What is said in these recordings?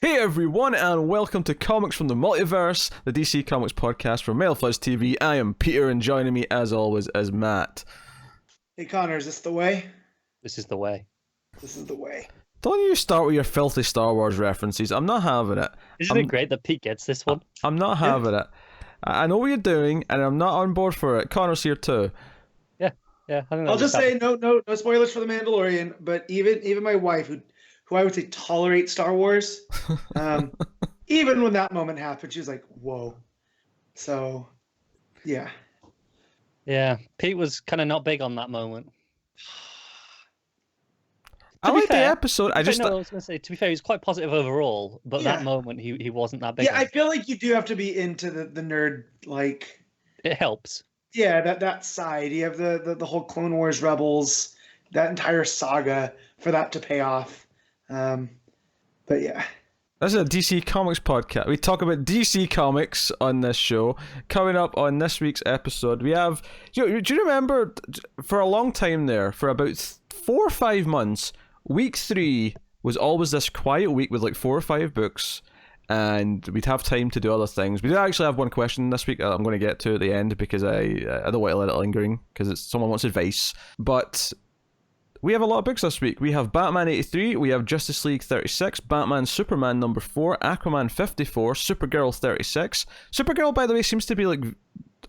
Hey everyone, and welcome to Comics from the Multiverse, the DC Comics podcast from Mailfuzz TV. I am Peter, and joining me, as always, is Matt. Hey Connor, is this the way? This is the way. This is the way. Don't you start with your filthy Star Wars references. I'm not having it. Isn't it great that Pete gets this one? I'm not having it. I know what you're doing, and I'm not on board for it. Connor's here too. Yeah. I'll just say no spoilers for the Mandalorian. But even my wife, who I would say tolerates Star Wars, even when that moment happened, she was like, "Whoa!" So, yeah. Yeah, Pete was kind of not big on that moment. I like the episode. I was going to say, to be fair, he was quite positive overall, but that moment he wasn't that big. Yeah, I feel like you do have to be into the nerd, like... It helps. Yeah, that side. You have the whole Clone Wars Rebels, that entire saga for that to pay off. But yeah. This is a DC Comics podcast. We talk about DC Comics on this show. Coming up on this week's episode, we have... Do you remember, for a long time there, for about 4 or 5 months, week 3 was always this quiet week with like 4 or 5 books, and we'd have time to do other things. We do actually have one question this week that I'm going to get to at the end, because I don't want to let it lingering, because someone wants advice. But... we have a lot of books this week. We have Batman 83, we have Justice League 36, Batman Superman number 4, Aquaman 54, Supergirl 36. Supergirl, by the way, seems to be like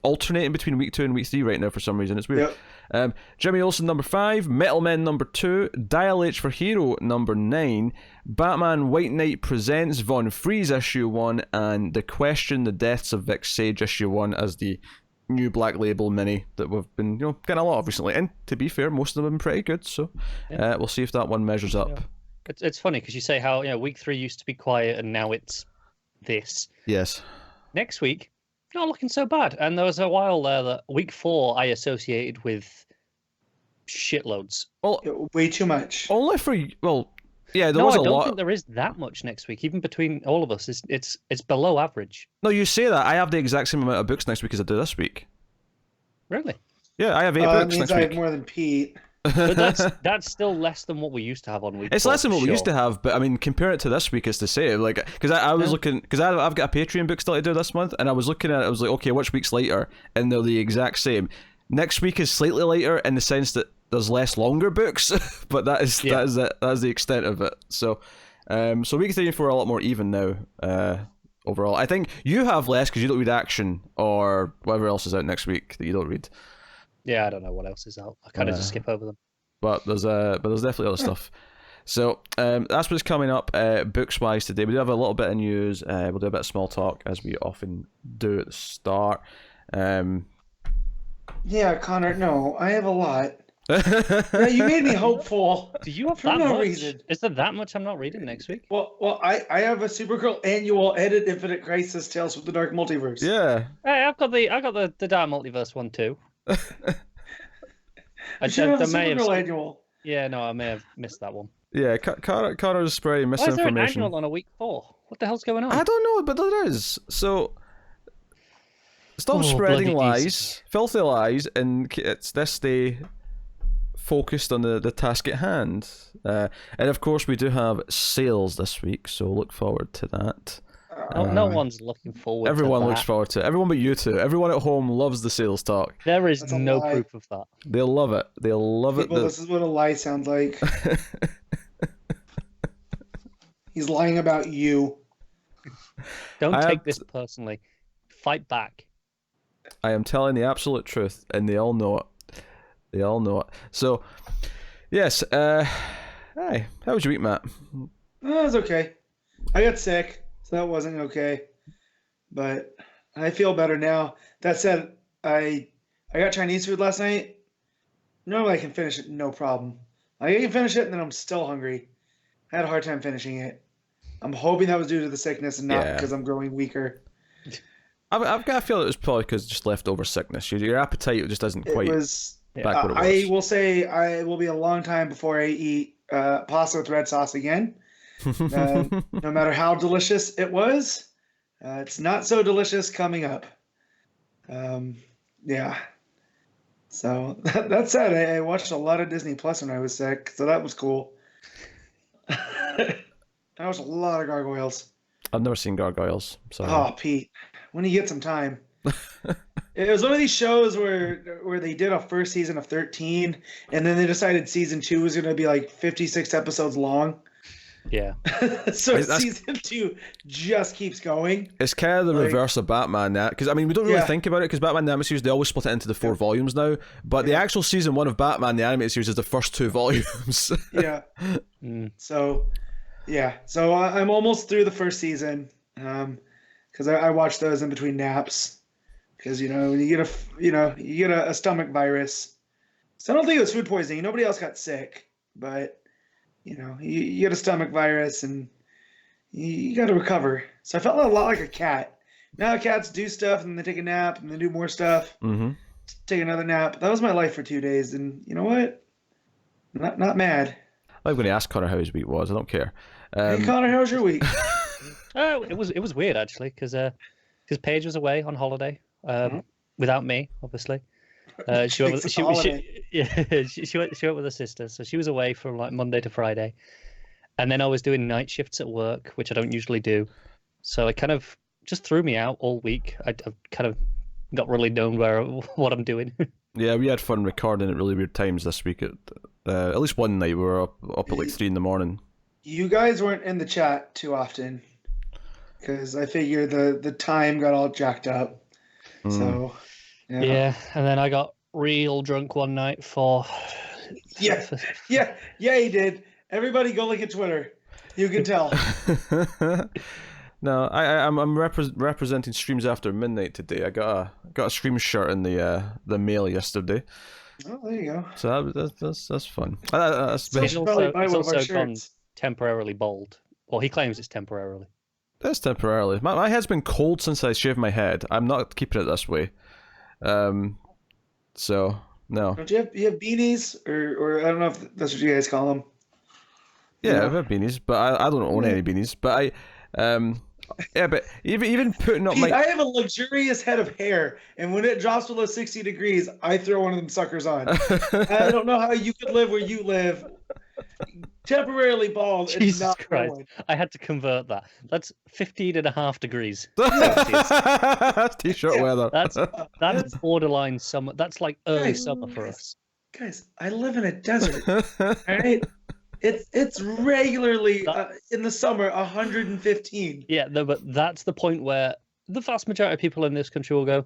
alternating between week 2 and week 3 right now for some reason. It's weird. Yep. Jimmy Olsen number 5, Metal Men number 2, Dial H for Hero number 9, Batman White Knight Presents Von Freeze issue 1, and The Question, The Deaths of Vic Sage issue 1 as the new Black Label mini that we've been getting a lot of recently, and to be fair, most of them have been pretty good, so we'll see if that one measures up. Yeah. It's funny because you say how week 3 used to be quiet and now it's this. Yes. Next week, not looking so bad, and there was a while there that week 4 I associated with shitloads. Well, way too much. Only for yeah, there was a lot. I don't think there is that much next week. Even between all of us, it's below average. No, you say that. I have the exact same amount of books next week as I do this week. Really? Yeah, I have 8 books next week. I have more than Pete. But that's still less than what we used to have on week. It's less than what we used to have, but I mean, compare it to this week, it's the same. Like, because I was looking, because I've got a Patreon book still to do this month, and I was looking at it. I was like, okay, which week's lighter? And they're the exact same. Next week is slightly lighter in the sense that there's less longer books, but that is it. That is the extent of it. So, so week 3 and 4 are a lot more even now. Overall, I think you have less because you don't read Action or whatever else is out next week that you don't read. Yeah, I don't know what else is out. I kind of just skip over them. But there's definitely other stuff. So that's what's coming up books wise today. We do have a little bit of news. We'll do a bit of small talk as we often do at the start. Yeah, Connor. No, I have a lot. Yeah, you made me hopeful. Do you have that much? Reason. Is there that much I'm not reading next week? Well, I have a Supergirl annual edit Infinite Crisis Tales from the Dark Multiverse. Yeah. Hey, I've got the Dark Multiverse one too. I should have a Supergirl annual. Yeah, no, I may have missed that one. Yeah, Connor's spreading misinformation. Why is there an annual on a week 4? What the hell's going on? I don't know, but there is. So stop spreading lies, filthy lies, and it's this day focused on the task at hand. And of course, we do have sales this week, so look forward to that. No one's looking forward to that. Everyone looks forward to it. Everyone but you two. Everyone at home loves the sales talk. There is no proof of that. They'll love it. They'll love it. This is what a lie sounds like. He's lying about you. Don't take this personally. Fight back. I am telling the absolute truth, and they all know it. They all know it. So, yes. Hey, how was your week, Matt? It was okay. I got sick, so that wasn't okay. But I feel better now. That said, I got Chinese food last night. Normally I can finish it, no problem. I can finish it, and then I'm still hungry. I had a hard time finishing it. I'm hoping that was due to the sickness and not because I'm growing weaker. I've got a feel it was probably because just leftover sickness. Your appetite just isn't quite back what it was. I will say I will be a long time before I eat pasta with red sauce again. No matter how delicious it was, it's not so delicious coming up. Yeah. So that said, I watched a lot of Disney Plus when I was sick, so that was cool. I watched a lot of Gargoyles. I've never seen Gargoyles. So. Oh, Pete, when you get some time. It was one of these shows where they did a first season of 13, and then they decided season 2 was going to be like 56 episodes long. Yeah. So season 2 just keeps going. It's kind of the reverse of Batman now, because I mean we don't really think about it, because Batman the animated series, they always split it into the 4 volumes now, but the actual season 1 of Batman the animated series is the first 2 volumes. Yeah. So I'm almost through the first season, because I watch those in between naps, because when you get a stomach virus. So I don't think it was food poisoning. Nobody else got sick, but you get a stomach virus and you got to recover. So I felt a lot like a cat. Now cats do stuff and they take a nap and they do more stuff. Mm-hmm. Take another nap. That was my life for 2 days, and you know what? Not mad. I'm going to ask Connor how his week was. I don't care. Hey Connor, how was your week? It was weird actually, because Paige was away on holiday without me, obviously. She went with her sister, so she was away from like Monday to Friday, and then I was doing night shifts at work, which I don't usually do, so it kind of just threw me out all week. I've kind of not really known what I'm doing. Yeah, we had fun recording at really weird times this week. At least one night we were up at like 3 a.m. You guys weren't in the chat too often, because I figure the time got all jacked up. So. Yeah, and then I got real drunk one night for... Yeah, he did. Everybody go look at Twitter. You can tell. No, I'm representing Streams After Midnight today. I got a Stream shirt in the mail yesterday. Oh, there you go. So that's fun. He's also gone temporarily bald. Well, he claims it's temporarily. That's temporarily. My head's been cold since I shaved my head. I'm not keeping it this way. So no. Don't you have beanies, or I don't know if that's what you guys call them? Yeah, I have beanies, but I don't own any beanies. But but even putting up Pete, I have a luxurious head of hair, and when it drops below 60 degrees, I throw one of them suckers on. I don't know how you could live where you live. Temporarily bald. Jesus not Christ. growing. I had to convert that. That's 15.5 degrees. That's t-shirt weather. That's borderline summer. That's like early summer for us. Guys, I live in a desert. All right? It's regularly in the summer 115. Yeah, no, but that's the point where the vast majority of people in this country will go,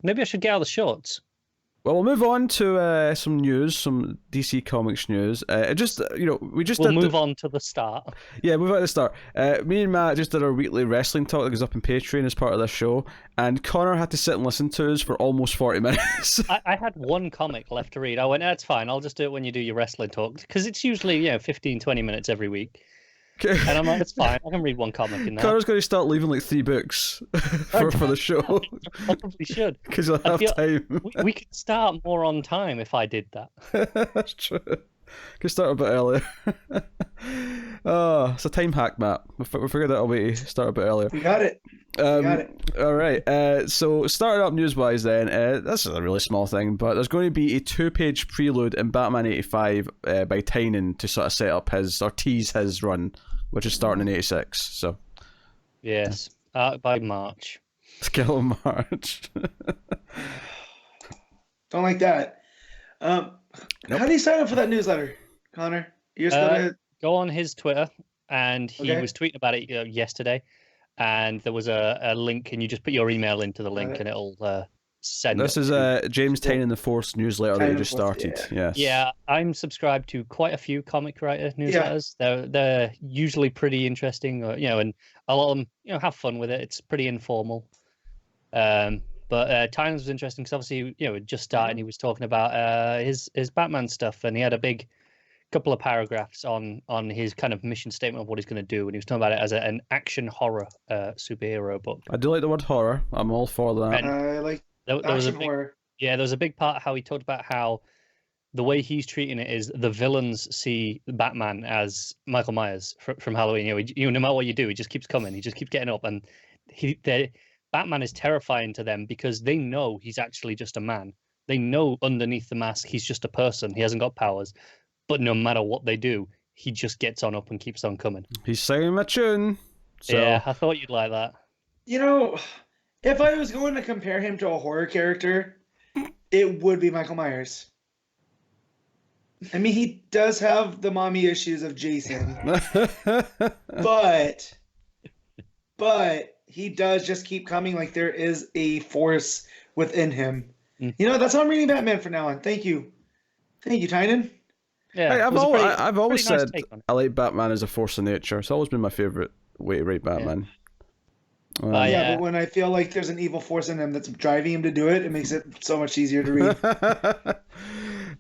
maybe I should get out the shorts. Well, we'll move on to some news, some DC Comics news. We'll move on to the start. Yeah, move on to the start. Me and Matt just did our weekly wrestling talk that goes up on Patreon as part of this show, and Connor had to sit and listen to us for almost 40 minutes. I had one comic left to read. I went, that's fine. I'll just do it when you do your wrestling talk, because it's usually 15, 20 minutes every week. And I'm like, it's fine. I can read one comic in there. Connor's going to start leaving like 3 books for the show. I probably should. Because you'll have time. We could start more on time if I did that. That's true. Could start a bit earlier. Oh, it's a time hack, Matt. We figured out a way to start a bit earlier. We got it. All right. So starting up news-wise then, this is a really small thing, but there's going to be a 2-page prelude in Batman 85 by Tynion to sort of set up tease his run, which is starting in 86. So. Yes, by March. Skill of March. Don't like that. Nope. How do you sign up for that newsletter, Connor? You're just gonna go on his Twitter, and he was tweeting about it yesterday. And there was a link, and you just put your email into the link, and it'll send. This is James Tynion the Fourth's newsletter that he just started. Yes. Yeah, I'm subscribed to quite a few comic writer newsletters. Yeah. They're usually pretty interesting, and a lot of them, have fun with it. It's pretty informal. But Tynion was interesting because obviously, just starting, he was talking about his Batman stuff, and he had a big couple of paragraphs on his kind of mission statement of what he's going to do, and he was talking about it as an action horror superhero book. I do like the word horror. I'm all for that. And I like action horror. Yeah, there was a big part how he talked about how the way he's treating it is the villains see Batman as Michael Myers from Halloween. No matter what you do, he just keeps coming. He just keeps getting up, and Batman is terrifying to them because they know he's actually just a man. They know underneath the mask he's just a person. He hasn't got powers. But no matter what they do, he just gets on up and keeps on coming. He's singing my tune. So. Yeah, I thought you'd like that. You know, if I was going to compare him to a horror character, it would be Michael Myers. I mean, he does have the mommy issues of Jason, but he does just keep coming. Like there is a force within him. You know, that's how I'm reading Batman from now on. Thank you, Tynan. Yeah, Hey, I've always nice said I like Batman as a force of nature. It's always been my favorite way to write Batman. Yeah, but when I feel like there's an evil force in him that's driving him to do it, it makes it so much easier to read.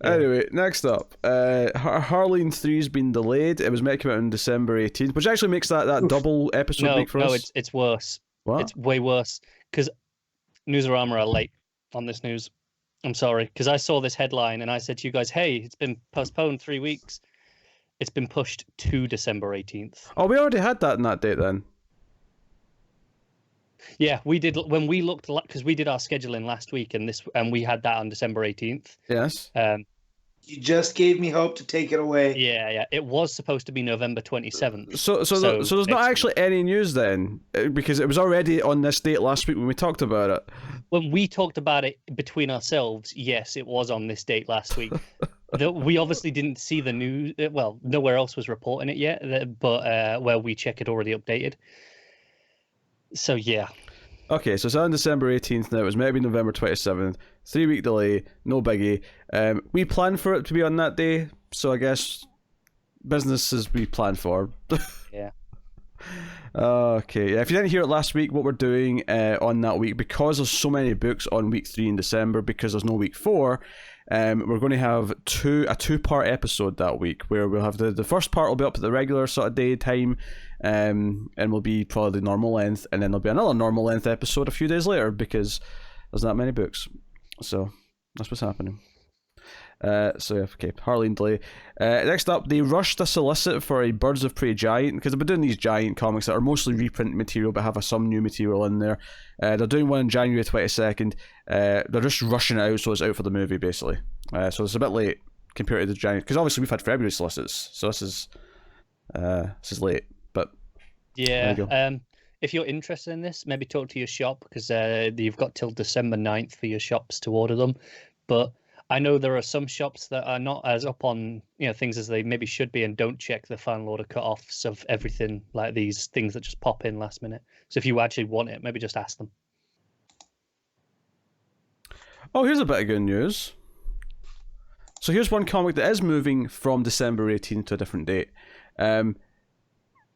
Anyway, next up, Harleen 3's been delayed. It was meant to come out on December 18th, which actually makes that double episode week for us. No, it's worse. What? It's way worse because Newsarama are late on this news. I'm sorry, because I saw this headline and I said to you guys, hey, it's been postponed 3 weeks. It's been pushed to December 18th. Oh, we already had that in that date then. Yeah, we did when we looked, because we did our scheduling last week, and we had that on December 18th. Yes. You just gave me hope to take it away. Yeah. It was supposed to be November 27th. So there's not actually any news then, because it was already on this date last week when we talked about it. When we talked about it between ourselves, yes, it was on this date last week. We obviously didn't see the news. Well, nowhere else was reporting it yet, but where we check it already updated. So, yeah. Okay, so it's on December 18th now. It was maybe November 27th. 3 week delay, no biggie. We planned for it to be on that day, so I guess business as we planned for. Yeah. Okay, yeah, if you didn't hear it last week, what we're doing on that week, because there's so many books on week 3 in December, because there's no week 4, we're going to have a two-part episode that week, where we'll have the first part will be up at the regular sort of day time, and will be probably the normal length, and then there'll be another normal length episode a few days later, because there's not many books. So that's what's happening. Okay, Harleen delay. Next up, they rushed a solicit for a Birds of Prey giant, because they've been doing these giant comics that are mostly reprint material but have some new material in there. They're doing one on January 22nd. They're just rushing it out so it's out for the movie, basically. So it's a bit late compared to the giant, because obviously we've had February solicits, so this is late. But yeah, if you're interested in this, maybe talk to your shop, because you've got till December 9th for your shops to order them. But I know there are some shops that are not as up on things as they maybe should be, and don't check the final order cut-offs of everything, like these things that just pop in last minute. So if you actually want it, maybe just ask them. Oh, here's a bit of good news. So here's one comic that is moving from December 18th to a different date.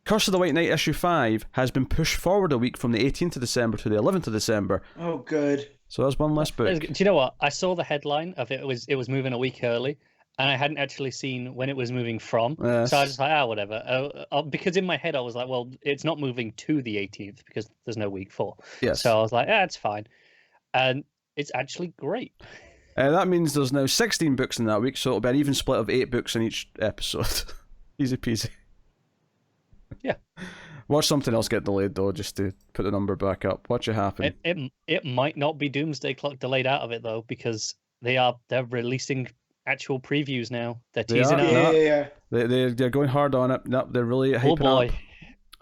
Curse of the White Knight issue 5 has been pushed forward a week from the 18th of December to the 11th of December. Oh, good. So that's one less book. Do you know what? I saw the headline of it. It was moving a week early, and I hadn't actually seen when it was moving from. Yes. So I was just like, whatever. Because in my head I was like, well, it's not moving to the 18th because there's no week 4. Yes. So I was like, it's fine. And it's actually great. That means there's now 16 books in that week, so it'll be an even split of 8 books in each episode. Easy peasy. Yeah. Watch something else get delayed though, just to put the number back up. Watch it happen. It might not be Doomsday Clock delayed out of it though, because they're releasing actual previews now. They're teasing out. Yeah. They're going hard on it. No, they're really hyping up.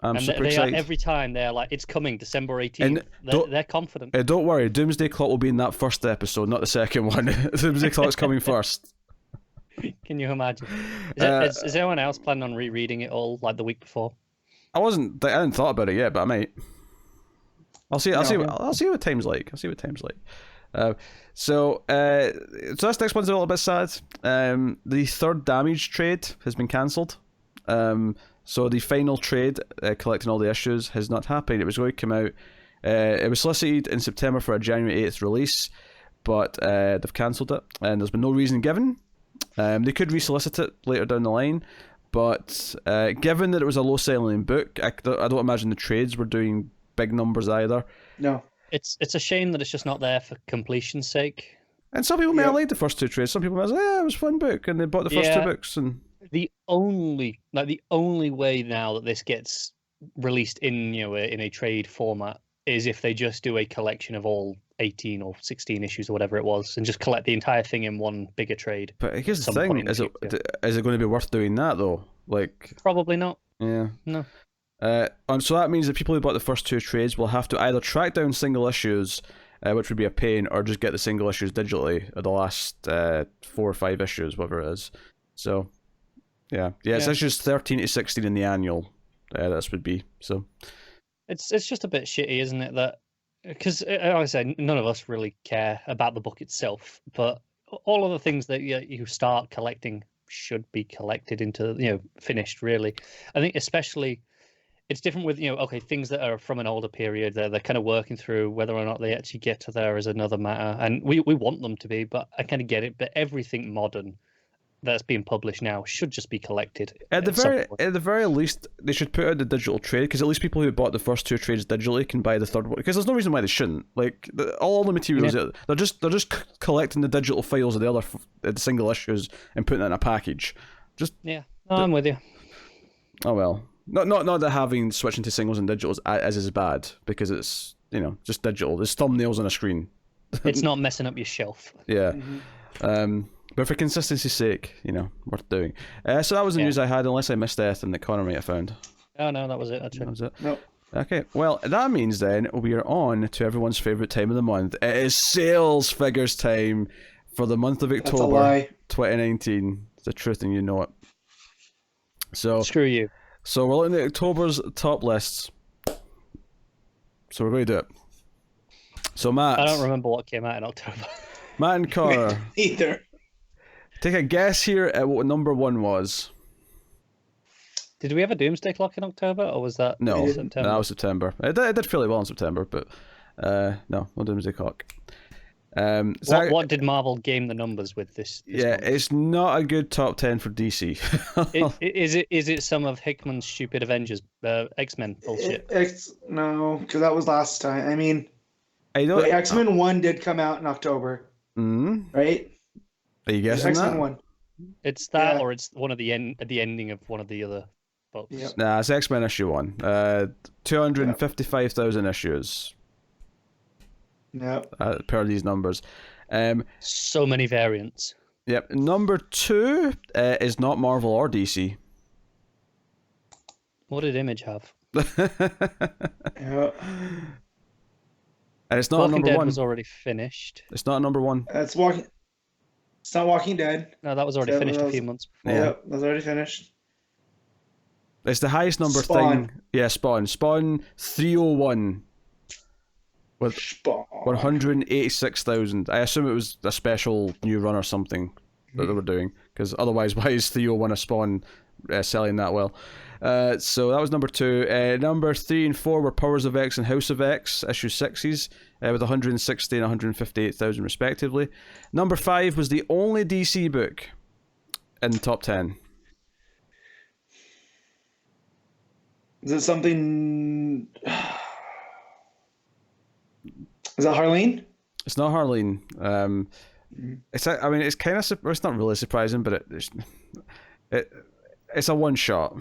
I'm super excited. Every time they're like, it's coming December 18th. They're confident. Don't worry, Doomsday Clock will be in that first episode, not the second one. Doomsday Clock's coming first. Can you imagine? Is anyone else planning on rereading it all like the week before? I hadn't thought about it yet, but I might. I'll see what time's like. So this next one's a little bit sad. The third Damage trade has been cancelled. So the final trade, collecting all the issues, has not happened. It was going to come out. It was solicited in September for a January 8th release, but they've cancelled it, and there's been no reason given. They could resolicit it later down the line, but given that it was a low-selling book, I don't imagine the trades were doing big numbers either. No. It's a shame that it's just not there for completion's sake. And some people may have liked the first 2 trades. Some people may say, it was a fun book, and they bought the first 2 books. And the only way now that this gets released in in a trade format is if they just do a collection of all 18 or 16 issues or whatever it was, and just collect the entire thing in one bigger trade. But here's the thing: is it going to be worth doing that though? Like, Probably not. yeah. No. And so that means that people who bought the first 2 trades will have to either track down single issues, which would be a pain, or just get the single issues digitally of the last 4 or 5 issues, whatever it is. So, yeah, it's issues 13 to 16 in the annual. This would be so. It's just a bit shitty, isn't it? That because, like I said, none of us really care about the book itself, but all of the things that you start collecting should be collected into finished. Really, I think especially it's different with things that are from an older period. They're kind of working through whether or not they actually get to there is another matter, and we want them to be. But I kind of get it. But everything modern that's being published now should just be collected. At the very least, they should put out the digital trade, because at least people who bought the first 2 trades digitally can buy the third one. Because there's no reason why they shouldn't. Like all the materials, they're just collecting the digital files of the other the single issues and putting it in a package. I'm with you. Oh well, not that having switching to singles and digitals is bad, because it's just digital. There's thumbnails on a screen. It's not messing up your shelf. Yeah. But for consistency's sake, worth doing. So that was the news I had, unless I missed anything that Connor might have found. Oh, no, that was it. That was it. No. Okay, well, that means then we are on to everyone's favourite time of the month. It is sales figures time for the month of October 2019. It's the truth and you know it. So screw you. So we're looking at October's top lists. So we're going to do it. So Matt. I don't remember what came out in October. Matt and Connor. Either. Take a guess here at what number 1 was. Did we have a Doomsday Clock in October, or was that September? No, that was September. It did fairly well in September, but no Doomsday Clock. What did Marvel game the numbers with this month? It's not a good top 10 for DC. Is it some of Hickman's stupid Avengers X-Men bullshit? No, because that was last time. I mean, X-Men 1 did come out in October, right? Are you guessing X-Men that? 1. It's that, or it's one of the ending of one of the other books. Yep. Nah, it's X-Men issue 1. 255,000 issues. No. Per these numbers. So many variants. Yep. Number 2 is not Marvel or DC. What did Image have? Yeah. And it's not Walking number Dead 1. was already finished. It's not number 1. It's not Walking Dead. No, that was already finished a few months before. Yeah, that was already finished. It's the highest number Spawn. thing. Yeah, Spawn. Spawn 301. With 186,000. I assume it was a special new run or something that they were doing, because otherwise, why is 301 a Spawn selling that well? So that was number 2. Number 3 and 4 were Powers of X and House of X, issue 6s, with 160 and 158,000 respectively. Number 5 was the only DC book in the top 10. Is it something? Is that Harleen? It's not Harleen. It's kind of. It's not really surprising, but it's a one shot.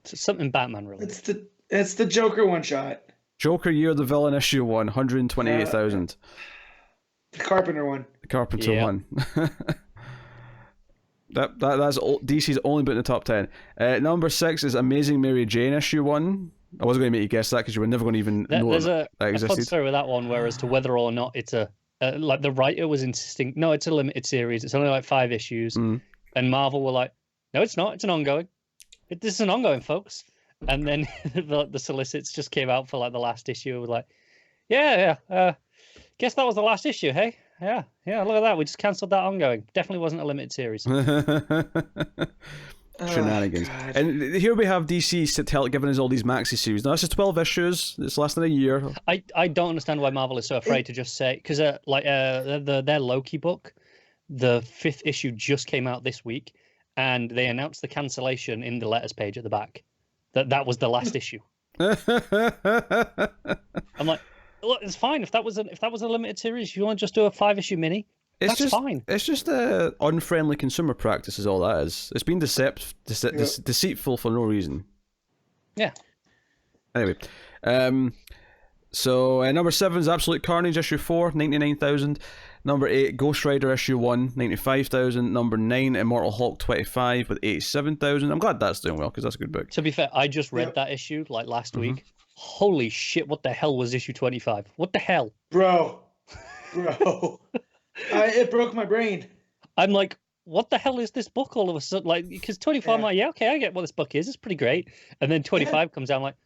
It's something Batman related. It's the Joker one shot. Joker Year of the Villain issue 1, 128,000. The Carpenter one. The Carpenter one. That's DC's only book in the top 10. Number 6 is Amazing Mary Jane issue 1. I wasn't going to make you guess that because you were never going to even know that existed. A fun story with that one, where as to whether or not it's like the writer was insisting, no, it's a limited series. It's only like 5 issues, and Marvel were like, no, it's not. It's an ongoing. This is an ongoing, folks. And then the solicits just came out for like the last issue. It was like, yeah. Guess that was the last issue, hey? Yeah. Look at that. We just cancelled that ongoing. Definitely wasn't a limited series. Shenanigans. And here we have DC giving us all these maxi series. Now this is 12 issues. It's less than a year. I don't understand why Marvel is so afraid to just say, because their Loki book, the 5th issue just came out this week, and they announced the cancellation in the letters page at the back. That was the last issue. I'm like, look, it's fine if that was a limited series. If you want to just do a 5-issue mini, that's fine. It's just unfriendly consumer practice is all that is. It's been deceitful for no reason. Yeah. Anyway, so number 7 is Absolute Carnage issue 4, 99,000. Number 8, Ghost Rider issue 1, 95,000. Number 9, Immortal Hulk 25 with 87,000. I'm glad that's doing well because that's a good book. To be fair, I just read that issue like last week. Holy shit! What the hell was issue 25? What the hell, bro? It broke my brain. I'm like, what the hell is this book all of a sudden? Like, because 24, I'm like, yeah, okay, I get what this book is. It's pretty great. And then 25 comes out, I'm like,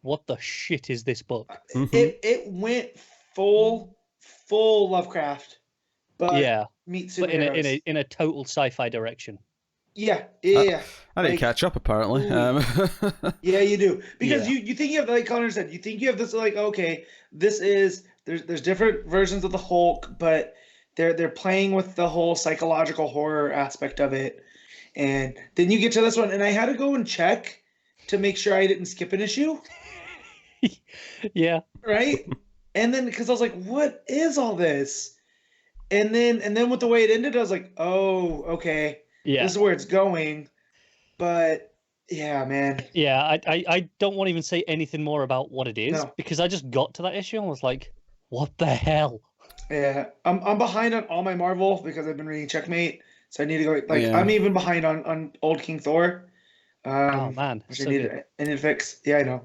what the shit is this book? It went full Lovecraft, but meet superheroes. in a total sci-fi direction. Yeah. I need to catch up, apparently. Yeah, you do, because you think you have, like Connor said, you think you have this, like, okay, this is there's different versions of the Hulk, but they're playing with the whole psychological horror aspect of it, and then you get to this one, and I had to go and check to make sure I didn't skip an issue. Yeah. Right. And then, because I was like, what is all this? And then with the way it ended, I was like, oh, okay. Yeah. This is where it's going. But yeah, man. Yeah, I don't want to even say anything more about what it is, because I just got to that issue and was like, what the hell? Yeah. I'm behind on all my Marvel because I've been reading Checkmate. So I need to go, like, I'm even behind on Old King Thor. Oh man. Which I need to fix. Yeah, I know.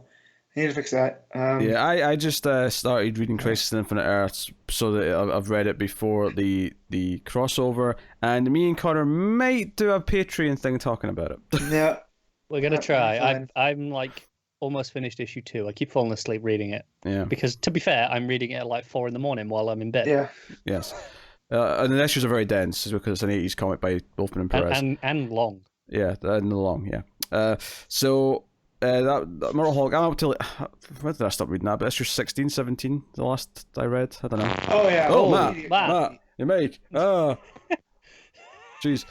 I need to fix that. I just started reading Crisis on Infinite Earths, so that I've read it before the crossover, and me and Connor might do a Patreon thing talking about it. Yeah, we're gonna try. I'm like almost finished issue 2. I keep falling asleep reading it. Yeah. Because to be fair, I'm reading it at like 4 a.m. while I'm in bed. Yeah. Yes. And the issues are very dense because it's an 80s comic by Wolfman and Perez. And long. Yeah, and long. Yeah. So. That Immortal Hulk, I'm up to, when did I stop reading that? But issue 16, 17, the last I read. I don't know. Oh, yeah. Oh, Matt. You make. Oh. Jeez.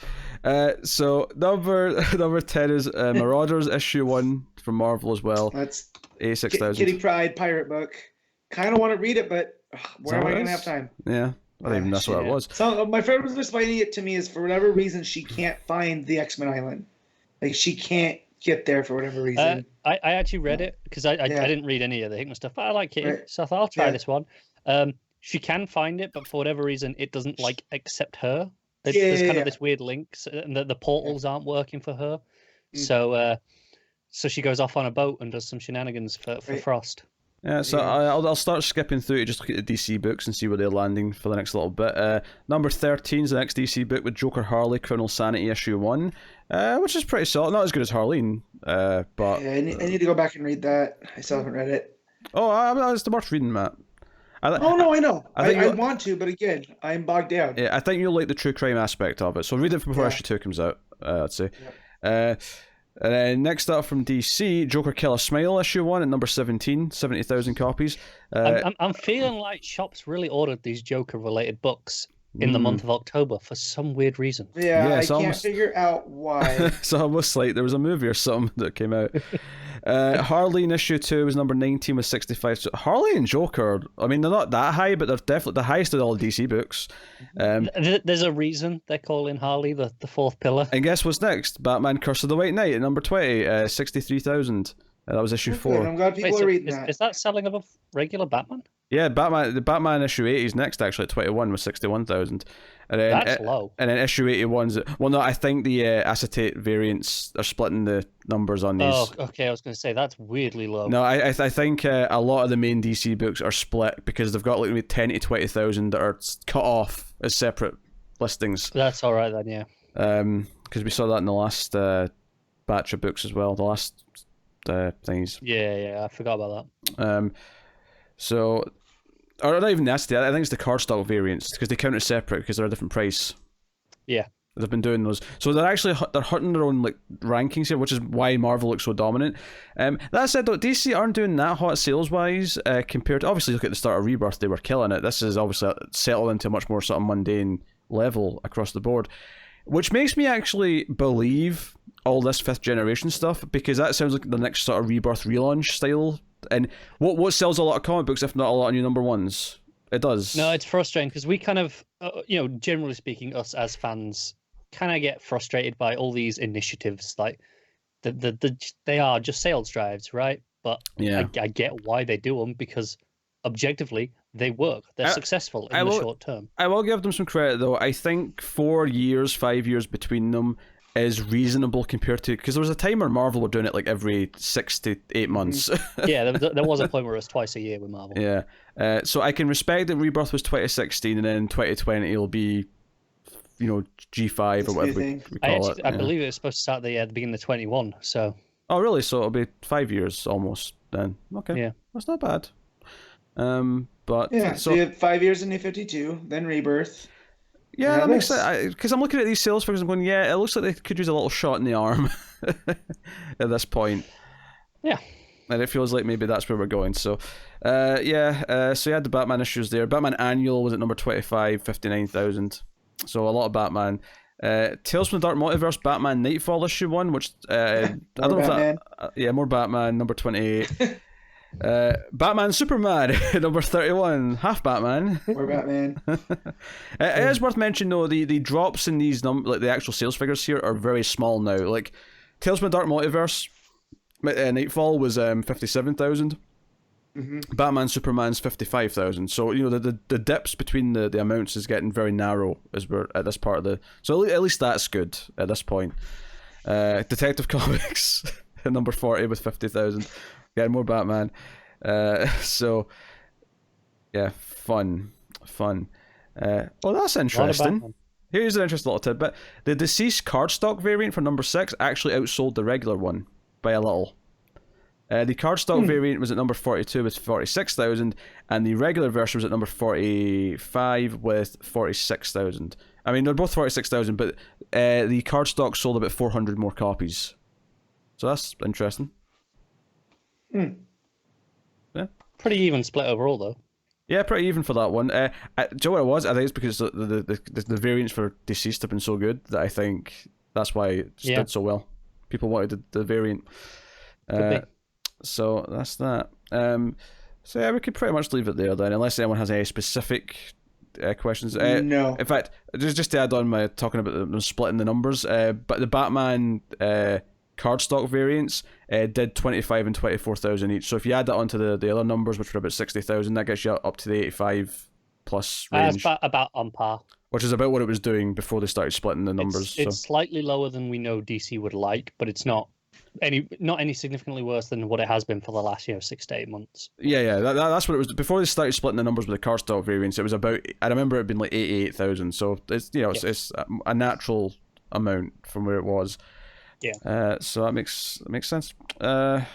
So, number 10 is Marauders, issue 1 from Marvel as well. That's 86,000. Kitty Pryde pirate book. Kind of want to read it, but where am I going to have time? Yeah. I don't even know what it was. So, my friend was explaining it to me is for whatever reason, she can't find the X-Men Island. Like, she can't get there for whatever reason. I actually read it because I didn't read any of the Hickman stuff, but I like it, so I thought I'll try this one. She can find it, but for whatever reason, it doesn't like accept her. There's kind of this weird link, and the portals aren't working for her. So she goes off on a boat and does some shenanigans for Frost. Yeah, so I'll start skipping through it, just look at the DC books and see where they're landing for the next little bit. Number 13 is the next DC book with Joker Harley, Criminal Sanity, issue 1, which is pretty solid. Not as good as Harleen, but... Yeah, I need to go back and read that. I still haven't read it. Oh, it's worth reading, Matt. No, I know. I want to, but again, I'm bogged down. Yeah, I think you'll like the true crime aspect of it, so read it before issue 2 comes out, I'd say. Yeah. And then next up from DC, Joker Kill a Smile, issue 1 at number 17, 70,000 copies. I'm feeling like shops really ordered these Joker-related books in the month of October for some weird reason. Yeah, I can't figure out why. It's almost like there was a movie or something that came out. Harley in issue 2 was number 19 with 65. So Harley and Joker, I mean, they're not that high, but they're definitely the highest of all the DC books. There's a reason they're calling Harley the fourth pillar. And guess what's next? Batman Curse of the White Knight at number 20, 63,000. That was issue 4. I'm glad people are reading that. Is that selling above regular Batman? Yeah, the Batman issue 80 is next actually at 21 with 61,000. And then, that's low. And then issue 81's... Well, no, I think the acetate variants are splitting the numbers on these. Oh, okay, I was going to say, that's weirdly low. No, I think a lot of the main DC books are split because they've got like 10 to 20,000 that are cut off as separate listings. That's all right then, yeah. Because we saw that in the last batch of books as well, the last things. Yeah, I forgot about that. So... Or not even that, I think it's the cardstock variants, because they count it separate because they're a different price. Yeah. They've been doing those. So they're hurting their own like rankings here, which is why Marvel looks so dominant. That said, though, DC aren't doing that hot sales-wise compared to... Obviously, look at the start of Rebirth, they were killing it. This is obviously settled into a much more sort of mundane level across the board, which makes me actually believe all this 5th generation stuff, because that sounds like the next sort of Rebirth relaunch style. And what sells a lot of comic books if not a lot of new number ones? It does. No, it's frustrating because we kind of, generally speaking, us as fans kind of get frustrated by all these initiatives. Like, they are just sales drives, right? But yeah. I get why they do them, because objectively, they work. They're successful in the short term. I will give them some credit, though. I think 4 years, 5 years between them is reasonable compared to... Because there was a time where Marvel were doing it like every 6 to 8 months. Yeah, there was a point where it was twice a year with Marvel. Yeah. So I can respect that Rebirth was 2016, and then 2020 will be, G5 or whatever we call it. I believe it was supposed to start at the beginning of 21, so... Oh, really? So it'll be 5 years almost then. Okay. Yeah. That's not bad. But so you have 5 years in New 52, then Rebirth. Yeah, that makes sense. Because I'm looking at these sales figures and going, yeah, it looks like they could use a little shot in the arm at this point. Yeah. And it feels like maybe that's where we're going. So, so you had the Batman issues there. Batman Annual was at number 25, 59,000. So a lot of Batman. Tales from the Dark Multiverse, Batman Nightfall issue 1, which I don't know if that... more Batman, number 28. Batman Superman number 31, half Batman. More Batman. It is worth mentioning though, the drops in these like the actual sales figures here are very small now. Like Tales from the Dark Multiverse Nightfall was 57,000. Batman Superman's 55,000. So the dips between the amounts is getting very narrow as we're at this part of the... So at least that's good at this point. Detective Comics at number 40 with 50,000. Getting more Batman. So yeah, fun. That's interesting. Here's an interesting little tidbit. The deceased cardstock variant for number 6 actually outsold the regular one by a little. The cardstock variant was at number 42 with 46,000, and the regular version was at number 45 with 46,000. I mean, they're both 46,000, but the cardstock sold about 400 more copies. So that's interesting. Yeah. Pretty even split overall, though. Yeah, pretty even for that one. Do you know what it was? I think it's because the variants for Deceased have been so good that I think that's why it did so well. People wanted the variant. So that's that. So yeah, we could pretty much leave it there then, unless anyone has any specific questions. No. In fact, just to add on my talking about them splitting the numbers, but the Batman cardstock variants did 25 and 24,000 each. So if you add that onto the other numbers, which were about 60,000, that gets you up to the 85 plus range. That's about on par. Which is about what it was doing before they started splitting the numbers. It's slightly lower than we know DC would like, but it's not any significantly worse than what it has been for the last 6 to 8 months. Yeah, that's what it was before they started splitting the numbers with the cardstock variants. It was about, I remember it being like 88,000. So it's it's a natural amount from where it was. Yeah. So that makes sense. I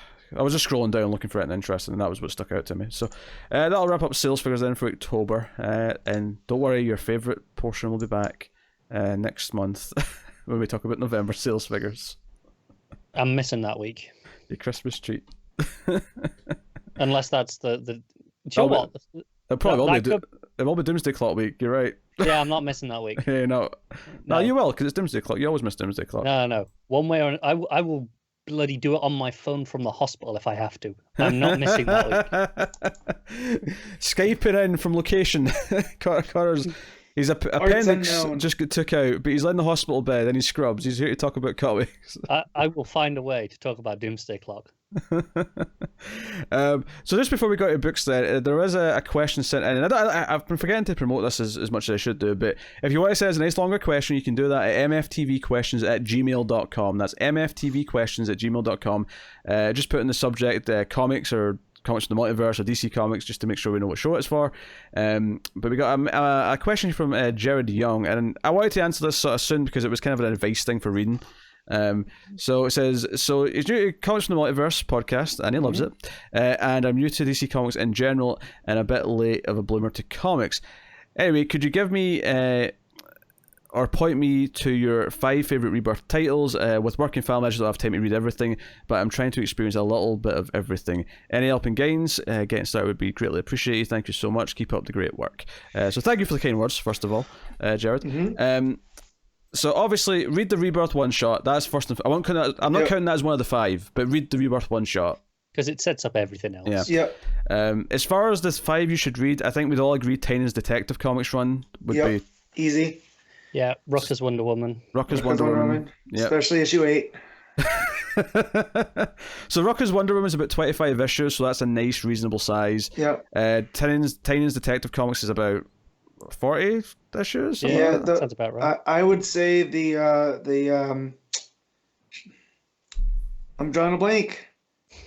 was just scrolling down looking for anything interesting, and that was what stuck out to me. So that'll wrap up sales figures then for October. And don't worry, your favourite portion will be back next month when we talk about November sales figures. I'm missing that week. Your Christmas treat. Unless that's the do you know what? It'll probably be Doomsday Clock week, you're right. Yeah, I'm not missing that week. Yeah, no, you will, because it's Doomsday Clock. You always miss Doomsday Clock. No. One way or another, I will bloody do it on my phone from the hospital if I have to. I'm not missing that week. Skyping in from location. Carter's... He's appendix just got took out, but he's in the hospital bed and he scrubs. He's here to talk about comics. I will find a way to talk about Doomsday Clock. So just before we go to books then, there is a question sent in, and I've been forgetting to promote this as much as I should do, but if you want to send us a nice longer question, you can do that at mftvquestions@gmail.com. That's mftvquestions@gmail.com. Just put in the subject comics or Comics from the Multiverse or DC Comics, just to make sure we know what show it's for. But we got a question from Jared Young, and I wanted to answer this sort of soon because it was kind of an advice thing for reading. So it says, so he's new to Comics from the Multiverse podcast, and he loves it. And I'm new to DC Comics in general, and a bit late of a bloomer to comics. Anyway, could you give me or point me to your 5 favourite Rebirth titles? With working family, I just don't have time to read everything, but I'm trying to experience a little bit of everything. Any help and guidance getting started would be greatly appreciated. Thank you so much. Keep up the great work. So thank you for the kind words, first of all, Jared. So obviously, read the Rebirth one shot. That's first. I'm not counting that as one of the 5, but read the Rebirth one shot. Because it sets up everything else. Yeah. As far as this 5 you should read, I think we'd all agree Tynion's Detective Comics run would be easy. Yeah, Rocha's Wonder Woman. Rocha's Wonder Woman. Yep. Especially issue 8. So Rocha's Wonder Woman's about 25 issues, so that's a nice, reasonable size. Yeah. Tynion's Detective Comics is about 40 issues. Yeah, that sounds about right. I would say the I'm drawing a blank.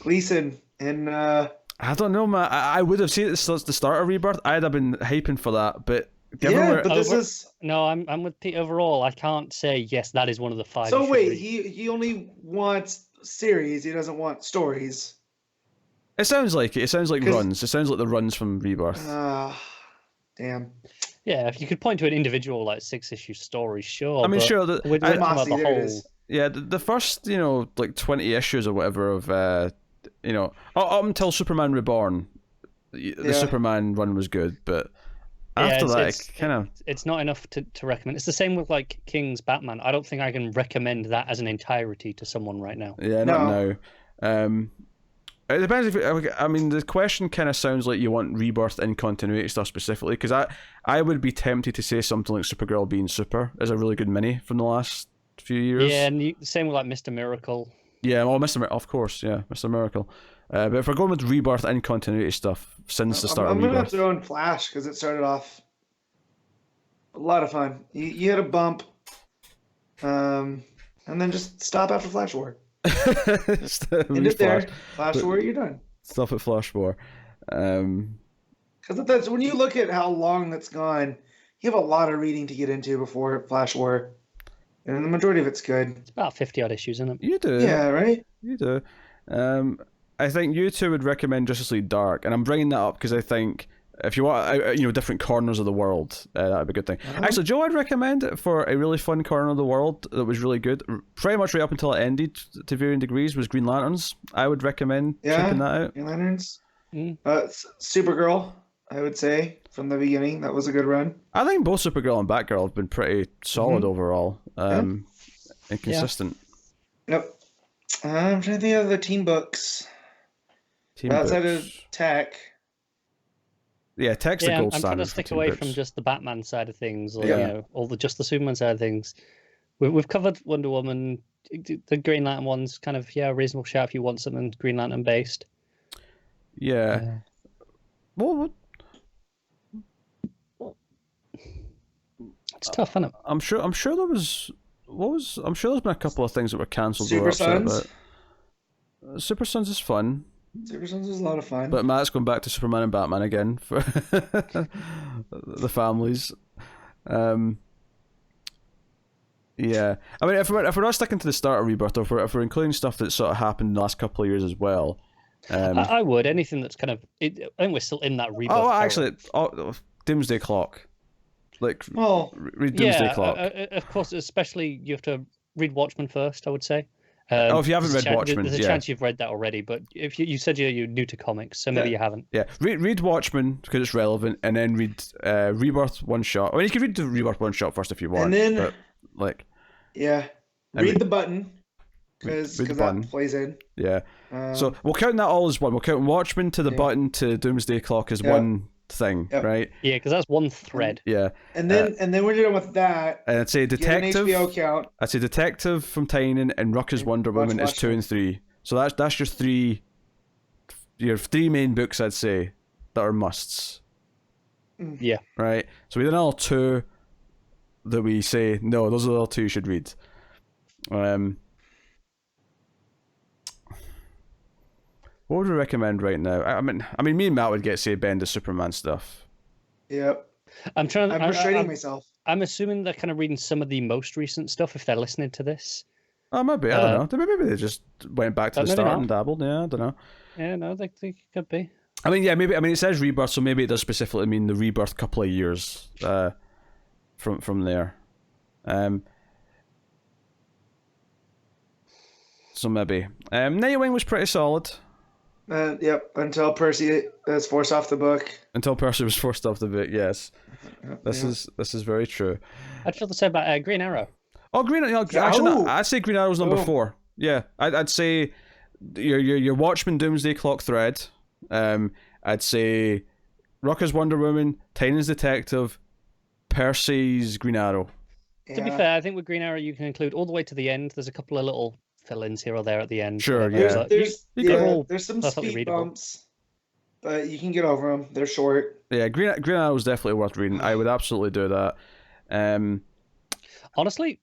Gleason and I don't know, man. I would have seen it since the start of Rebirth. I'd have been hyping for that, but but this is no. I'm with Pete overall. I can't say yes. That is one of the 5. so. Wait, he only wants series. He doesn't want stories. It sounds like it. It sounds like runs. It sounds like the runs from Rebirth. Damn. Yeah, if you could point to an individual like 6-issue story, sure. I mean, sure. We're talking about the whole. Yeah, the first, like 20 issues or whatever of, up until Superman Reborn, the Superman run was good, but after that, it's not enough to recommend. It's the same with like King's Batman. I don't think I can recommend that as an entirety to someone right now. Yeah, not now. It depends the question kind of sounds like you want Rebirth in continuity stuff specifically, because I would be tempted to say something like Supergirl being Super is a really good mini from the last few years. Yeah, and same with like Mr. Miracle. Yeah, well, of course, yeah, Mr. Miracle. But if we're going with Rebirth and continuity stuff since the start of Rebirth, I'm gonna throw in Flash because it started off a lot of fun. You had a bump, and then just stop after Flash War. End it there. Flash War, you're done. Stop at Flash War. Because that's when you look at how long that's gone, you have a lot of reading to get into before Flash War. And the majority of it's good. It's about 50 odd issues, isn't it? You do. Yeah, right? You do. I think you two would recommend Justice League Dark, and I'm bringing that up because I think if you want, different corners of the world, that'd be a good thing. Actually, Joe, I'd recommend it for a really fun corner of the world that was really good. Pretty much right up until it ended to varying degrees was Green Lanterns. I would recommend checking that out. Green Lanterns. Supergirl, I would say, from the beginning. That was a good run. I think both Supergirl and Batgirl have been pretty solid overall, and consistent. Yep. I'm trying to think of the team books. Outside of Tech. Yeah, Tech's the gold standard. I'm trying to stick away from just the Batman side of things, or just the Superman side of things. We've covered Wonder Woman. The Green Lantern one's kind of a reasonable shout if you want something Green Lantern based. Yeah. Well, it's tough, isn't it? I'm sure there was. I'm sure there's been a couple of things that were cancelled. Super Sons. Super Sons is fun. Super Sons is a lot of fun. But Matt's going back to Superman and Batman again for the families. Yeah, I mean, if we're not sticking to the start of Rebirth, or if we're including stuff that sort of happened in the last couple of years as well. I would. Anything that's kind of. I think we're still in that Rebirth. Oh, actually, Doomsday Clock. Read Doomsday Clock. Of course, especially you have to read Watchmen first, I would say. If you haven't read Watchmen, there's a chance you've read that already. But if you said you're new to comics, so maybe you haven't. Yeah, read Watchmen because it's relevant, and then read Rebirth one shot. I mean, you can read the Rebirth one shot first if you want. And then, read the Button because that plays in. Yeah. So we'll count that all as one. We'll count Watchmen to the Button to Doomsday Clock as one thing, right? Yeah, because that's one thread. Yeah. And then when you're done with that, and I'd say Detective. Get an HBO count. I'd say Detective from Tynion and Rocha's Wonder Woman is 2 and 3. So that's your three main books, I'd say, that are musts. Yeah. Right. So we did another 2 that we say no, those are the other 2 you should read. What would we recommend right now? I mean, me and Matt would get say Bendis Superman stuff. Yep. I'm restraining myself. I'm assuming they're kind of reading some of the most recent stuff if they're listening to this. Oh, maybe I don't know. Maybe they just went back to the start and dabbled. Yeah, I don't know. Yeah, no, they could be. I mean, yeah, maybe. I mean, it says Rebirth, so maybe it does specifically mean the Rebirth couple of years from there. So maybe Nightwing was pretty solid. Yep, until Percy is forced off the book. Until Percy was forced off the book, yes. This is very true. I'd feel the same about Green Arrow. Oh, Green Arrow! Actually, no, I'd say Green Arrow's number 4. Yeah, I'd say your Watchmen Doomsday Clock thread. I'd say Rocha's Wonder Woman, Tynion's Detective, Percy's Green Arrow. To be fair, I think with Green Arrow you can include all the way to the end. There's a couple of little fill-ins here or there at the end. Sure, whatever. yeah. So There's some perfectly speed readable. bumps, but you can get over them. They're short. Yeah, Green Arrow is definitely worth reading. I would absolutely do that. Honestly,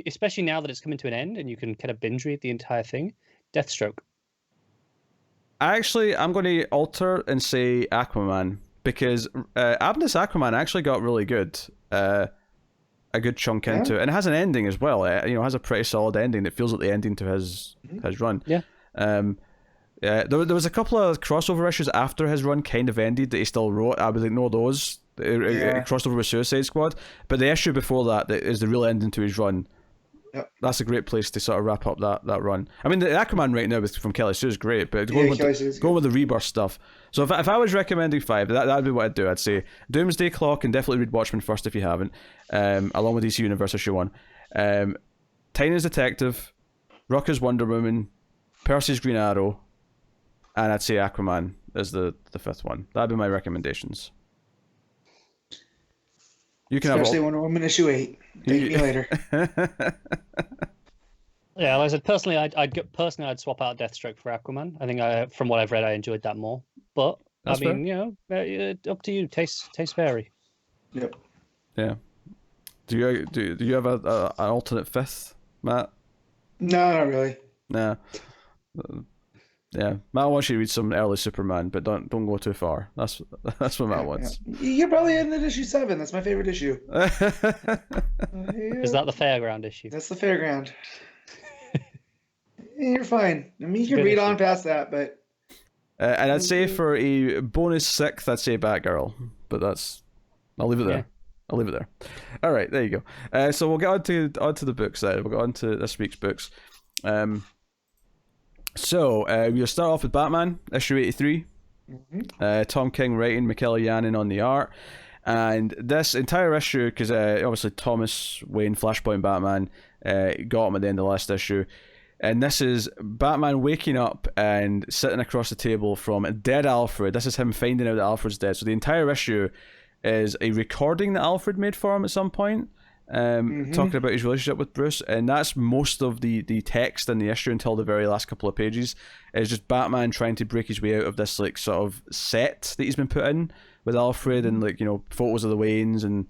especially now that it's coming to an end and you can kind of binge read the entire thing, Deathstroke. I'm going to alter and say Aquaman, because Abness Aquaman actually got really good. A good chunk into it, and it has an ending as well. It has a pretty solid ending that feels like the ending to his run. Yeah. There was a couple of crossover issues after his run kind of ended that he still wrote. I would ignore those. It crossed over with Suicide Squad, but the issue before that is the real ending to his run. Yep. That's a great place to sort of wrap up that run. I mean, the Aquaman right now from Kelly Sue is great, but going with the Rebirth stuff. So if I was recommending 5, that'd be what I'd do. I'd say Doomsday Clock, and definitely read Watchmen first if you haven't, along with DC Universe issue 1. Tynion's Detective, Rocha's Wonder Woman, Percy's Green Arrow, and I'd say Aquaman is the 5th one. That'd be my recommendations. You can Especially Wonder Woman issue 8. Thank me later. Yeah, like I said, personally, I'd swap out Deathstroke for Aquaman. I think from what I've read, I enjoyed that more. But That's I mean, up to you. Tastes vary. Yep. Yeah. Do you have an alternate 5th, Matt? No, not really. Nah. Yeah, Matt wants you to read some early Superman, but don't go too far. That's what Matt wants. You're probably in issue 7. That's my favorite issue. Is that the Fairground issue? That's the Fairground. You're fine. I mean, you can read on past that, but. And I'd say for a bonus 6th, I'd say Batgirl, but I'll leave it there. Yeah. I'll leave it there. All right, there you go. So we'll get on to the books then. We'll get on to this week's books. So we'll start off with Batman, issue 83. Tom King writing, Mikel Janin on the art. And this entire issue, because obviously Thomas Wayne, Flashpoint Batman, got him at the end of the last issue. And this is Batman waking up and sitting across the table from dead Alfred. This is him finding out that Alfred's dead. So the entire issue is a recording that Alfred made for him at some point, talking about his relationship with Bruce. And that's most of the text in the issue until the very last couple of pages. It's just Batman trying to break his way out of this like sort of set that he's been put in with Alfred, and like, photos of the Waynes and,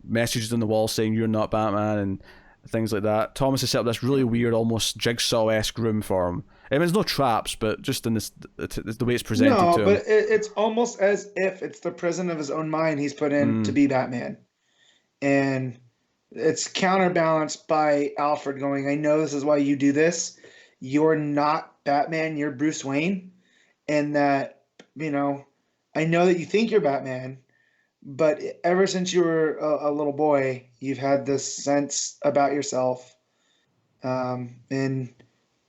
messages on the wall saying you're not Batman and things like that. Thomas has set up this really weird, almost Jigsaw-esque room for him. I mean, there's no traps, but just in the way it's presented to him. No, but it's almost as if it's the prison of his own mind he's put in to be Batman. And it's counterbalanced by Alfred going, I know this is why you do this. You're not Batman, you're Bruce Wayne. And that, I know that you think you're Batman, but ever since you were a little boy, you've had this sense about yourself. And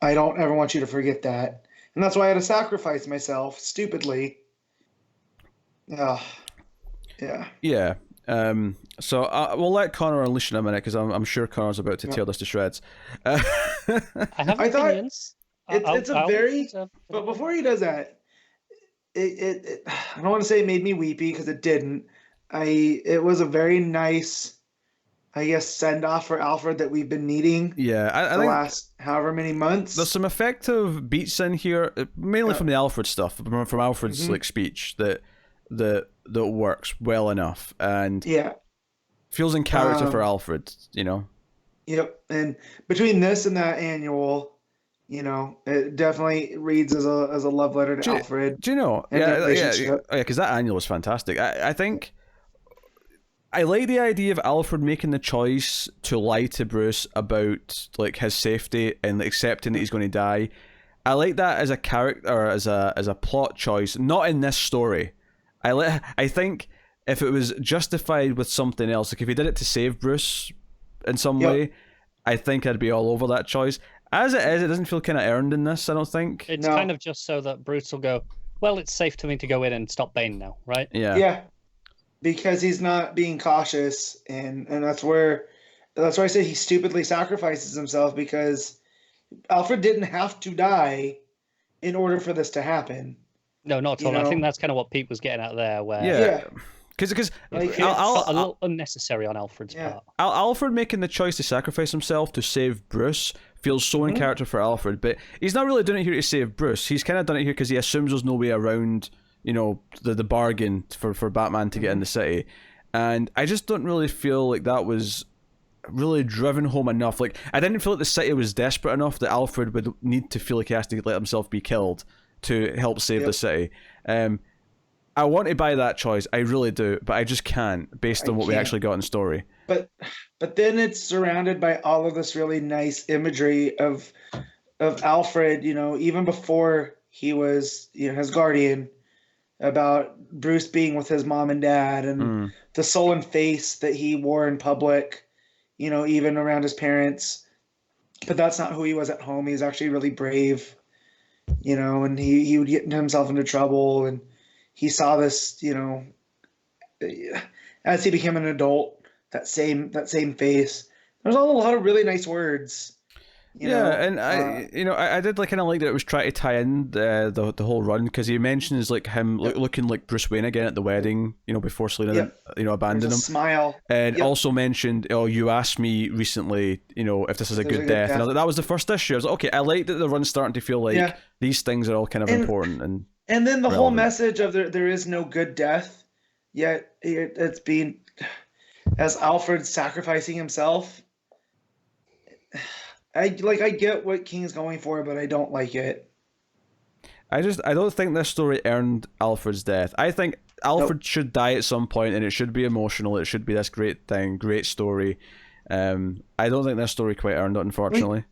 I don't ever want you to forget that. And that's why I had to sacrifice myself stupidly. Yeah. Yeah. So we'll let Connor unleash in a minute, because I'm sure Connor's about to tear this to shreds. I have opinions. But before he does that, I don't want to say it made me weepy, because it didn't. It was a very nice, I guess, send off for Alfred that we've been needing. Yeah, I the think last however many months. There's some effective beats in here, mainly from the Alfred stuff, from Alfred's like speech that works well enough and feels in character for Alfred. Yep, and between this and that annual, it definitely reads as a love letter to Alfred. Do you know? Yeah, because that annual was fantastic. I think I like the idea of Alfred making the choice to lie to Bruce about like his safety and accepting that he's going to die. I like that as a character, or as a plot choice, not in this story. I think if it was justified with something else, like if he did it to save Bruce in some way, I think I'd be all over that choice. As it is, it doesn't feel kind of earned in this, I don't think. It's kind of just so that Bruce will go, well, it's safe for me to go in and stop Bane now, right? Yeah. Yeah. Because he's not being cautious, and that's why I say he stupidly sacrifices himself, because Alfred didn't have to die in order for this to happen. No, not at all. I think that's kind of what Pete was getting at there, where Because It felt a little unnecessary on Alfred's part. Alfred making the choice to sacrifice himself to save Bruce feels so in character for Alfred, but he's not really doing it here to save Bruce. He's kind of done it here because he assumes there's no way around, the bargain for Batman to get in the city. And I just don't really feel like that was really driven home enough. Like, I didn't feel like the city was desperate enough that Alfred would need to feel like he has to let himself be killed to help save the city. I want to buy that choice, I really do, but I just can't based on what we actually got in story. But then it's surrounded by all of this really nice imagery of Alfred, even before he was, his guardian, about Bruce being with his mom and dad, and the sullen face that he wore in public, even around his parents. But that's not who he was at home. He's actually really brave, and he would get himself into trouble, and he saw this, as he became an adult, that same face. There's a lot of really nice words. I did kind of like that it was trying to tie in the whole run, because he mentions like him looking like Bruce Wayne again at the wedding, before Selena abandoned him. Smile. And also mentioned, you asked me recently, if this is a good death. And that was the first issue. I was like, okay, I like that the run's starting to feel like these things are all kind of important and then the relevant. whole message of there is no good death, yet it's being as Alfred sacrificing himself. I get what King's going for, but I don't like it. I don't think this story earned Alfred's death. I think Alfred should die at some point, and it should be emotional. It should be this great thing, great story. I don't think this story quite earned it, unfortunately.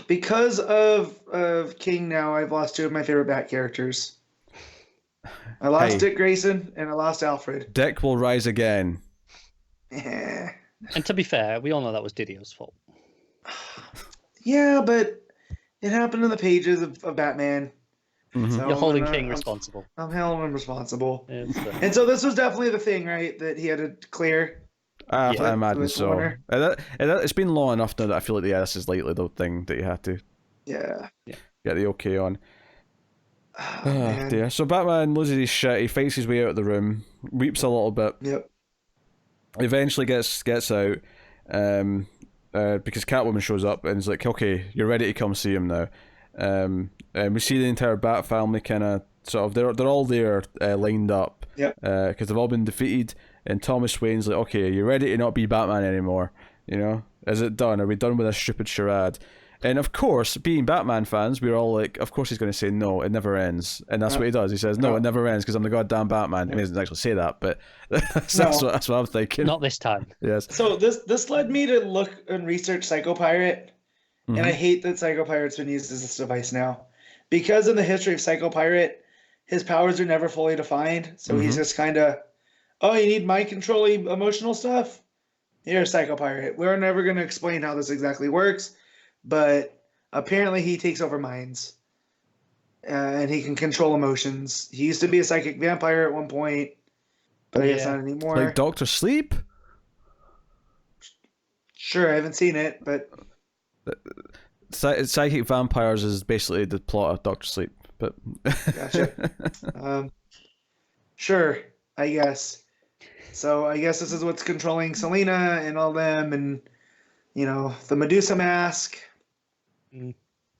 Because of King now, I've lost two of my favorite Bat characters. I lost Dick Grayson, and I lost Alfred. Dick will rise again. Yeah. And to be fair, we all know that was Didio's fault. Yeah, but it happened in the pages of Batman. Mm-hmm. So you're holding King responsible. I'm holding him responsible. Yeah, and so this was definitely the thing, right, that he had to clear. I imagine so. It's been long enough now that I feel like this is likely the thing that you had to get the okay on. Oh dear. So Batman loses his shit, he fights his way out of the room, weeps a little bit. Yep. Eventually gets out, because Catwoman shows up and is like, okay, you're ready to come see him now. And we see the entire Bat family kind of sort of, they're all there lined up. Yep. Because they've all been defeated. And Thomas Wayne's like, okay, you're ready to not be Batman anymore. Is it done? Are we done with this stupid charade? And of course, being Batman fans, we're all like, of course he's going to say, no, it never ends. And that's what he does. He says, no, it never ends because I'm the goddamn Batman. I mean, he doesn't actually say that, but that's what I'm thinking. Not this time. Yes. So this led me to look and research Psycho Pirate. And I hate that Psycho Pirate's been used as this device now. Because in the history of Psycho Pirate, his powers are never fully defined. So he's just kind of, you need mind controlling emotional stuff? Here's Psycho Pirate. We're never going to explain how this exactly works. But apparently he takes over minds. And he can control emotions. He used to be a psychic vampire at one point. But I guess not anymore. Like Dr. Sleep? Sure, I haven't seen it, but... Psychic vampires is basically the plot of Dr. Sleep. But Gotcha. Sure, I guess. So I guess this is what's controlling Selena and all them, and the Medusa mask.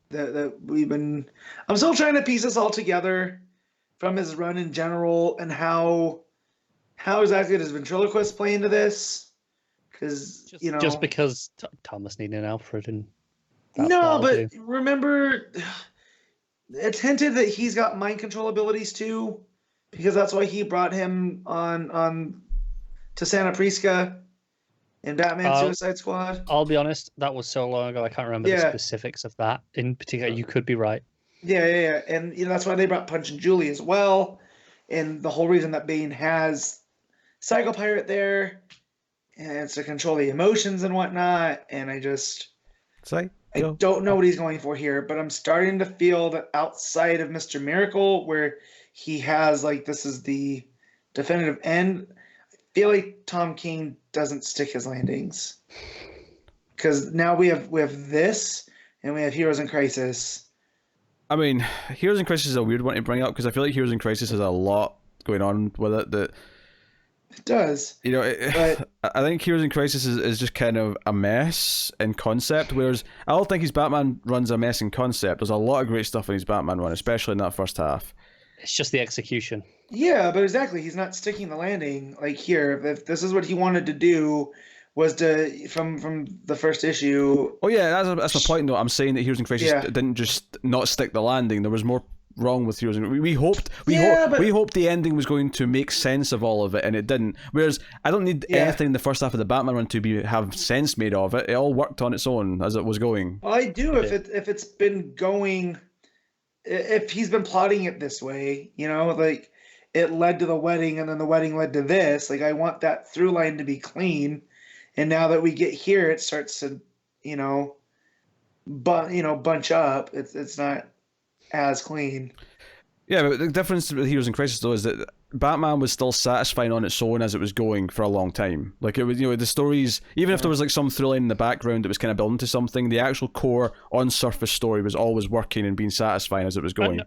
That we've been. I'm still trying to piece this all together from his run in general, and how exactly does ventriloquist play into this? Because just because Thomas needed an Alfred and. No, but remember, it's hinted that he's got mind control abilities too, because that's why he brought him on to Santa Prisca in Batman Suicide Squad. I'll be honest, that was so long ago, I can't remember the specifics of that. In particular, you could be right. Yeah. And that's why they brought Punch and Julie as well. And the whole reason that Bane has Psycho Pirate there, and it's to control the emotions and whatnot. And I don't know what he's going for here, but I'm starting to feel that outside of Mr. Miracle, where he has this is the definitive end, I feel like Tom King doesn't stick his landings. Because now we have this, and we have Heroes in Crisis. I mean, Heroes in Crisis is a weird one to bring up, because I feel like Heroes in Crisis has a lot going on with it that It does. You know, But I think Heroes in Crisis is just kind of a mess in concept, whereas I don't think his Batman run's a mess in concept. There's a lot of great stuff in his Batman run, especially in that first half. It's just the execution. yeah, but exactly, he's not sticking the landing like here. If this is what he wanted to do, was to from the first issue. Oh yeah, that's my point though. I'm saying that Heroes in Crisis Yeah. didn't just not stick the landing. There was more wrong with Heroes. We hoped but- we hoped the ending was going to make sense of all of it, and it didn't. Whereas I don't need Yeah. anything in the first half of the Batman run to have sense made of it. It all worked on its own as it was going. Well, I do if it's been going, if he's been plotting it this way, you know, like it led to the wedding and then the wedding led to this. Like I want that through line to be clean, and now that we get here, it starts to, bunch up. It's not as clean. Yeah, but the difference with Heroes in Crisis though is that Batman was still satisfying on its own as it was going for a long time. Like it was, the stories, even if there was like some through line in the background that was kind of building to something, the actual core on surface story was always working and being satisfying as it was going.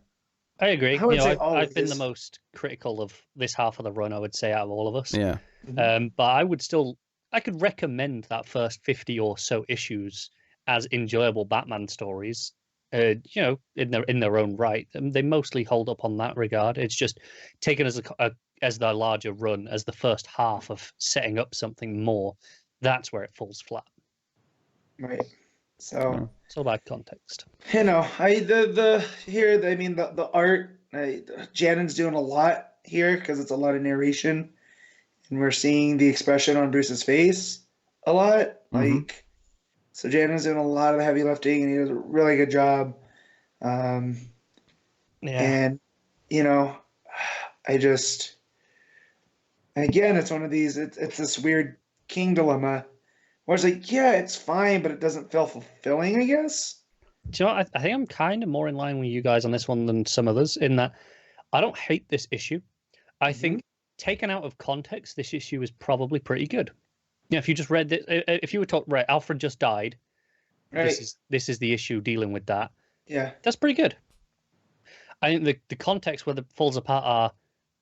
I agree. I would say I've been the most critical of this half of the run, I would say, out of all of us. Yeah. But I could recommend that first 50 or so issues as enjoyable Batman stories. In their own right, they mostly hold up on that regard. It's just taken as the larger run, as the first half of setting up something more. That's where it falls flat. Right. So it's all about context. the art. Janin's doing a lot here because it's a lot of narration, and we're seeing the expression on Bruce's face a lot. Like. So Janin's doing a lot of the heavy lifting, and he does a really good job. And again, it's one of these. It's this weird king dilemma, where it's like, yeah, it's fine, but it doesn't feel fulfilling, I guess. Do you know what? I think I'm kind of more in line with you guys on this one than some others, in that I don't hate this issue. I think taken out of context, this issue is probably pretty good. Yeah, if you just read this, if you were taught, right, Alfred just died. Right. This is the issue dealing with that. Yeah. That's pretty good. I think the context where it falls apart are,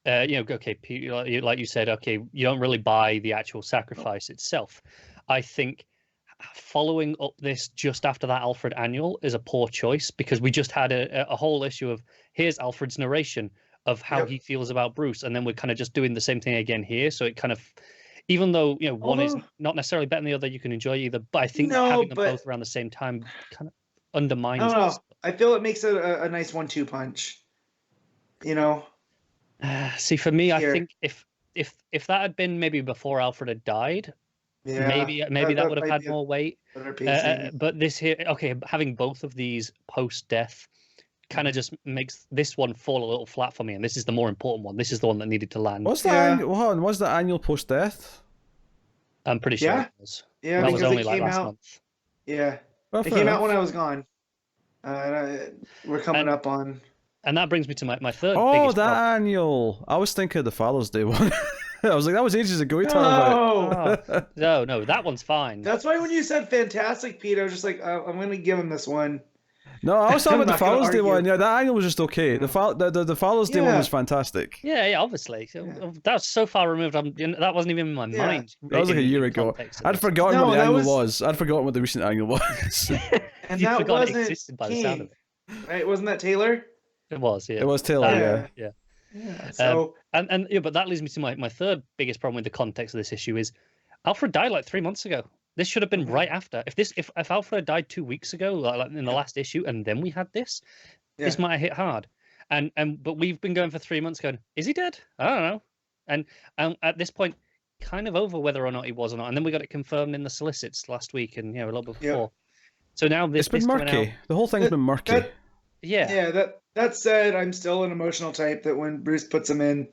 okay, like you said, okay, you don't really buy the actual sacrifice itself. I think following up this just after that Alfred annual is a poor choice, because we just had a whole issue of here's Alfred's narration of how he feels about Bruce, and then we're kind of just doing the same thing again here. So it kind of, even though one is not necessarily better than the other, you can enjoy either. But I think having them both around the same time kind of undermines. I don't know. I feel it makes it a nice 1-2 punch. See, for me, I think if that had been maybe before Alfred had died, maybe that would have had more weight. But this here, okay, having both of these post-death kind of just makes this one fall a little flat for me, and this is the more important one. This is the one that needed to land. Was that was that annual post-death? I'm pretty sure it was. Yeah, that was only it like came last out. month. Yeah, Well, it came out when I was gone. We're coming up on. And that brings me to my third. Oh, that annual! I was thinking of the Father's Day one. I was like, that was ages ago. No, that one's fine. That's why when you said fantastic, Pete, I was just like, I'm going to give him this one. No, I was talking about the Father's Day one. Yeah, that annual was just okay. The Father's Day one was fantastic. Yeah, obviously. That was so far removed. That wasn't even in my mind. That was like a year ago. I'd forgotten what the annual was. I'd forgotten what the recent annual was. And that wasn't it existed by the sound of it. Right? Wasn't that Taylor? It was, yeah. It was Taylor, yeah. So but that leads me to my third biggest problem with the context of this issue is Alfred died like 3 months ago. This should have been right after. If Alfred died 2 weeks ago, like in the last issue, and then we had this, this might have hit hard. But we've been going for 3 months going, is he dead? I don't know. And at this point, kind of over whether or not he was or not. And then we got it confirmed in the solicits last week and a little bit before. So now it's been murky. The whole thing's been murky. That said, I'm still an emotional type that when Bruce puts him in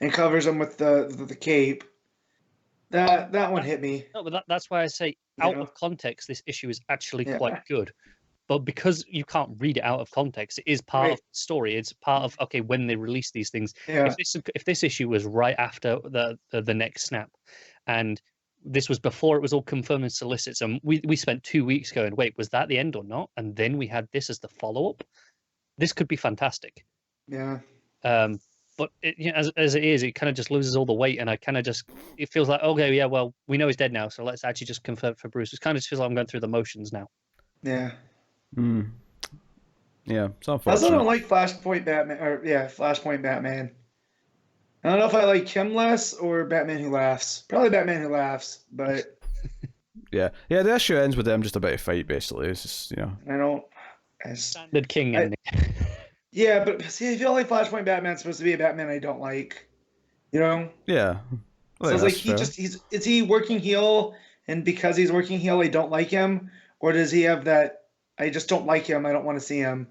and covers him with the cape, that one hit me. No, but that's why I say out of context, this issue is actually quite good. But because you can't read it out of context, it is part of the story. It's part of when they release these things. Yeah. If this issue was right after the next snap, and this was before it was all confirmed in solicits, and we spent 2 weeks going, wait, was that the end or not? And then we had this as the follow up. This could be fantastic. Yeah. But as it is, it kind of just loses all the weight, and it feels like, okay, yeah, well, we know he's dead now, so let's actually just confirm for Bruce. It kind of just feels like I'm going through the motions now. Yeah. Yeah, it's unfortunate. I also don't like Flashpoint Batman. I don't know if I like him less or Batman Who Laughs. Probably Batman Who Laughs, but yeah. The issue ends with them just about to fight, basically. It's just, Standard King ending. Yeah, but see, I feel like Flashpoint Batman's supposed to be a Batman I don't like. Yeah. So it's like is he working heel, and because he's working heel, I don't like him, or does he have that I just don't like him, I don't want to see him,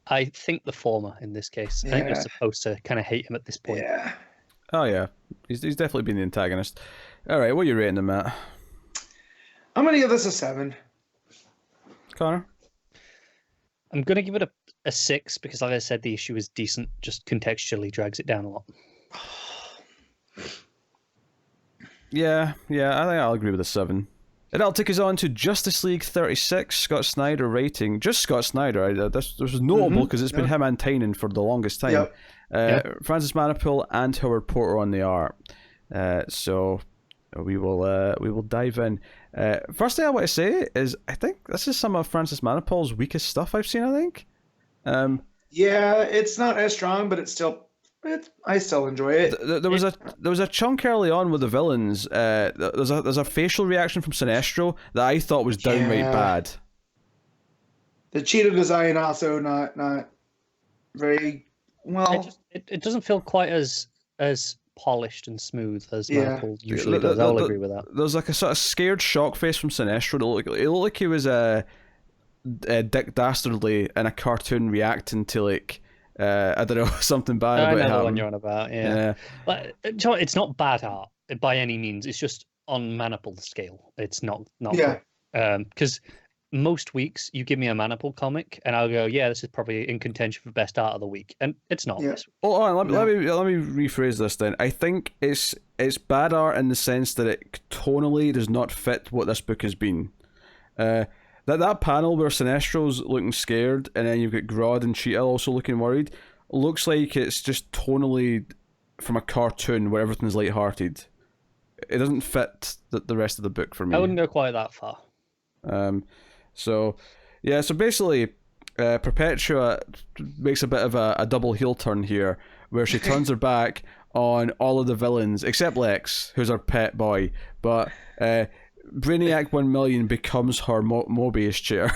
I think the former in this case. Yeah. I think you're supposed to kind of hate him at this point. Yeah. Oh yeah, he's definitely been the antagonist. All right, what are you rating him at? I'm gonna give this a 7. Connor? I'm gonna give it a 6 because, like I said, the issue is decent. Just contextually drags it down a lot. Yeah, I think I'll agree with a 7. And that'll take us on to Justice League 36, Scott Snyder rating. Just Scott Snyder. This was notable because it's been him and Tynan for the longest time. Yep. Francis Manapul and Howard Porter on the art. So we will dive in. First thing I want to say is I think this is some of Francis Manapul's weakest stuff I've seen. I think. Yeah, it's not as strong, but I still enjoy it. There was a chunk early on with the villains. There's a facial reaction from Sinestro that I thought was downright bad. The cheetah design also not very well. It doesn't feel quite as polished and smooth as Marvel usually does. I'll agree with that. There's like a sort of scared shock face from Sinestro. It looked like he was Dick Dastardly in a cartoon reacting to like. I don't know, something bad about him. I know the one you're on about, yeah. But it's not bad art by any means. It's just on Manapul scale. It's not good. Because most weeks you give me a Manapul comic and I'll go, yeah, this is probably in contention for best art of the week, and it's not. Yeah. Let me rephrase this then. I think it's bad art in the sense that it tonally does not fit what this book has been. That panel where Sinestro's looking scared and then you've got Grodd and Cheetah also looking worried looks like it's just tonally from a cartoon where everything's lighthearted. It doesn't fit the rest of the book for me. I wouldn't go quite that far. So basically Perpetua makes a bit of a double heel turn here where she turns her back on all of the villains except Lex, who's her pet boy, but Brainiac 1 million becomes her Mobius chair.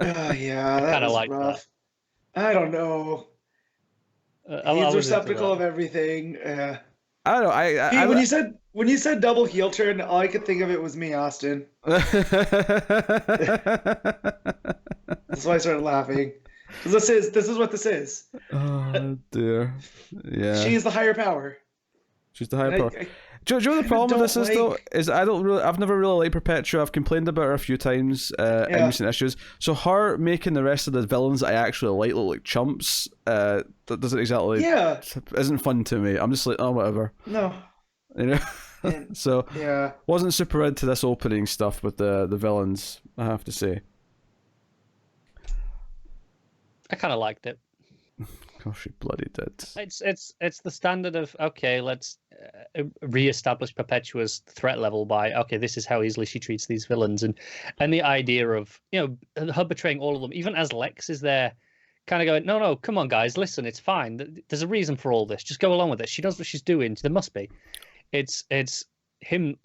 Yeah, that was like rough. That. I don't know. He's receptacle of everything. I don't know. When you said double heel turn, all I could think of it was me, Austin. That's why I started laughing. This is what this is. Oh dear. Yeah. She's the higher power. She's the higher power. Do you know the problem with this is though? Is I've never really liked Perpetua. I've complained about her a few times in recent issues. So her making the rest of the villains that I actually like look like chumps, that doesn't exactly isn't fun to me. I'm just like, oh whatever. No. So wasn't super into this opening stuff with the villains, I have to say. I kind of liked it. Oh, she bloody did. It's the standard of, okay, let's re-establish Perpetua's threat level by, okay, this is how easily she treats these villains, and the idea of her betraying all of them, even as Lex is there, kind of going, no, come on guys, listen, it's fine. There's a reason for all this. Just go along with it. She knows what she's doing. There must be. It's him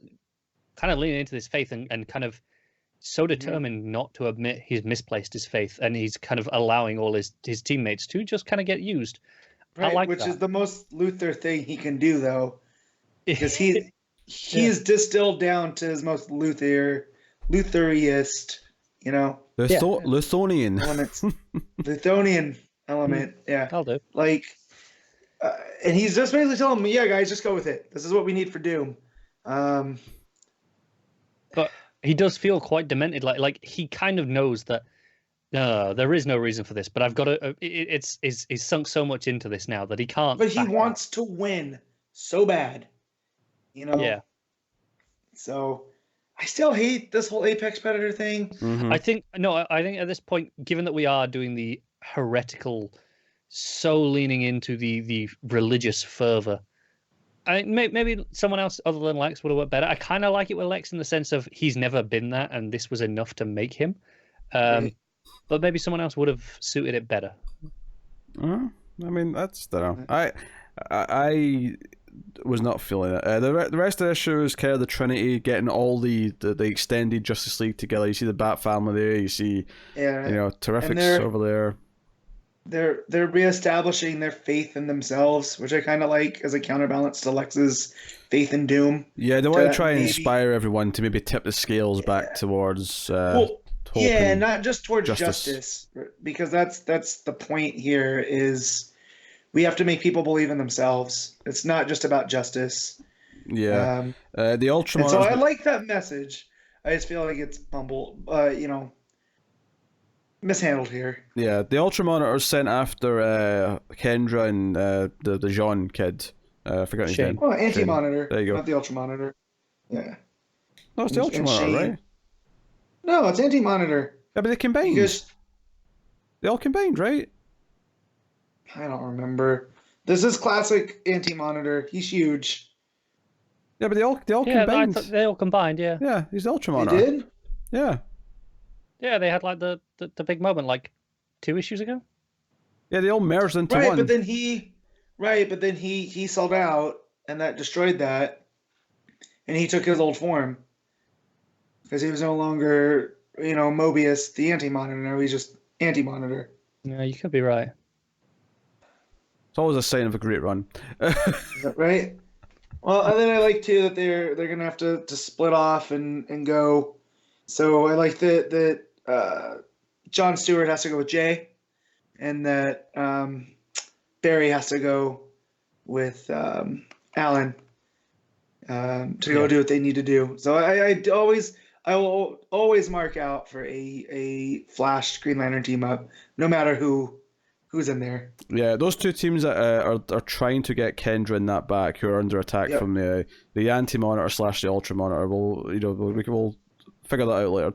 kind of leaning into this faith and kind of so determined not to admit he's misplaced his faith, and he's kind of allowing all his teammates to just kind of get used. Right, I like which that. is the most Luthor thing he can do, though, because he's distilled down to his most Luthoriest, Luthonian elements. Luthonian element, yeah. I'll do. Like, and he's just basically telling them, yeah, guys, just go with it. This is what we need for Doom. But he does feel quite demented, like he kind of knows that no, there is no reason for this, but I've got to. It's sunk so much into this now that he can't. But he wants to win so bad, Yeah. So I still hate this whole Apex Predator thing. Mm-hmm. I think at this point, given that we are doing the heretical so leaning into the religious fervor. Maybe someone else other than Lex would have worked better. I kind of like it with Lex in the sense of he's never been that, and this was enough to make him. But maybe someone else would have suited it better. I mean, that's I don't know. I was not feeling it. The rest of the show is kind of the Trinity getting all the extended Justice League together. You see the Bat family there. You see, Terrifics over there. They're reestablishing their faith in themselves, which I kind of like as a counterbalance to Lex's faith in Doom. Yeah, they want to try and inspire everyone to maybe tip the scales back towards. Not just towards justice, because that's the point here. Is we have to make people believe in themselves. It's not just about justice. Yeah, the Ultramon. So I like that message. I just feel like it's mishandled here. Yeah, the Ultramonitor sent after Kendra and the Janin kid. I forgot his name. Oh, Anti-Monitor. There you go. Not the Ultramonitor. Yeah. No, it's the Ultramonitor, right? No, it's Anti-Monitor. Yeah, but they combined. They all combined, right? I don't remember. This is classic Anti-Monitor. He's huge. Yeah, but they all combined. They all combined, yeah. Yeah, he's the Ultramonitor. They did? Yeah. Yeah, they had like the big moment like 2 issues ago. Yeah, they all merged into one. But then he sold out, and that destroyed that, and he took his old form because he was no longer, Mobius, the Anti-Monitor. Now he's just Anti-Monitor. Yeah, you could be right. It's always a sign of a great run. Right. Well, and then I like too that they're gonna have to split off and go. So I like that John Stewart has to go with Jay, and that Barry has to go with Alan to go do what they need to do. So I will always mark out for a Flash Green Lantern team up, no matter who's in there. Yeah, those two teams that are trying to get Kendra in that back, who are under attack from the Anti-Monitor / the Ultra-Monitor. We'll figure that out later.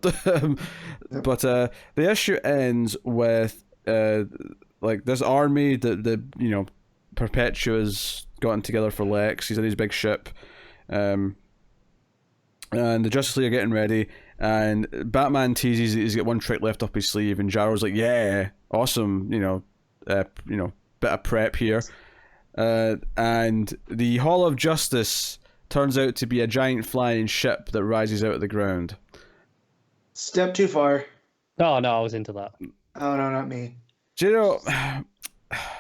But the issue ends with this army that the Perpetua's gotten together for Lex. He's in his big ship, and the Justice League are getting ready. And Batman teases he's got one trick left up his sleeve, and Jarro's like, "Yeah, awesome, bit of prep here." And the Hall of Justice turns out to be a giant flying ship that rises out of the ground. Step too far. Oh no, I was into that. Oh no, not me. Do you know?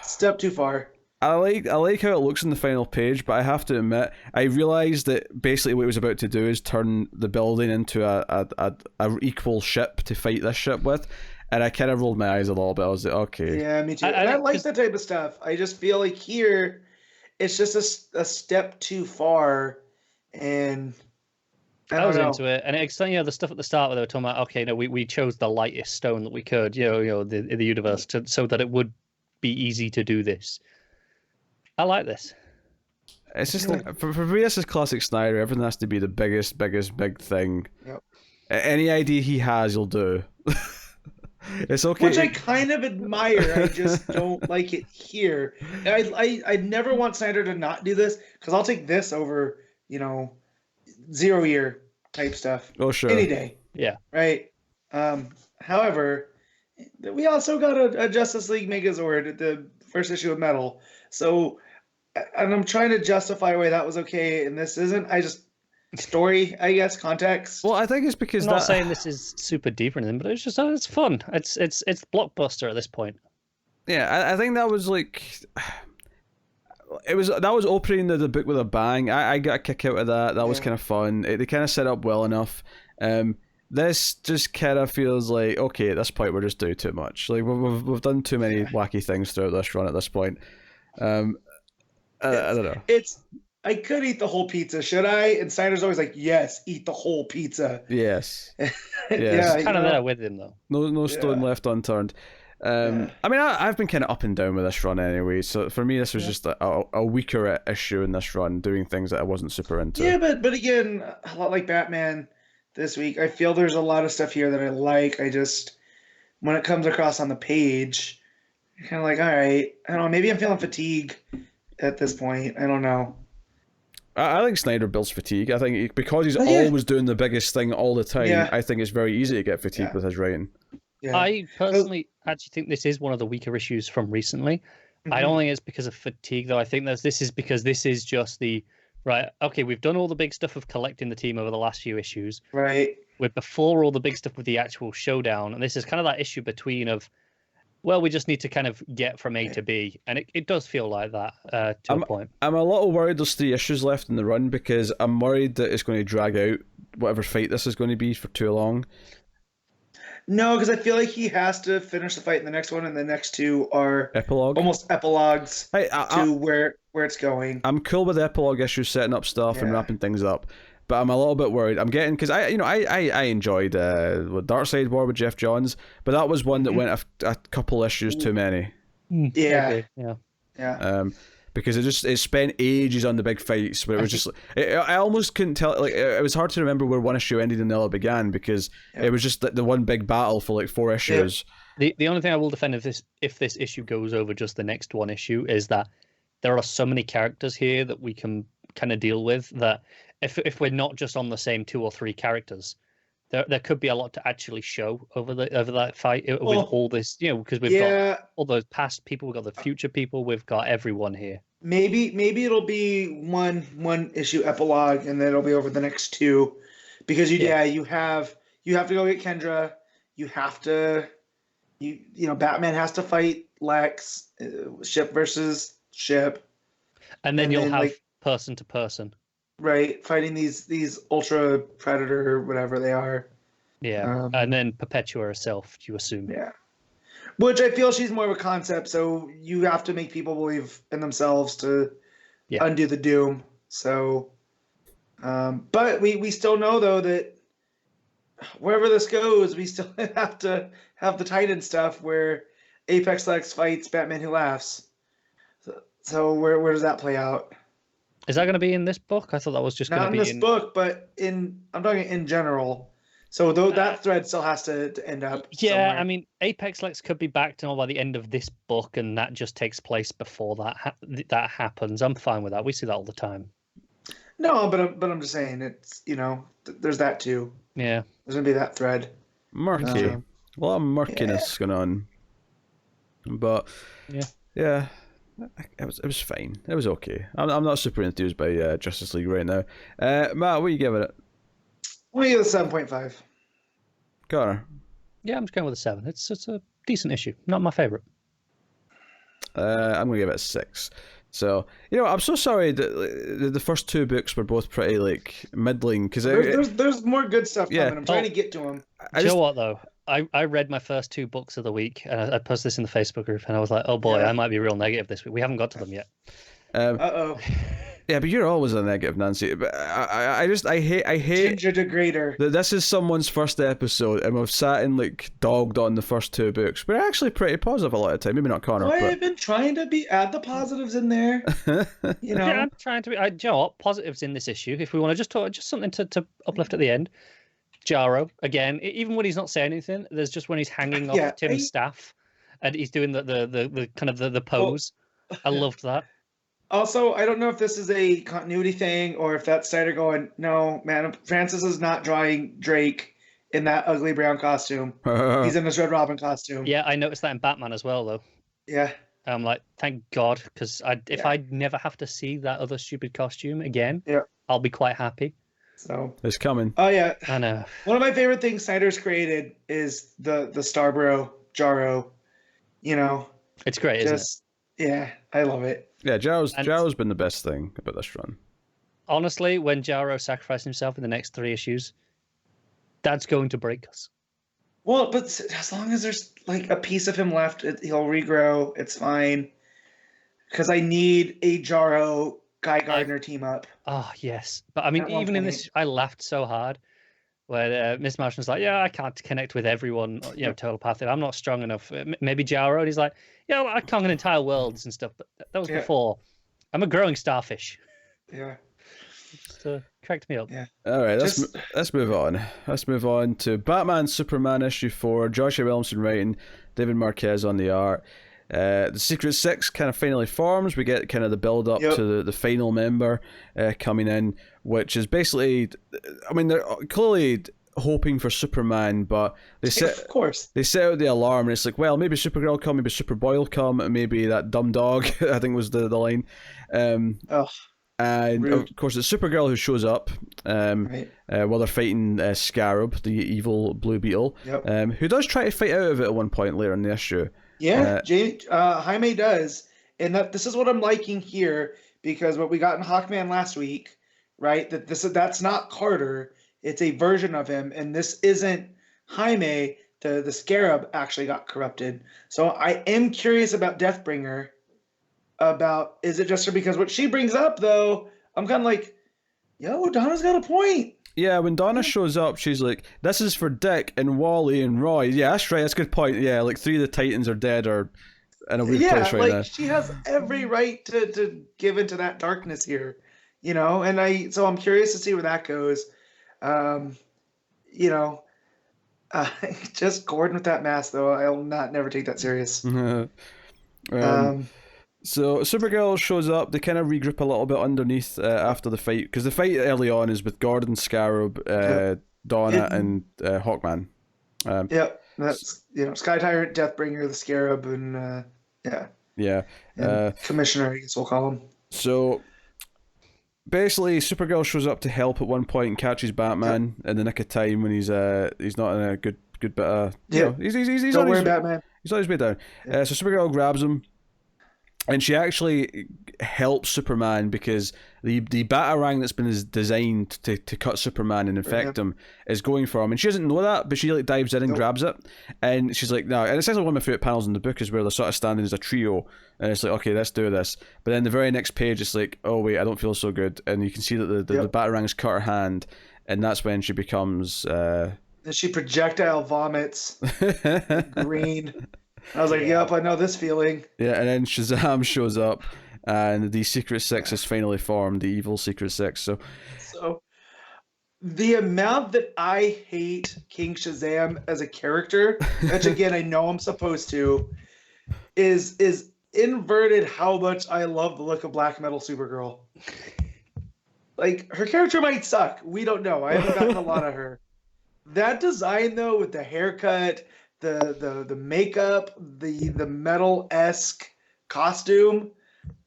Step too far. I like how it looks on the final page, but I have to admit, I realised that basically what it was about to do is turn the building into a equal ship to fight this ship with, and I kind of rolled my eyes a little bit. I was like, okay. Yeah, me too. I like that type of stuff. I just feel like here, it's just a step too far, and I was into it, and it's the stuff at the start where they were talking about, okay, we chose the lightest stone that we could, the universe, so that it would be easy to do this. I like this. It's just like, for me, this is classic Snyder. Everything has to be the biggest big thing. Yep. Any idea he has, he'll do. It's okay. Which I kind of admire. I just don't like it here. I never want Snyder to not do this, because I'll take this over, 0 year type stuff. Oh, sure. Any day. Yeah. Right. However, we also got a Justice League Megazord at the first issue of Metal. So, and I'm trying to justify why that was okay and this isn't. Story, I guess, context. Well, I think it's because I'm not saying this is super deep or anything, but it's just it's fun. It's blockbuster at this point. Yeah, I think that was like, that was opening the book with a bang. I got a kick out of that. That was kind of fun. They kind of set up well enough. This just kind of feels like, okay, at this point we're just doing too much. Like we've done too many wacky things throughout this run at this point. I don't know. I could eat the whole pizza, should I? And Snyder's always like, yes, eat the whole pizza. Yes. Yeah, kind of there with him though. No stone left unturned. I mean, I've been kind of up and down with this run anyway. So for me, this was just a weaker issue in this run, doing things that I wasn't super into. Yeah, but again, a lot like Batman this week, I feel there's a lot of stuff here that I like. I just, when it comes across on the page, kind of like, all right, I don't know, maybe I'm feeling fatigue at this point. I don't know. I think Snyder builds fatigue. I think because he's yeah. always doing the biggest thing all the time, Yeah. I think it's very easy to get fatigued Yeah. with his writing. Yeah. I personally actually think this is one of the weaker issues from recently. I don't think it's because of fatigue, though. I think this is because this is just the right. Okay, we've done all the big stuff of collecting the team over the last few issues. Right. We're before all the big stuff with the actual showdown, and this is kind of that issue between of, well, we just need to kind of get from A to B, and it does feel like that to a point. I'm a little worried there's 3 issues left in the run because I'm worried that it's going to drag out whatever fight this is going to be for too long. No, because I feel like he has to finish the fight in the next one, and the next 2 are Epilogue? almost epilogues to where it's going. I'm cool with epilogue issues, setting up stuff and wrapping things up, but I'm a little bit worried. I'm getting because I enjoyed Darkseid War with Jeff Johns, but that was one that went a couple issues too many. Yeah. Yeah. Because it spent ages on the big fights, but it was just I almost couldn't tell. Like it was hard to remember where one issue ended and the other began because it was just the one big battle for like 4 issues. The only thing I will defend if this issue goes over just the next one issue is that there are so many characters here that we can kind of deal with that if we're not just on the same 2 or 3 characters, there could be a lot to actually show over that fight with all this, because we've got all those past people, we've got the future people, we've got everyone here. Maybe it'll be one issue epilogue, and then it'll be over the next 2, because you have to go get Kendra, you have to Batman has to fight Lex, ship versus ship, and then you'll have person to person. Right, fighting these Ultra Predator or whatever they are. Yeah, and then Perpetua herself, you assume. Yeah, which I feel she's more of a concept, so you have to make people believe in themselves to undo the doom. So, but we still know though that wherever this goes, we still have to have the Titan stuff where Apex Lex fights Batman Who Laughs. So where does that play out? Is that going to be in this book? I thought that was just going to be not in this book, but I'm talking in general. So that thread still has to end up. Yeah, somewhere. I mean, Apex Lex could be back to by the end of this book, and that just takes place before that happens. I'm fine with that. We see that all the time. No, but I'm just saying it's there's that too. Yeah, there's gonna be that thread. Murky, a lot of murkiness going on, but yeah. It was fine. It was okay. I'm not super enthused by Justice League right now. Matt, what are you giving it? We'll give it a 7.5. Connor? Yeah, I'm just going with a 7. It's a decent issue. Not my favorite. I'm gonna give it a 6. So I'm so sorry that the first 2 books were both pretty middling because there's more good stuff coming. I'm trying to get to them. You know what though? I read my first 2 books of the week, and I posted this in the Facebook group, and I was like, oh boy, I might be real negative this week. We haven't got to them yet. Yeah, but you're always a negative, Nancy. But I hate Ginger Degrader. that this is someone's first episode, and we've sat and dogged on the first 2 books. We're actually pretty positive a lot of the time. Maybe not Connor. I've been trying to add the positives in there. Yeah, I'm trying to be. You know what? Positives in this issue. If we want to just talk, just something to uplift at the end. Jaro again, even when he's not saying anything, there's just when he's hanging off Tim's staff, and he's doing the kind of the pose. I loved that. Also, I don't know if this is a continuity thing or if that's Snyder going, no, man, Francis is not drawing Drake in that ugly brown costume. He's in this Red Robin costume. Yeah, I noticed that in Batman as well, though. Yeah. I'm like, thank God, because if I never have to see that other stupid costume again, I'll be quite happy. So it's coming. Oh yeah, I know. One of my favorite things Snyder's created is the Starbro Jaro. It's great, isn't it? Yeah, I love it. Yeah, Jaro's been the best thing about this run. Honestly, when Jaro sacrificed himself in the next 3 issues, that's going to break us. Well, but as long as there's a piece of him left, he'll regrow. It's fine. Because I need a Jaro Guy Gardner team up. Oh yes, but I mean, even in this, I laughed so hard when Miss Martian's like, "Yeah, I can't connect with everyone, telepathic. I'm not strong enough." Maybe Jaro, and he's like, "Yeah, I conquer entire worlds and stuff." But that was before. I'm a growing starfish. Yeah, just cracked me up. Yeah. All right, let's move on. Let's move on to Batman Superman issue 4. Joshua Williamson writing, David Marquez on the art. The Secret Six kind of finally forms. We get kind of the build up to the final member coming in, which is basically, I mean, they're clearly hoping for Superman, but they set out the alarm, and it's like, well, maybe Supergirl come, maybe Superboy will come, and maybe that dumb dog, I think was the line. And rude. Of course, it's Supergirl who shows up while they're fighting Scarab, the evil Blue Beetle, who does try to fight out of it at one point later in the issue. Yeah, Jaime does, and this is what I'm liking here, because what we got in Hawkman last week, right? That's not Carter. It's a version of him, and this isn't Jaime. The Scarab actually got corrupted. So I am curious about Deathbringer. Is it just because what she brings up, though, I'm kind of like, yo, Donna's got a point. Yeah, when Donna shows up, she's like, this is for Dick and Wally and Roy. Yeah, that's right, that's a good point. Yeah, like 3 of the Titans are dead or in a weird place right now. Yeah, she has every right to give into that darkness here, and so I'm curious to see where that goes. Just Gordon with that mask, though, I'll never take that serious. So Supergirl shows up. They kind of regroup a little bit underneath after the fight, because the fight early on is with Gordon, Scarab, Donna, and Hawkman. That's Sky Tyrant, Deathbringer, the Scarab, and Commissioner, I guess we'll call him. So basically, Supergirl shows up to help at one point and catches Batman in the nick of time when he's not in a good bit of he's Don't worry, Batman. He's on his way down. So Supergirl grabs him. And she actually helps Superman because the Batarang that's been designed to cut Superman and infect him is going for him. And she doesn't know that, but she dives in and grabs it. And she's like, no. And it's actually one of my favourite panels in the book is where they're sort of standing as a trio. And it's like, okay, let's do this. But then the very next page, it's like, oh, wait, I don't feel so good. And you can see that the Batarang's cut her hand. And that's when she becomes... And she projectile vomits green... I was like, yep, I know this feeling. Yeah, and then Shazam shows up, and the Secret Six is finally formed, the evil Secret Six. So the amount that I hate King Shazam as a character, which again I know I'm supposed to, is inverted how much I love the look of Black Metal Supergirl. Like, her character might suck. We don't know. I haven't gotten a lot of her. That design, though, with the haircut, the makeup, the metal-esque costume,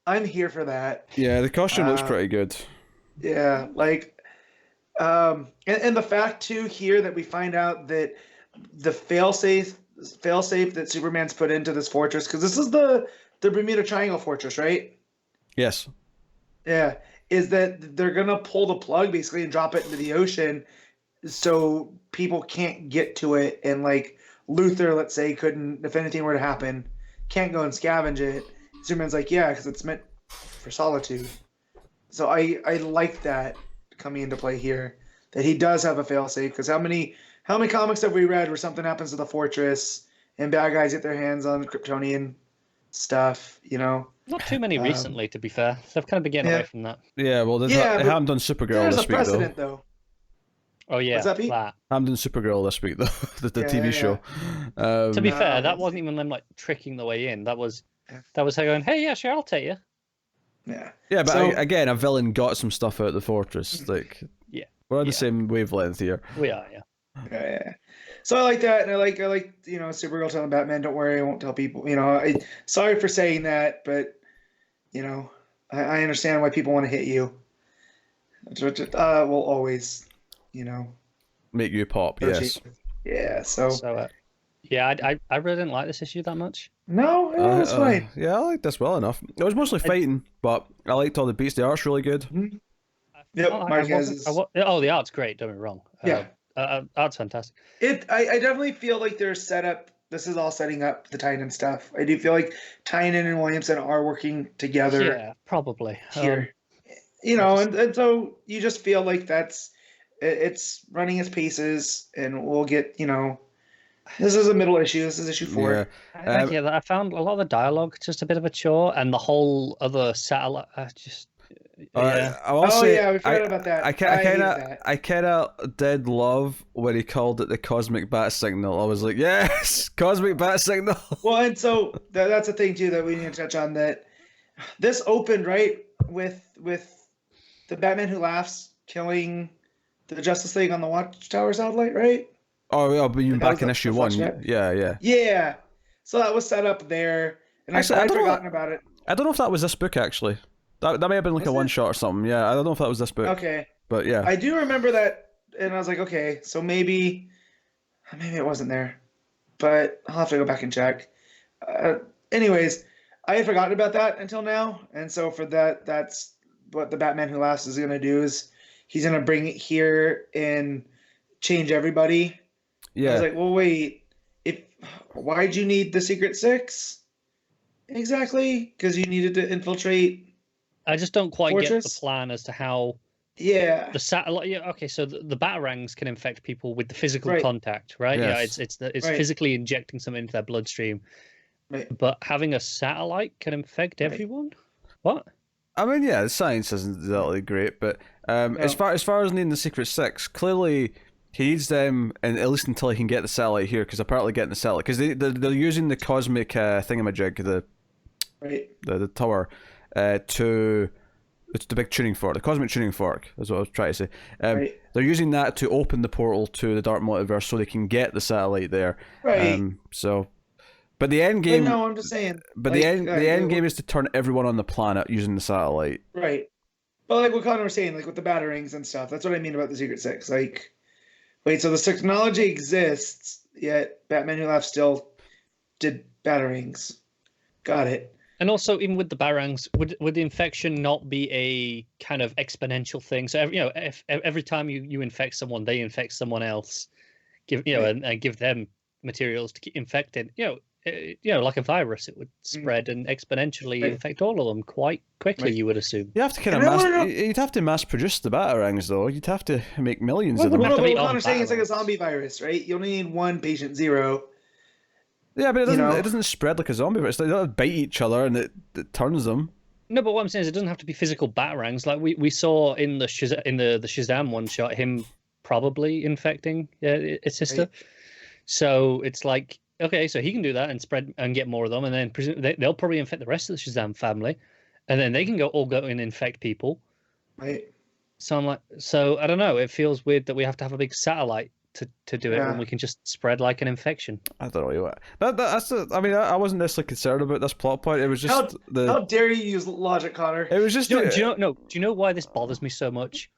I'm here for that. Yeah, the costume looks pretty good. Yeah, like, and the fact too here that we find out that the failsafe that Superman's put into this fortress, because this is the Bermuda Triangle fortress, right? Yes. Yeah, is that they're gonna pull the plug basically and drop it into the ocean, so people can't get to it, and like Luthor, let's say, couldn't, if anything were to happen, can't go and scavenge it. Superman's like, yeah, because it's meant for solitude. So I like that coming into play here, that he does have a failsafe, because how many comics have we read where something happens to the fortress and bad guys get their hands on Kryptonian stuff, Not too many recently, to be fair. They've kind of been getting away from that. Yeah, well, they haven't done Supergirl this week, though. There's a precedent, though. Oh, yeah. What's that, Pete? I'm doing Supergirl this week, though, the TV show. To be fair, that wasn't even them, like, tricking the way in. That was her going, hey, yeah, sure, I'll take you. Yeah. Yeah, but again, a villain got some stuff out of the fortress. Like, we're on the same wavelength here. We are, yeah. So I like that, and I like Supergirl telling Batman, "Don't worry, I won't tell people." Sorry for saying that, but I understand why people want to hit you. Will always, make you pop. Yes. Yeah. So I really didn't like this issue that much. No, it was fine. Yeah, I liked this well enough. It was mostly fighting, but I liked all the beats. The art's really good. Mm-hmm. Yep, Marquez. The art's great. Don't get me wrong. Yeah, art's fantastic. I definitely feel like they're set up. This is all setting up the Tynan stuff. I do feel like Tynan and Williamson are working together. Yeah, probably here. And so you just feel like it's running its paces, and we'll get this is a middle issue. This is issue 4. I found a lot of the dialogue just a bit of a chore, and the whole other satellite Yeah. I will say, we forgot about that. I kind of did love when he called it the cosmic bat signal. I was like, yes, cosmic bat signal. Well, and so that's a thing too that we need to touch on. That this opened right with the Batman Who Laughs killing the Justice League on the Watchtower satellite, right? Oh yeah, but even back in issue 1, flashback. yeah. Yeah. So that was set up there, and Actually, I'd forgotten about it. I don't know if that was this book actually. That may have been like a one shot or something. Yeah, I don't know if that was this book. Okay. But yeah. I do remember that, and I was like, okay, so maybe it wasn't there, but I'll have to go back and check. Anyways, I had forgotten about that until now, and so for that, that's what the Batman Who Laughs is gonna do, is he's gonna bring it here and change everybody. Yeah. I was like, well, wait, why'd you need the Secret Six? Exactly, because you needed to infiltrate. I just don't quite Fortress? get the plan as to how. Yeah. The satellite. Yeah. Okay. So the batarangs can infect people with the physical Right. contact, right? Yes. Yeah. It's Right. physically injecting something into their bloodstream. Right. But having a satellite can infect Right. everyone. What? I mean, yeah, the science isn't exactly great, but as far as needing the Secret Six, clearly he needs them, and at least until he can get the satellite here, because apparently getting the satellite, because they're using the cosmic thingamajig, the tower, to it's the big tuning fork, the cosmic tuning fork, is what I was trying to say. They're using that to open the portal to the Dark Multiverse, so they can get the satellite there. Right. But the end game. But no, I'm just saying. But the end game is to turn everyone on the planet using the satellite. Right. But like what Connor was saying, like with the batarangs and stuff, that's what I mean about the Secret Six. Like, wait, so this technology exists, yet Batman Who Laughs still did batarangs. Got it. And also, even with the batarangs, would the infection not be a kind of exponential thing? So if every time you infect someone, they infect someone else, and give them materials to keep infecting. Like a virus, it would spread and exponentially infect all of them quite quickly. You would assume. You have to you'd have to mass produce the batarangs, though. You'd have to make millions of them. What Connor's saying, it's like a zombie virus, right? You only need one patient zero. Yeah, but it doesn't spread like a zombie virus. They don't bite each other and it turns them. No, but what I'm saying is it doesn't have to be physical batarangs. Like we saw in the Shazam one shot, him probably infecting his sister. Right. So it's like, okay, so he can do that and spread and get more of them, and then they'll probably infect the rest of the Shazam family, and then they can all go and infect people. Right. So I'm like, I don't know. It feels weird that we have to have a big satellite to do it when we can just spread like an infection. I don't know what. I wasn't necessarily concerned about this plot point. It was just how dare you use logic, Connor? It was just. Do you know why this bothers me so much?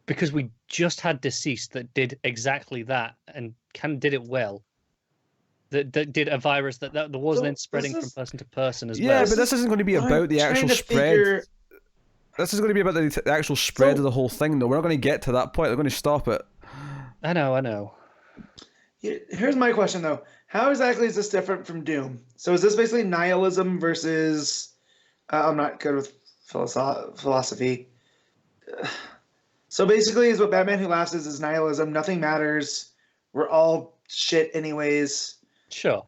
Because we just had Deceased that did exactly that and did it well. That did a virus that was then spreading from person to person as well. Yeah, but this isn't going to be about the actual spread. This is going to be about the actual spread of the whole thing, though. We're not going to get to that point. They're going to stop it. I know. Here's my question, though. How exactly is this different from Doom? So is this basically nihilism versus... I'm not good with philosophy. So basically is what Batman Who Laughs is nihilism. Nothing matters. We're all shit anyways. Sure.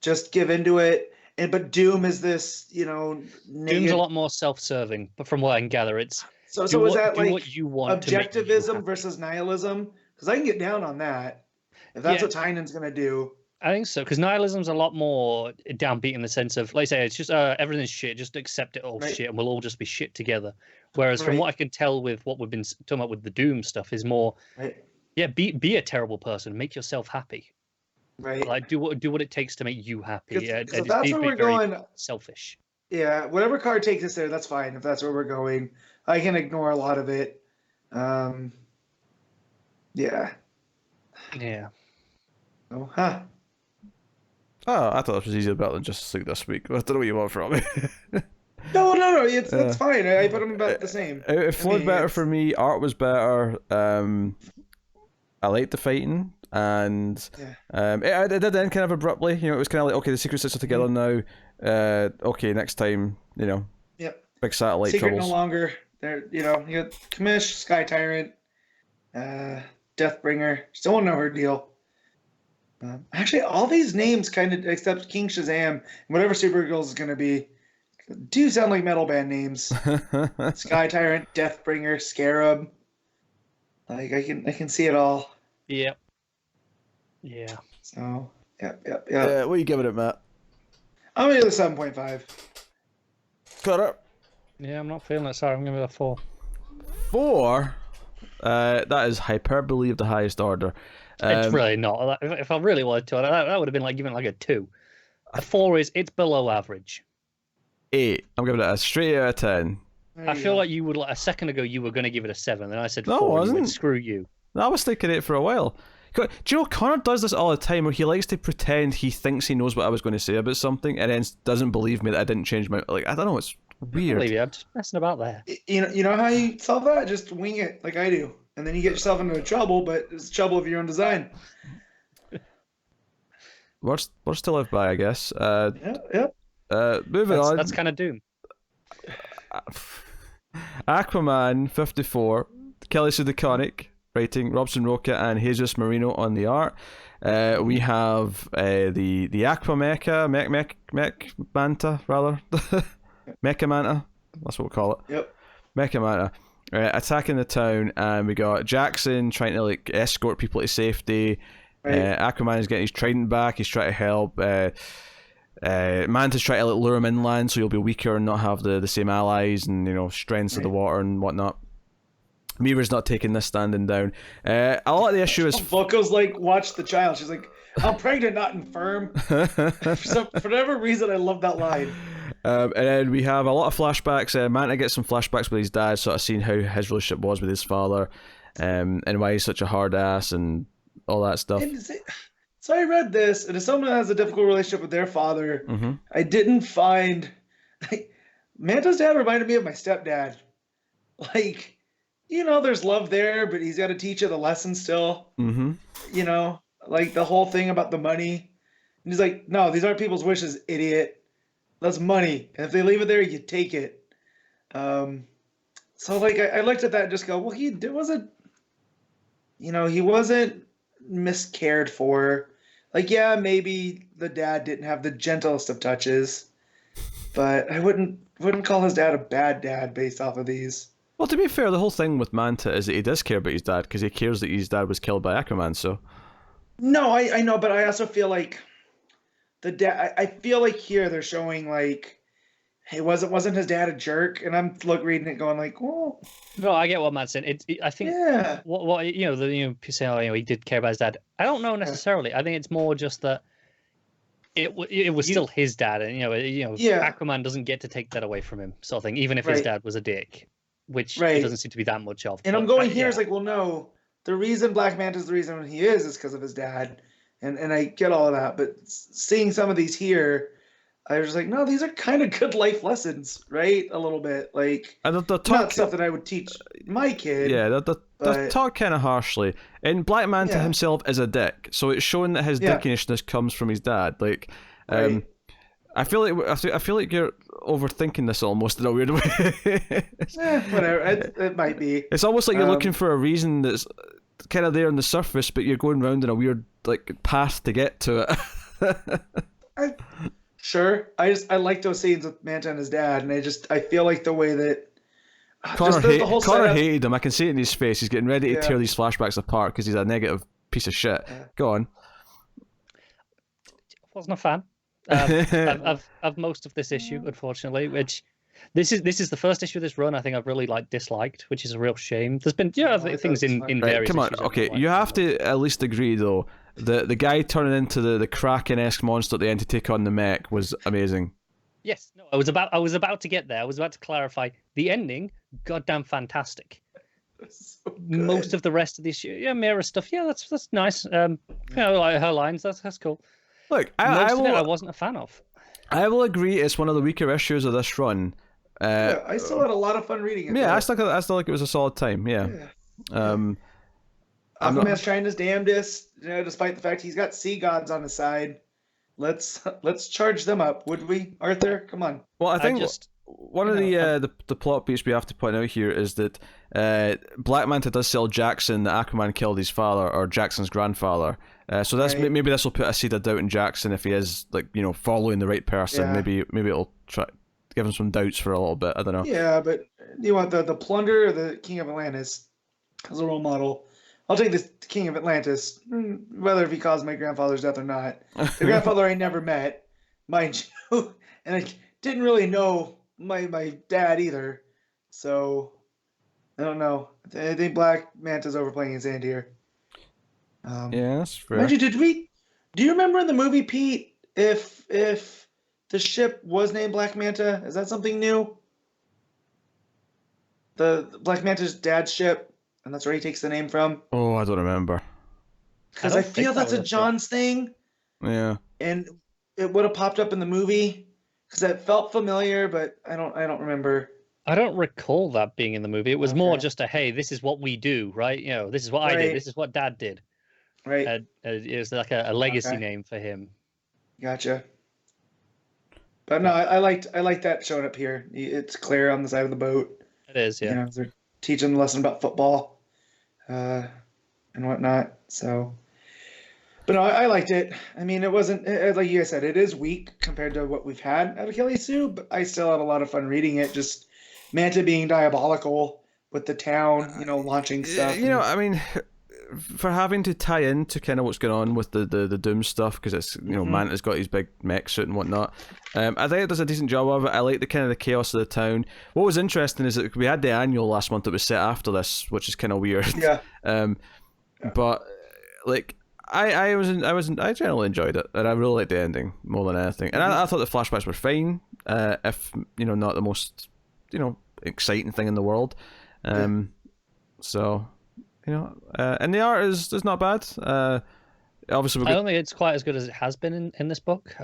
Just give into it. But Doom is this, Doom's a lot more self-serving, but from what I can gather, it's... So is that like what you want objectivism versus nihilism? Because I can get down on that. If that's what Tynan's going to do. I think so, because nihilism's a lot more downbeat in the sense of, like I say, it's just everything's shit, just accept it all shit, and we'll all just be shit together. Whereas from what I can tell with what we've been talking about with the Doom stuff is more, be a terrible person, make yourself happy. Right. Like do what it takes to make you happy. That's where we're going. Selfish. Yeah, whatever card takes us there, that's fine. If that's where we're going, I can ignore a lot of it. Yeah. Oh, huh. Oh, I thought this was easier about than Justice League this week. I don't know what you want from me. No, it's fine. I put them about the same. It flowed better for me. Art was better. I liked the fighting, and it did end kind of abruptly. It was kind of like, okay, the Secret Six are together now. Okay, next time, Yep. Big satellite Secret troubles. no longer. There, you got Commish, Sky Tyrant, Deathbringer. Still don't know her deal. Actually, all these names kind of, except King Shazam, whatever Supergirl is going to be, do sound like metal band names. Sky Tyrant, Deathbringer, Scarab. Like I can see it all. Yep. Yeah. So yep. What are you giving it, Matt? I'm gonna give it a 7.5. Got it. Yeah, I'm not feeling it. Sorry, I'm giving it a 4. 4? That is hyperbole of the highest order. It's really not. If I really wanted to, that would have been like giving it like a 2. A 4 it's below average. 8. I'm giving it a straight out of 10. I feel like you would, a second ago, you were going to give it a 7, and I said 4. No, I wasn't. You went, screw you. I was thinking 8 for a while. Do you know Connor does this all the time, where he likes to pretend he thinks he knows what I was going to say about something, and then doesn't believe me that I didn't change my... Like, I don't know, it's weird. Believe you, I'm just messing about there. You know how you solve that? Just wing it like I do. And then you get yourself into trouble, but it's trouble of your own design. Words to live by, I guess. Yeah. Moving on. That's kind of Doom. Aquaman 54, Kelly Sue DeConnick writing, Robson, Rocha, and Jesus Merino on the art. We have the Aquamecha, Mech Manta, rather. Mecha Manta, that's what we'll call it. Yep. Mecha Manta. Attacking the town, and we got Jackson trying to like escort people to safety. Right. Aquaman is getting his trident back. He's trying to help. Manta's trying to like, lure him inland so he'll be weaker and not have the same allies and strengths of the water and whatnot. Mira's not taking this standing down. A lot of the issue is Volko's like, watch the child. She's like, I'm pregnant, not infirm. For whatever reason, I love that line. And then we have a lot of flashbacks. Manta gets some flashbacks with his dad, sort of seeing how his relationship was with his father, and why he's such a hard ass and all that stuff. So I read this, and as someone that has a difficult relationship with their father, Mm-hmm. I didn't find... Manta's dad reminded me of my stepdad. Like, there's love there, but he's got to teach you the lesson still. Mm-hmm. Like the whole thing about the money. And he's like, no, these aren't people's wishes, idiot. That's money. And if they leave it there, you take it. So, like, I looked at that and just go, well, he wasn't miscared for. Like, yeah, maybe the dad didn't have the gentlest of touches, but I wouldn't call his dad a bad dad based off of these. Well, to be fair, the whole thing with Manta is that he does care about his dad because he cares that his dad was killed by Aquaman, so... No, I know, but I also feel like the dad... I feel like here they're showing, like, hey, wasn't his dad a jerk? And I'm reading it going like, well... No, I get what Matt's saying. I think what people say, oh, he did care about his dad. I don't know necessarily. I think it's more just that it was still his dad, and Aquaman doesn't get to take that away from him, sort of thing. Even if his dad was a dick, which he doesn't seem to be that much of. And I'm going here is like, well, no, the reason Black Manta's the reason he is because of his dad, and I get all of that. But seeing some of these here, I was like, no, these are kind of good life lessons, right? A little bit, like, not stuff that I would teach my kid. Yeah, they're taught kind of harshly. And Black Manta himself is a dick, so it's showing that his dickinishness comes from his dad. Like, I feel like you're overthinking this almost in a weird way. Whatever, it might be. It's almost like you're looking for a reason that's kind of there on the surface, but you're going round in a weird like path to get to it. Sure. I like those scenes with Manta and his dad, and I feel like the way that Connor hated him. I can see it in his face. He's getting ready to tear these flashbacks apart because he's a negative piece of shit. Go on. Wasn't a fan of most of this issue, unfortunately. Which this is the first issue of this run I think I've really disliked, which is a real shame. There's been things in various. Come on, okay. You have to at least agree though. The guy turning into the Kraken-esque monster at the end to take on the mech was amazing. Yes, no, I was about to get there. I was about to clarify the ending. Goddamn fantastic. So most of the rest of the issue, Mira stuff, that's nice. Like her lines, that's cool. Look, I wasn't a fan of. I will agree. It's one of the weaker issues of this run. I still had a lot of fun reading it. Yeah, I still like it was a solid time. Yeah. Aquaman's trying his damnedest, despite the fact he's got sea gods on his side. Let's charge them up, would we, Arthur? Come on. Well, I think one of the plot beats we have to point out here is that Black Manta does tell Jackson that Aquaman killed his father or Jackson's grandfather. So that's maybe this will put a seed of doubt in Jackson if he is following the right person. Yeah. Maybe it'll give him some doubts for a little bit. I don't know. Yeah, but you want the Plunder or the King of Atlantis as a role model? I'll take the King of Atlantis, whether if he caused my grandfather's death or not. The grandfather I never met, mind you, and I didn't really know my dad either. So I don't know. I think Black Manta's overplaying his hand here. Yeah, that's fair. Mind you, do you remember in the movie, Pete, if the ship was named Black Manta? Is that something new? The Black Manta's dad's ship, and that's where he takes the name from. Oh, I don't remember. Because I feel that's a John's thing. Yeah. And it would have popped up in the movie because it felt familiar, but I don't remember. I don't recall that being in the movie. It was more just a, hey, this is what we do, right? You know, this is what I did. This is what Dad did. Right. It was like a legacy name for him. Gotcha. But no, I liked that showing up here. It's clear on the side of the boat. It is, yeah. You know, they're teaching a lesson about football, and whatnot. So, but no, I liked it. I mean, it wasn't like you guys said. It is weak compared to what we've had out of Kelly Sue, but I still had a lot of fun reading it. Just Manta being diabolical with the town, you know, launching stuff. You know, I mean, for having to tie into kind of what's going on with the Doom stuff, because it's, you know, Manta's got his big mech suit and whatnot. I think it does a decent job of it. I like the kind of the chaos of the town. What was interesting is that we had the annual last month that was set after this, which is kind of weird. Yeah. But like I generally enjoyed it, and I really liked the ending more than anything. And I thought the flashbacks were fine, if you know, not the most, you know, exciting thing in the world. So, you know, and the art is not bad. Obviously, I don't think it's quite as good as it has been in this book.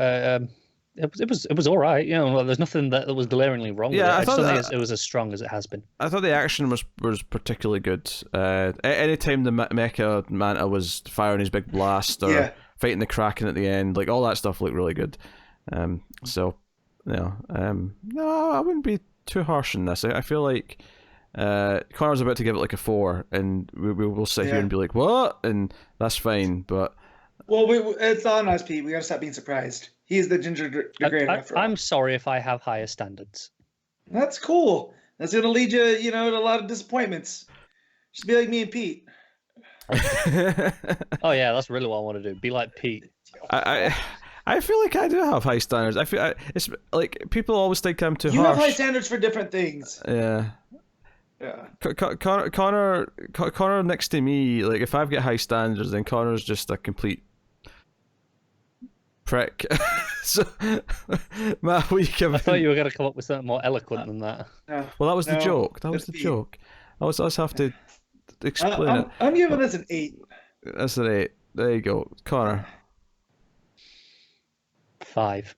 It was all right. You know, there's nothing that was glaringly wrong with it. I just don't think it was as strong as it has been. I thought the action was particularly good. Anytime the Mecha Manta was firing his big blast or fighting the Kraken at the end, like all that stuff looked really good. So, you know, no, I wouldn't be too harsh on this. I feel like Connor's about to give it like a 4, and we'll sit here and be like, what? And that's fine, but... Well, it's on us, Pete. We gotta stop being surprised. He's the ginger degrader after all. I'm sorry if I have higher standards. That's cool. That's gonna lead you, you know, to a lot of disappointments. Just be like me and Pete. Oh yeah, that's really what I want to do. Be like Pete. I feel like I do have high standards. I feel it's like people always think I'm too harsh. You have high standards for different things. Yeah. Yeah. Connor next to me, like if I've got high standards, then Connor's just a complete prick. So, Matt, what are you giving? I thought you were going to come up with something more eloquent than that. Well, that was the joke. That was the joke. I was have to explain it. I'm giving this an 8. That's an 8. There you go, Connor. 5.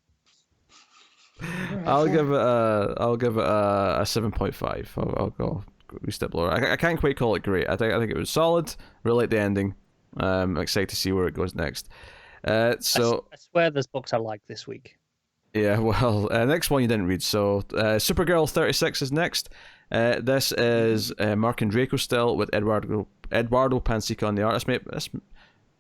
I'll give it a 7.5. I'll go a step lower. I can't quite call it great. I think it was solid. Really like the ending. I'm excited to see where it goes next. So I swear there's books I like this week. Yeah, well, next one you didn't read. So Supergirl 36 is next. This is Marc Andreyko still with Eduardo Pansica on the art. That's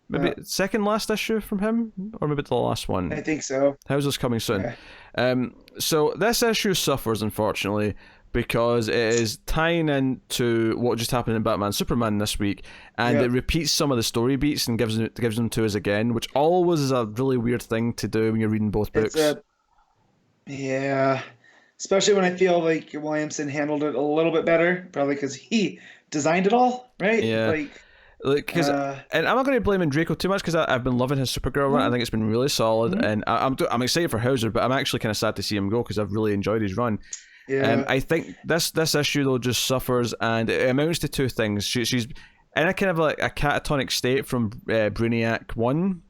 maybe second last issue from him, or maybe the last one. I think so. How's this coming soon? Okay. So this issue suffers, unfortunately, because it is tying into what just happened in Batman Superman this week, and it repeats some of the story beats and gives them to us again, which always is a really weird thing to do when you're reading both books. Yeah, especially when I feel like Williamson handled it a little bit better, probably because he designed it all, right? Yeah. Because and I'm not going to blame Andreyko too much because I've been loving his Supergirl run. I think it's been really solid, and I'm excited for Hauser, but I'm actually kind of sad to see him go because I've really enjoyed his run. Yeah. I think this issue though just suffers, and it amounts to two things. She's in a kind of like a catatonic state from Brainiac 1.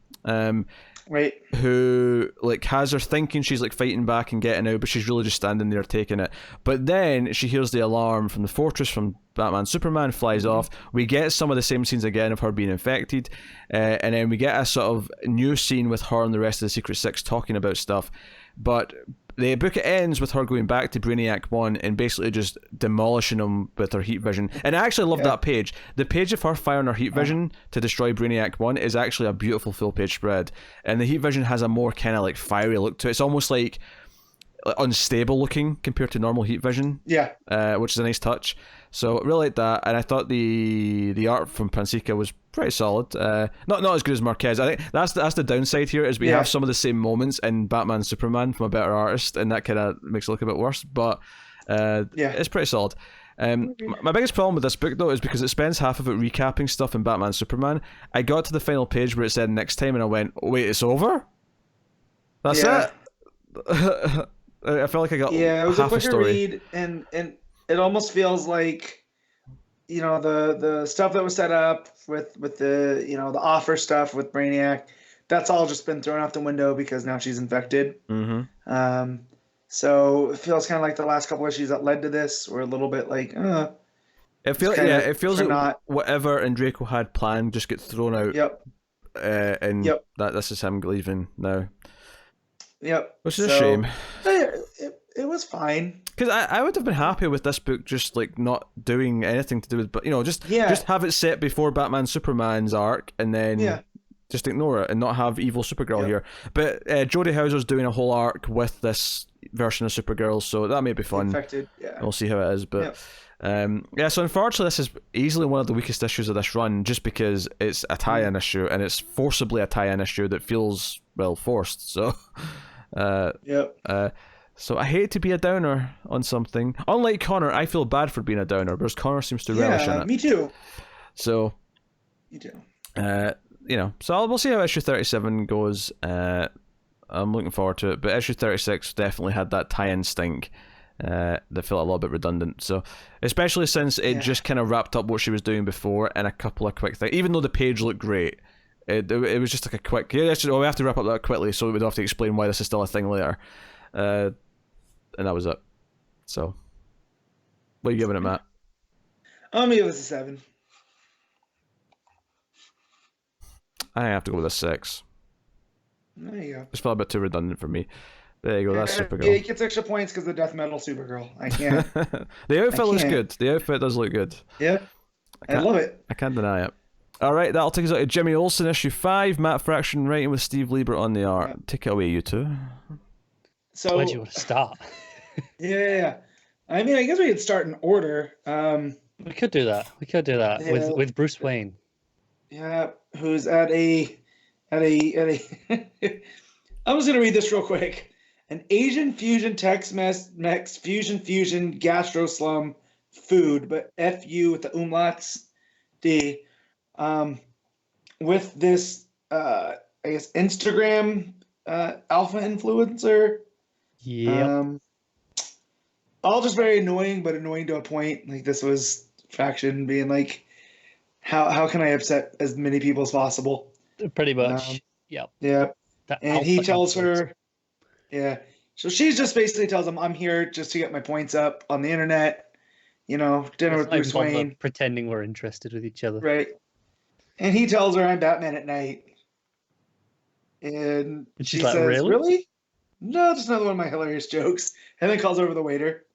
Right. Who like has her thinking she's like fighting back and getting out, but she's really just standing there taking it. But then she hears the alarm from the fortress from Batman Superman, flies off. We get some of the same scenes again of her being infected, and then we get a sort of new scene with her and the rest of the Secret Six talking about stuff. But the book ends with her going back to Brainiac 1 and basically just demolishing him with her heat vision. And I actually love that page. The page of her firing her heat vision to destroy Brainiac 1 is actually a beautiful full page spread. And the heat vision has a more kind of like fiery look to it. It's almost like unstable looking compared to normal heat vision. Yeah. Which is a nice touch. So really like that, and I thought the art from Pansica was pretty solid. Not as good as Marquez. I think that's the downside here is we have some of the same moments in Batman Superman from a better artist, and that kind of makes it look a bit worse. But it's pretty solid. My biggest problem with this book though is because it spends half of it recapping stuff in Batman Superman. I got to the final page where it said next time, and I went, oh, wait, it's over? That's it? I felt like I got it was half a a quicker story. read, and it almost feels like, you know, the stuff that was set up with the, you know, the offer stuff with Brainiac, that's all just been thrown out the window because now she's infected. Mm-hmm. So it feels kind of like the last couple issues that led to this were a little bit like, it feels like whatever Andreyko had planned just gets thrown out. Yep. And that this is him leaving now. Yep. Which is a shame. It was fine. Because I would have been happy with this book just like not doing anything to do with, but you know, just have it set before Batman Superman's arc, and then just ignore it and not have evil Supergirl here. But Jodie Houser's doing a whole arc with this version of Supergirl, so that may be fun. Infected, We'll see how it is, but so unfortunately this is easily one of the weakest issues of this run, just because it's a tie-in issue, and it's forcibly a tie-in issue that feels, well, forced. So so I hate to be a downer on something. Unlike Connor, I feel bad for being a downer, whereas Connor seems to relish in it. Me too. So Me too. You know, so we'll see how issue 37 goes. I'm looking forward to it, but issue 36 definitely had that tie-in stink that felt a little bit redundant. So, especially since it just kind of wrapped up what she was doing before in a couple of quick things. Even though the page looked great, it was just like a quick. We have to wrap up that quickly, so we don't have to explain why this is still a thing later. And that was it. So, what are you giving it, Matt? I'm gonna give this a 7. I have to go with a 6. There you go. It's probably a bit too redundant for me. There you go. That's Supergirl. It gets extra points because of the death metal Supergirl. I can't. The outfit looks good. The outfit does look good. Yeah, I love it. I can't deny it. All right, that'll take us out to Jimmy Olsen, issue 5. Matt Fraction writing with Steve Lieber on the art. Yeah. Take it away, you two. So where do you want to start? Yeah. I mean, I guess we could start in order. We could do that. With Bruce Wayne. Yeah, who's at a I'm just gonna read this real quick. An Asian fusion Tex-Mex fusion gastro slum food, but FU with the umlauts D. With this I guess Instagram alpha influencer. Yeah. All just very annoying, but annoying to a point. Like, this was Fraction being like, how can I upset as many people as possible? Pretty much. Yeah. That and he tells her, so she's just basically tells him, I'm here just to get my points up on the internet, you know, dinner with Bruce Wayne. Pretending we're interested with each other. Right. And he tells her, I'm Batman at night. And she like, says, really? Really? No, just another one of my hilarious jokes. And then calls over the waiter.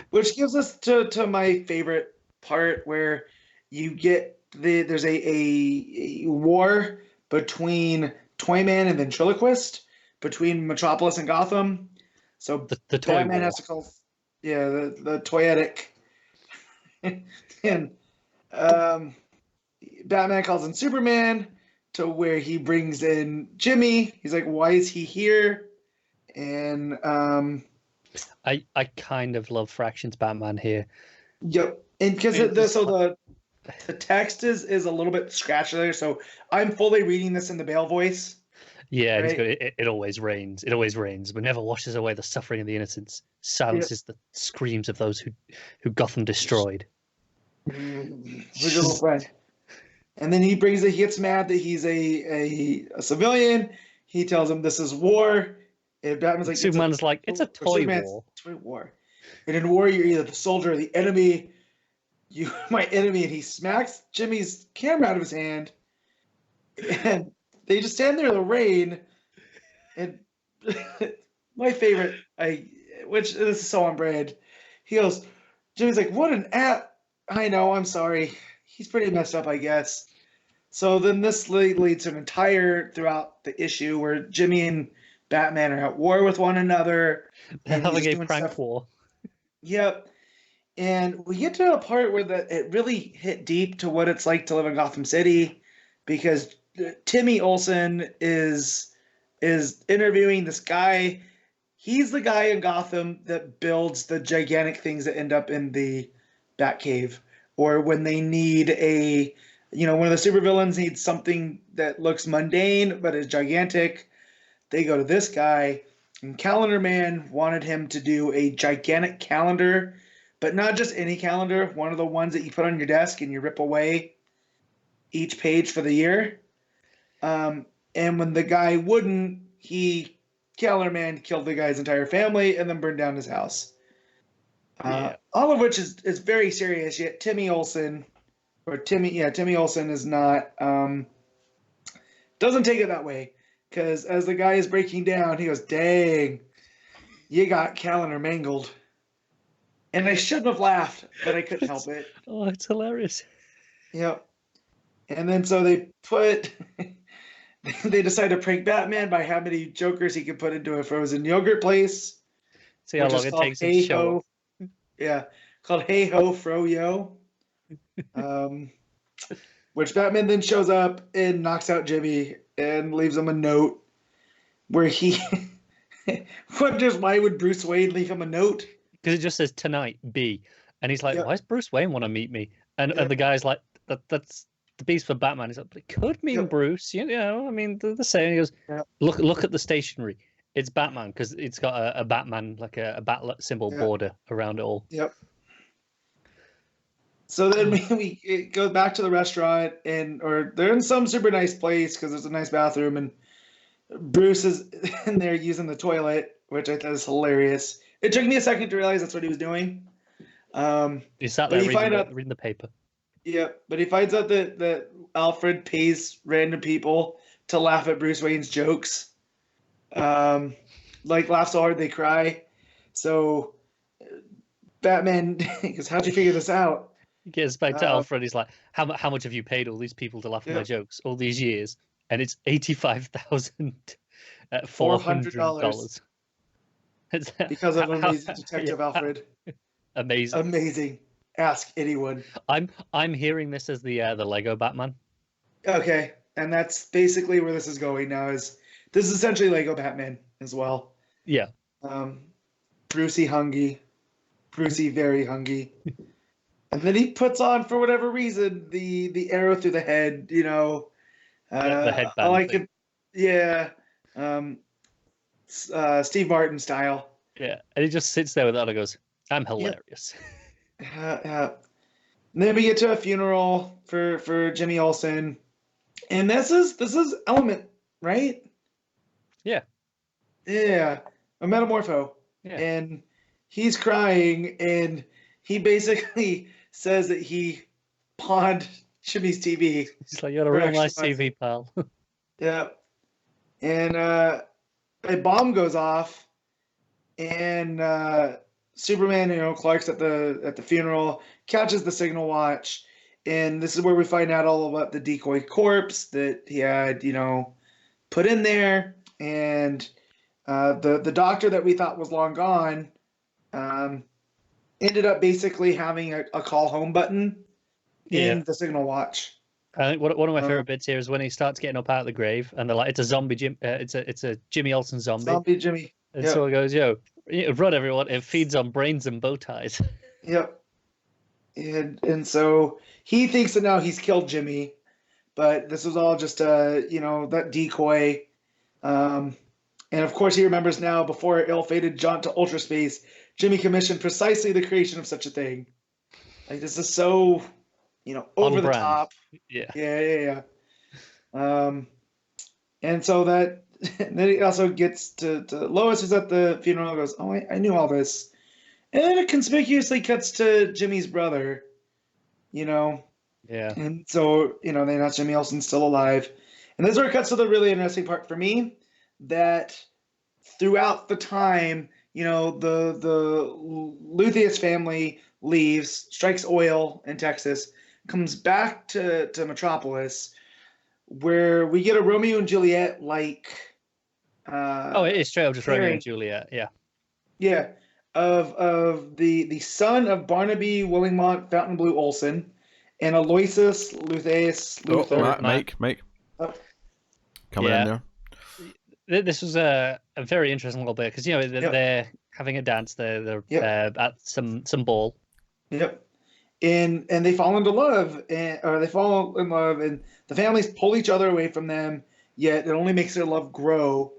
Which gives us to my favorite part, where you get there's a war between Toyman and Ventriloquist, between Metropolis and Gotham. So the toy Batman war. has to call the toyetic. And Batman calls in Superman, to where he brings in Jimmy. He's like, why is he here? And I kind of love Fraction's Batman here. Yep. And because the text is a little bit scratchy there, so I'm fully reading this in the Bale voice. Yeah, right? It always rains. It always rains, but never washes away the suffering of the innocents. Silences the screams of those who Gotham destroyed. Who's your little friend? And then he gets mad that he's a civilian. He tells him this is war. And Batman's like, Superman's like, it's a toy war. Toy war. And in war, you're either the soldier or the enemy. You are my enemy. And he smacks Jimmy's camera out of his hand. And they just stand there in the rain. And my favorite, which this is so on brand, he goes, Jimmy's like, what an app. I know, I'm sorry. He's pretty messed up, I guess. So then this leads to an entire throughout the issue where Jimmy and Batman are at war with one another. They're and having he's a doing prank stuff. war. Yep. And we get to a part where it really hit deep to what it's like to live in Gotham City, because Timmy Olsen is interviewing this guy. He's the guy in Gotham that builds the gigantic things that end up in the Batcave, or when they need one of the supervillains needs something that looks mundane but is gigantic, they go to this guy. And Calendar Man wanted him to do a gigantic calendar, but not just any calendar, one of the ones that you put on your desk and you rip away each page for the year. And when the guy wouldn't, Calendar Man killed the guy's entire family and then burned down his house. All of which is very serious. Yet Timmy Olsen is not, doesn't take it that way. Because as the guy is breaking down, he goes, "Dang, you got Calendar mangled." And I shouldn't have laughed, but I couldn't help it. Oh, it's hilarious. Yep. And then so they decide to prank Batman by how many Jokers he can put into a frozen yogurt place. See how long it takes to show up. Yeah, called Hey Ho Fro-Yo. Which Batman then shows up and knocks out Jimmy and leaves him a note where he wonders why would Bruce Wayne leave him a note? Because it just says tonight, B. And he's like, why does Bruce Wayne want to meet me? And the guy's like, that's the B's for Batman. He's like, but it could mean Bruce. You know, I mean, they're the same. He goes, look at the stationery. It's Batman because it's got a Batman, like a bat symbol border around it all. Yep. So then we go back to the restaurant, or they're in some super nice place because there's a nice bathroom, and Bruce is in there using the toilet, which I thought is hilarious. It took me a second to realize that's what he was doing. He sat there reading the paper. Yeah, but he finds out that Alfred pays random people to laugh at Bruce Wayne's jokes. Laugh so hard they cry. So Batman goes, "How'd you figure this out?" He gets back to Alfred. He's like, how much have you paid all these people to laugh at my jokes all these years? And it's $85,400. Because of Amazing Detective Alfred. Amazing. Ask anyone. I'm hearing this as the Lego Batman. Okay, and that's basically where this is going now. This is essentially Lego Batman as well. Yeah. Brucey very hungry. And then he puts on, for whatever reason, the arrow through the head, the headband. I like it. Yeah. Steve Martin style. Yeah. And he just sits there with that and goes, "I'm hilarious." Yeah. And then we get to a funeral for Jimmy Olsen. And this is Element, right? Yeah. Yeah. A Metamorpho. Yeah. And he's crying, and he basically says that he pawned Jimmy's TV. He's like, "You got a real nice TV, pal." Yeah. And a bomb goes off, and Superman, Clark's at the funeral, catches the signal watch, and this is where we find out all about the decoy corpse that he had, put in there, and the doctor that we thought was long gone ended up basically having a call home button in the signal watch. I think one of my favorite bits here is when he starts getting up out of the grave, and they're like, "It's a zombie Jim. It's a Jimmy Olsen zombie." Zombie Jimmy. And so he goes, "Yo, run everyone! It feeds on brains and bow ties." Yep. And so he thinks that now he's killed Jimmy, but this was all just that decoy. And of course he remembers now, before ill-fated jaunt to ultra space, Jimmy commissioned precisely the creation of such a thing. Like, this is so, over the top. Yeah. And so that, and then he also gets to Lois, who's at the funeral, and goes, "Oh, I knew all this." And then it conspicuously cuts to Jimmy's brother, Yeah. And so, they announce Jimmy Olsen's still alive. And this is where it cuts to the really interesting part for me, that throughout the time, the Luthius family leaves, strikes oil in Texas, comes back to Metropolis, where we get a Romeo and Juliet Oh, it is straight up just Romeo pairing. and Juliet. Yeah. Yeah, of the son of Barnaby Willingmont Fountainblue Olsen and Aloysius Lutheus Luther. Mike, Oh, coming in there. This was a very interesting little bit because they're having a dance. They're at some ball. Yep. And they fall into love, or they fall in love, and the families pull each other away from them. Yet it only makes their love grow,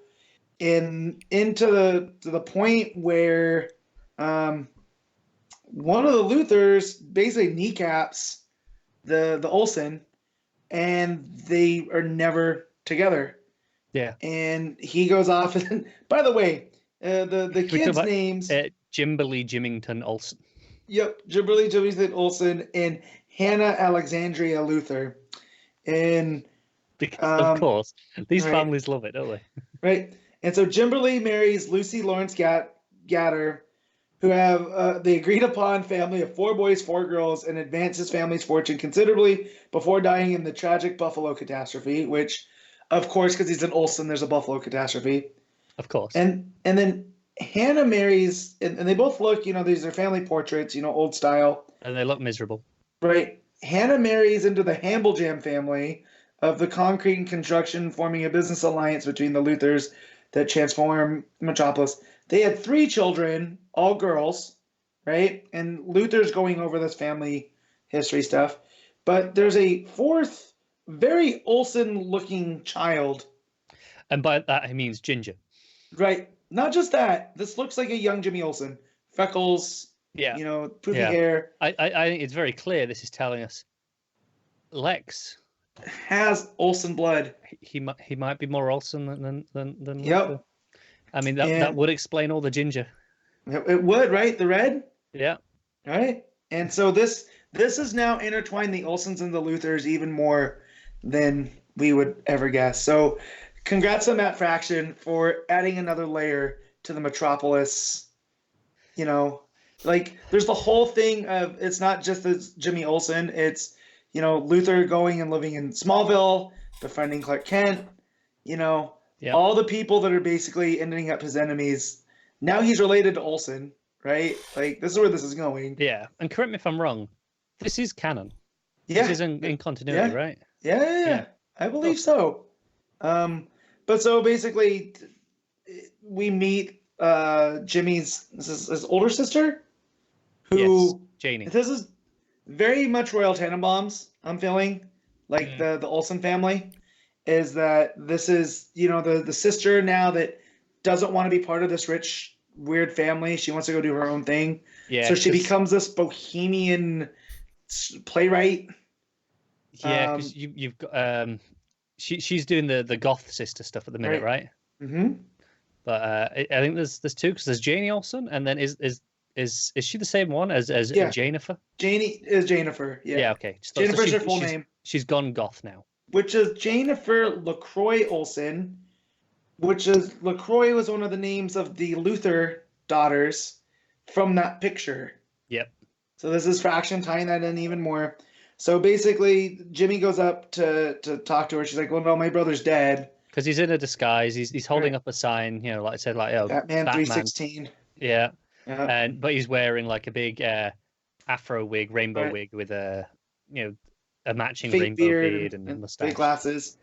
to the point where one of the Luthers basically kneecaps the Olsen, and they are never together. Yeah. And he goes off. And by the way, the kids' names Jimberly Jimington Olsen. Yep, Jimberly Jimington Olsen and Hannah Alexandria Luther. And because of course, these families love it, don't they? Right. And so Jimberly marries Lucy Lawrence Gatter, who have the agreed upon family of 4 boys, 4 girls, and advanced his family's fortune considerably before dying in the tragic Buffalo catastrophe, which, of course, because he's an Olsen, there's a Buffalo catastrophe. Of course. And then Hannah marries, and they both look, these are family portraits, old style. And they look miserable. Right. Hannah marries into the Hambledjam family of the concrete and construction, forming a business alliance between the Luthers that transform Metropolis. They had 3 children, all girls, right? And Luther's going over this family history stuff. But there's a 4th, very Olsen-looking child. And by that, he means ginger. Right. Not just that. This looks like a young Jimmy Olsen. Freckles, poofy hair. I think it's very clear this is telling us Lex has Olsen blood. He might be more Olsen than Yep. Luther. I mean, that would explain all the ginger. It would, right? The red? Yeah. Right? And so this has now intertwined the Olsens and the Luthers even more than we would ever guess. So congrats on Matt Fraction for adding another layer to the Metropolis. There's the whole thing of, it's not just this Jimmy Olsen, it's, Luther going and living in Smallville, befriending Clark Kent, all the people that are basically ending up his enemies. Now he's related to Olsen, right? This is where this is going. Yeah, and correct me if I'm wrong, this is canon. Yeah. This is in continuity, right? Yeah. I believe so. But so basically, we meet Jimmy's his older sister, who Janin. This is very much Royal Tenenbaums. I'm feeling the Olsen family is that this is the sister now that doesn't want to be part of this rich weird family. She wants to go do her own thing. Yeah. So she becomes this bohemian playwright. Yeah, because you've got she's doing the goth sister stuff at the minute, right? Mm-hmm. But I think there's 2 because there's Janie Olsen, and then is she the same one as Jennifer? Janie is Jennifer. Yeah. Yeah. Okay. Jennifer's her full name. She's gone goth now. Which is Jennifer LaCroix Olsen. LaCroix was one of the names of the Luther daughters from that picture. Yep. So this is Fraction tying that in even more. So basically, Jimmy goes up to talk to her. She's like, "Well, no, my brother's dead." Because he's in a disguise. He's holding up a sign. Like I said, Batman 316. Yeah. But he's wearing a big afro wig, rainbow wig with a matching fake rainbow beard and mustache. Big glasses.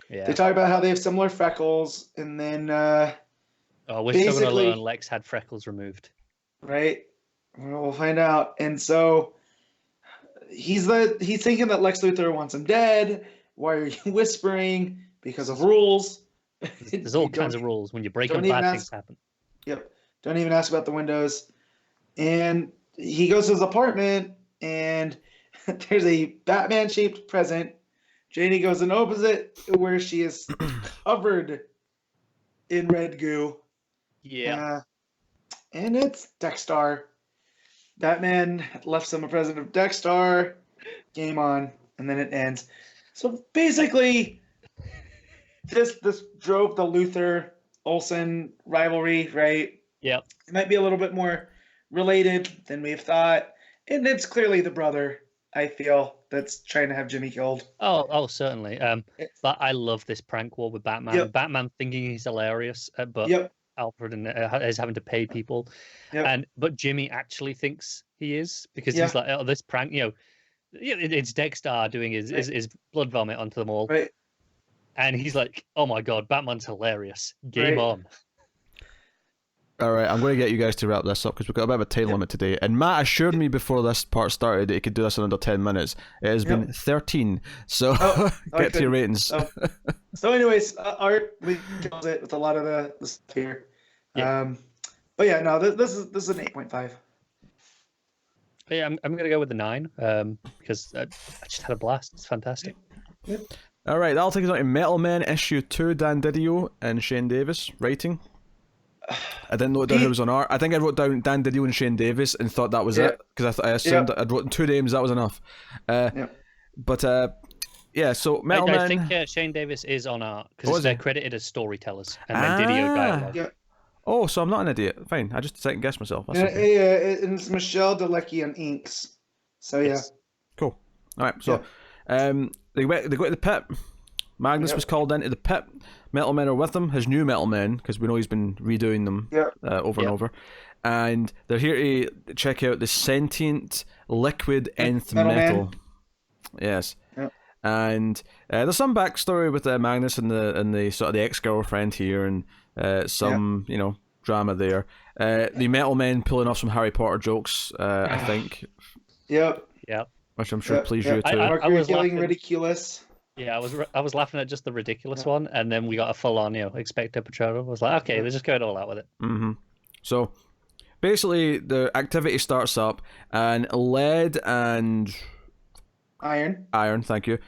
Yeah. They talk about how they have similar freckles, and then we're still gonna learn Lex had freckles removed. Right. We'll find out. And so he's thinking that Lex Luthor wants him dead. Why are you whispering? Because of rules. There's all kinds of rules. When you break them, bad things happen. Yep. Don't even ask about the windows. And he goes to his apartment, and there's a Batman-shaped present. Janie goes and opens it, where she is covered in red goo. Yeah. And it's Dexstar. Batman left him a present of Dexstar. Game on. And then it ends. So basically, this drove the Luthor-Olsen rivalry, right? Yep. It might be a little bit more related than we've thought. And it's clearly the brother I feel, that's trying to have Jimmy killed. Oh, certainly. But I love this prank war with Batman. Yep. Batman thinking he's hilarious, but Yep. Alfred is having to pay people, Yep. but Jimmy actually thinks he is because Yeah. he's like, oh, this prank, it's Dexter doing his blood vomit onto them all, Right. and he's like, oh my god, Batman's hilarious. Game Right. on. All right, I'm going to get you guys to wrap this up because we've got a bit of a time limit today. And Matt assured me before this part started that he could do this in under 10 minutes. It has been 13, so get to your ratings. So anyways, Art kills it with a lot of the stuff here. Yeah. But yeah, no, this is an 8.5. Yeah, I'm gonna go with the 9 because I just had a blast. It's fantastic. Yep. All right, that'll take us on to Metal Men issue 2, Dan Didio and Shane Davis writing. I didn't note down who was on art. I think I wrote down Dan Didio and Shane Davis and thought that was it because I assumed I'd written 2 names, that was enough. But yeah, so Metal Men. I think Shane Davis is on art because they're credited as storytellers and then Didio dialogue. Yeah. Oh, so I'm not an idiot. Fine, I just second guessed myself. That's okay. Yeah, and it's Michelle Dalecki on inks. So yeah. Yes. Cool. All right, so they go to the pit. Magnus was called into the pit. Metal Men are with him, his new Metal Men, because we know he's been redoing them over and over. And they're here to check out the sentient liquid nth metal. Yes. Yep. And there's some backstory with Magnus and the sort of the ex-girlfriend here, and some drama there. The Metal Men pulling off some Harry Potter jokes, I think. Yep. Which I'm sure pleased you too. I was feeling ridiculous. Yeah, I was laughing at just the ridiculous one, and then we got a full-on, Expecto Patronum. I was like, okay, let's just go all out with it. Mm-hmm. So, basically, the activity starts up, and lead and iron, thank you.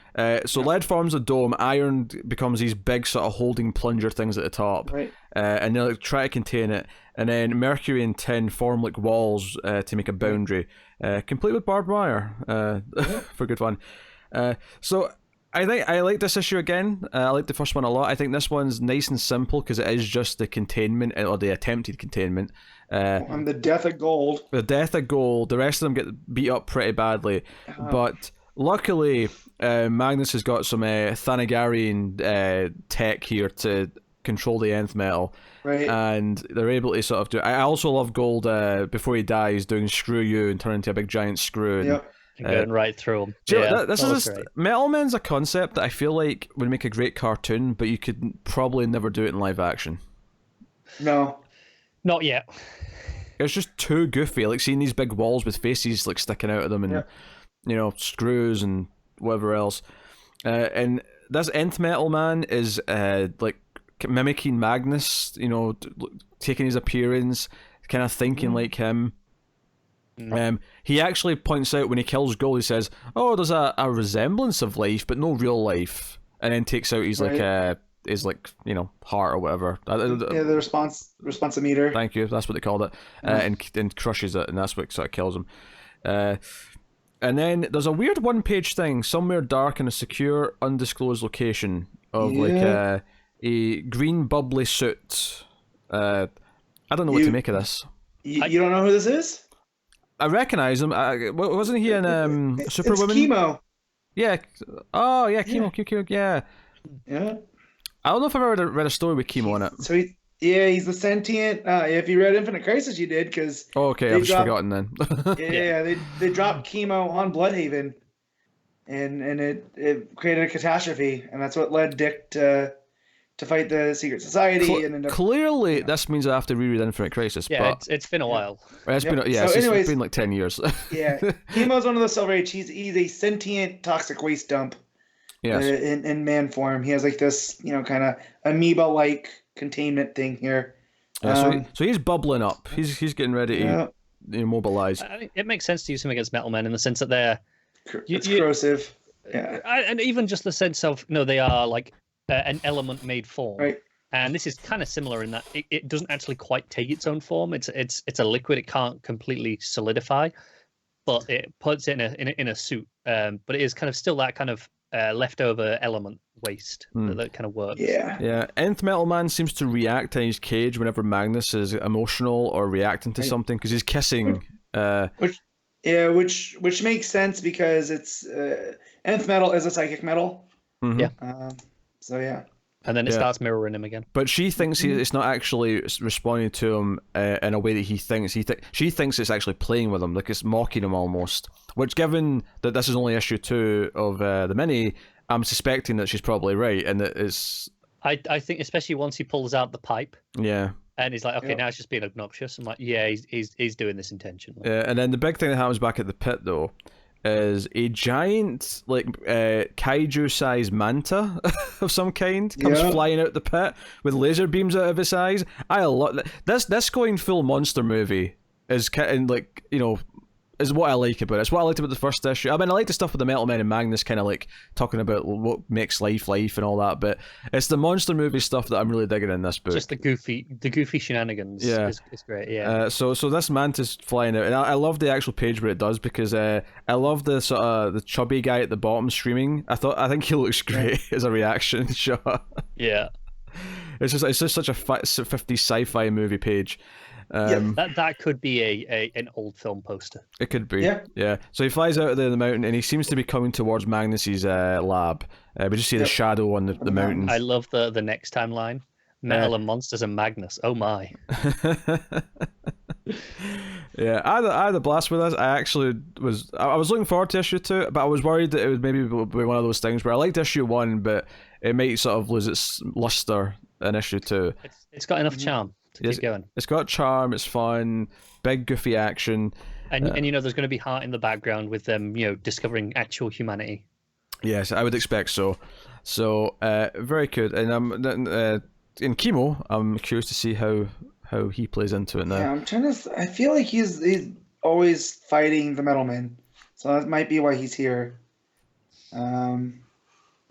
So lead forms a dome. Iron becomes these big sort of holding plunger things at the top, right? And they'll try to contain it. And then mercury and tin form like walls to make a boundary, complete with barbed wire for good fun. So. I think I like this issue again. I like the first one a lot. I think this one's nice and simple because it is just the containment, or the attempted containment. And the death of Gold. The death of Gold. The rest of them get beat up pretty badly. But luckily, Magnus has got some Thanagarian tech here to control the nth metal. Right. And they're able to sort of do... I also love Gold, before he dies, doing Screw You and turning into a big giant screw. And, going right through them. This is Metal Men's a concept that I feel like would make a great cartoon, but you could probably never do it in live action. No, not yet. It's just too goofy, like seeing these big walls with faces like sticking out of them, and screws and whatever else. And this nth Metal Man is like mimicking Magnus, taking his appearance, kind of thinking like him. He actually points out when he kills Gold, he says, "Oh, there's a resemblance of life, but no real life," and then takes out his heart or whatever. The responsometer. Thank you. That's what they called it, and crushes it, and that's what sort of kills him. And then there's a weird one-page thing somewhere dark in a secure, undisclosed location of like a green bubbly suit. I don't know what to make of this. You don't know who this is? I recognize him. Wasn't he in Superwoman? It's Chemo. Yeah. Oh, yeah, Chemo. Yeah. Yeah. I don't know if I've ever read a story with Chemo in it. So he's the sentient. If you read Infinite Crisis, you did, because. Oh, okay, I've just forgotten then. They dropped Chemo on Bloodhaven, and it created a catastrophe, and that's what led Dick to fight the Secret Society. Clearly, this means I have to reread Infinite Crisis. Yeah, but it's been a while. It's been it's been like 10 years. Chemo's one of the Silver Age. He's a sentient toxic waste dump. Yes. In man form, he has like this, kind of amoeba-like containment thing here. So he's bubbling up. He's getting ready to immobilize. I think it makes sense to use him against Metal Men in the sense that they're corrosive. Yeah, and even just the sense of they are like an element made form. Right. And this is kind of similar in that it doesn't actually quite take its own form. It's a liquid. It can't completely solidify, but it puts it in a suit. But it is kind of still that kind of leftover element waste that kind of works. Yeah. Nth Metal Man seems to react in his cage whenever Magnus is emotional or reacting to something because he's kissing. Yeah, which makes sense because it's nth metal is a psychic metal. Mhm. Yeah. So yeah. And then it Yeah. starts mirroring him again. But she thinks it's not actually responding to him in a way that he thinks. She thinks it's actually playing with him, like it's mocking him almost. Which, given that this is only issue 2 of the mini, I'm suspecting that she's probably right, and that it's. I think especially once he pulls out the pipe. Yeah. And he's like, okay, Yep. now it's just being obnoxious. I'm like, yeah, he's doing this intentionally. Yeah, and then the big thing that happens back at the pit though is a giant like kaiju-sized manta of some kind comes Yeah. flying out the pit with laser beams out of its eyes. I love this going full monster movie is kind like is what I like about it. It's what I liked about the first issue. I mean, I like the stuff with the Metal Men and Magnus kind of like talking about what makes life and all that, but it's the monster movie stuff that I'm really digging in this book. Just the goofy shenanigans. Yeah. is great. Yeah. So this mantis flying out, and I love the actual page where it does because I love the sort of the chubby guy at the bottom screaming. I think he looks great as a reaction shot. Yeah. It's just such a 50s sci-fi movie page. That could be an old film poster. It could be. Yeah. So he flies out of the mountain and he seems to be coming towards Magnus's lab. We just see the shadow on the mountain. I love the next timeline. Metal and Monsters and Magnus. Oh my. Yeah, I had a blast with this. I was looking forward to issue 2, but I was worried that it would maybe be one of those things where I liked issue 1, but it might sort of lose its luster in issue 2. It's got enough charm to keep going. It's got charm, it's fun, big goofy action. And there's going to be heart in the background with them, discovering actual humanity. Yes, I would expect so. So, very good. And in Chemo, I'm curious to see how he plays into it now. Yeah, I'm trying to. I feel like he's always fighting the Metal Men, so that might be why he's here. That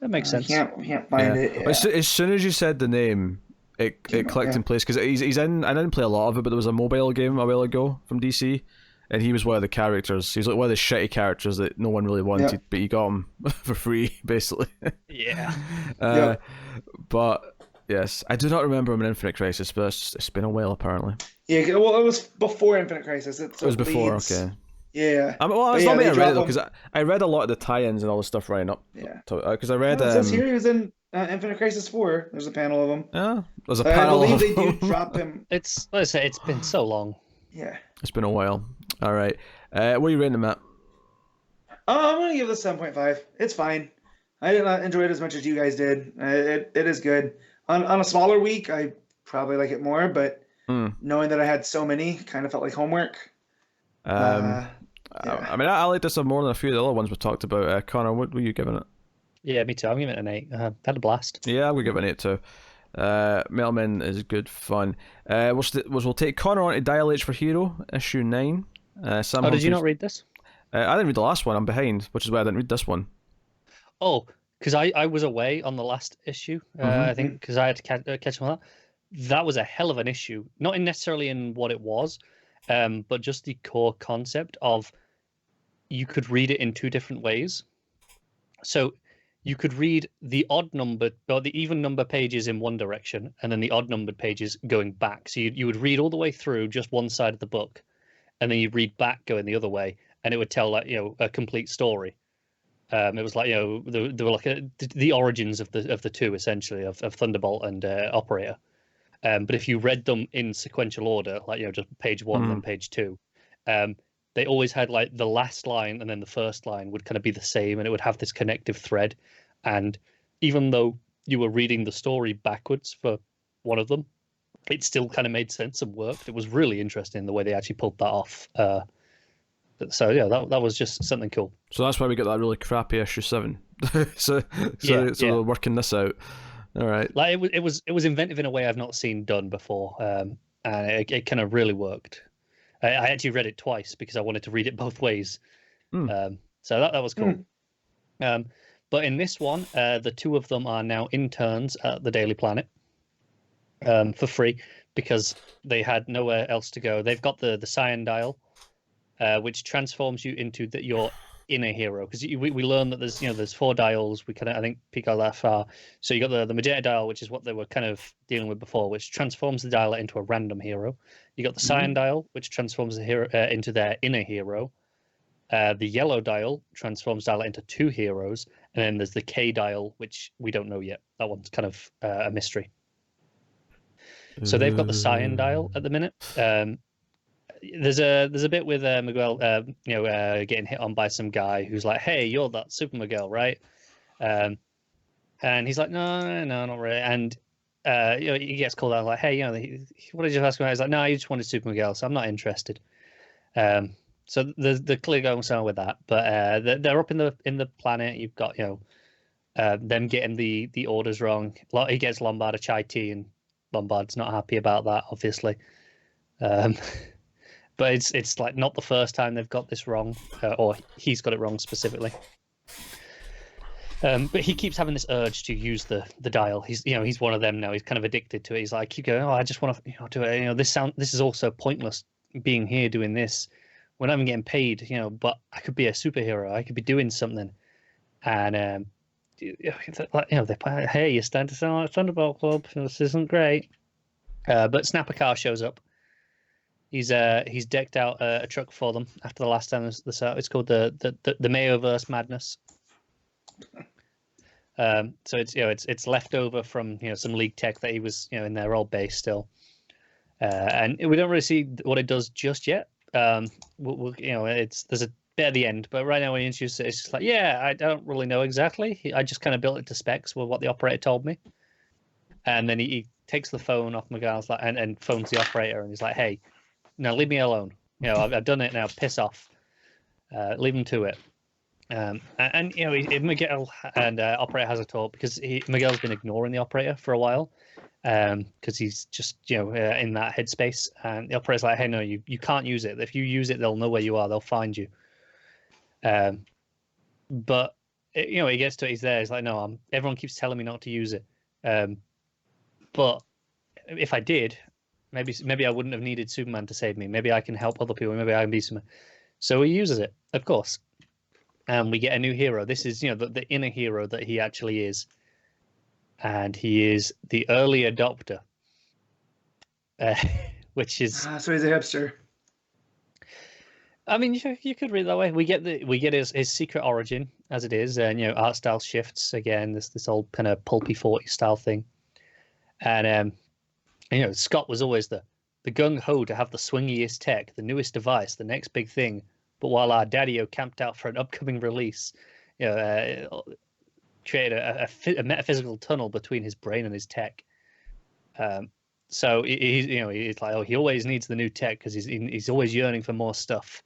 makes sense. Can't find it. Yeah. As soon as you said the name, it clicked in place because he's in. I didn't play a lot of it, but there was a mobile game a while ago from DC, and he was one of the characters. He was like one of the shitty characters that no one really wanted, but you got him for free, basically. Yeah. But yes, I do not remember him in Infinite Crisis, but it's been a while apparently. Yeah, well, it was before Infinite Crisis. It was before, okay. Yeah. Well, it's not me I read it though, because I read a lot of the tie-ins and all the stuff right up. Yeah. Because I read. It says here he was in Infinite Crisis 4. There's a panel of him. Yeah, there's a panel. I believe of they do drop him. Like I say, it's been so long. Yeah. It's been a while. All right. What are you rating him at? I'm gonna give this 7.5. It's fine. I did not enjoy it as much as you guys did. It is good. On a smaller week, I probably like it more, but knowing that I had so many, kind of felt like homework. I mean, I like this more than a few of the other ones we talked about. Connor, what were you giving it? Yeah, me too. I'm giving it an 8. Had a blast. Yeah, we'll give it an 8 too. Metal Men is good fun. We'll take Connor on to Dial H for Hero, issue 9. Sam Did you not read this? I didn't read the last one. I'm behind, which is why I didn't read this one. Oh, because I was away on the last issue, I think, because I had to catch up on that. That was a hell of an issue. Not necessarily in what it was, but just the core concept of you could read it in 2 different ways. So you could read the odd number or the even number pages in one direction, and then the odd numbered pages going back. So you would read all the way through just one side of the book, and then you read back going the other way, and it would tell a complete story. It was like there were like the origins of the two essentially of Thunderbolt and Operator. But if you read them in sequential order, like just page 1 then page 2, they always had like the last line and then the first line would kind of be the same, and it would have this connective thread. And even though you were reading the story backwards for one of them, it still kind of made sense and worked. It was really interesting the way they actually pulled that off. So yeah, that was just something cool. So that's why we got that really crappy issue 7. so we're working this out. All right. Like it was inventive in a way I've not seen done before, and it kind of really worked. I actually read it twice because I wanted to read it both ways. So that was cool. But in this one, the 2 of them are now interns at the Daily Planet for free because they had nowhere else to go. They've got the Cyan Dial, which transforms you into your inner hero, because we learn that there's 4 dials. We kind of, I think, peek out that far. So you got the Magenta Dial, which is what they were kind of dealing with before, which transforms the dial into a random hero. You got the Cyan Dial, which transforms the hero into their inner hero, The yellow dial transforms Dial into 2 heroes, and then there's the K dial, which we don't know yet. That one's kind of a mystery. So they've got the cyan dial at the minute. There's a bit with Miguel, getting hit on by some guy who's like, "Hey, you're that Super Miguel, right?" And he's like, "No, not really." And he gets called out like, "Hey, what did you ask me?" He's like, "No, you just wanted Super Miguel, so I'm not interested." So the clear going somewhere with that, but they're up in the planet. You've got them getting the orders wrong. He gets Lombard a chai tea, and Lombard's not happy about that, obviously. But it's like not the first time they've got this wrong, or he's got it wrong specifically. But he keeps having this urge to use the dial. He's one of them now. He's kind of addicted to it. He's like, keep going. Oh, I just want to do it. This is also pointless being here doing this. We're not even getting paid. But I could be a superhero. I could be doing something. And they play, hey, you're starting to sound like a Thunderbolt Club. This isn't great. But Snapper Car shows up. He's decked out a truck for them after the last time it's called the Mayoverse Madness. So it's left over from some League tech that he was in their old base still, and we don't really see what it does just yet. There's a bit at the end, but right now when you introduce it, it's just like I don't really know exactly. I just kind of built it to specs with what the operator told me, and then he takes the phone off Miguel's and phones the operator, and he's like, "Hey, now leave me alone. I've done it now. Piss off. Leave him to it." Miguel and operator has a talk because Miguel's been ignoring the operator for a while because he's just in that headspace, and the operator's like, "Hey, no, you can't use it. If you use it, they'll know where you are. They'll find you." But he gets to it. He's there. He's like, "No, everyone keeps telling me not to use it. But if I did, maybe I wouldn't have needed Superman to save me. Maybe I can help other people. Maybe I can be Superman." So he uses it, of course. And we get a new hero. This is, the inner hero that he actually is. And he is the early adopter. Which is... so he's a hipster. I mean, you could read it that way. We get his secret origin, as it is. And, art style shifts, again, this old kind of pulpy 40s style thing. And, Scott was always the gung-ho to have the swingiest tech, the newest device, the next big thing. But while our Didio camped out for an upcoming release, created a metaphysical tunnel between his brain and his tech. So he's like, he always needs the new tech because he's always yearning for more stuff.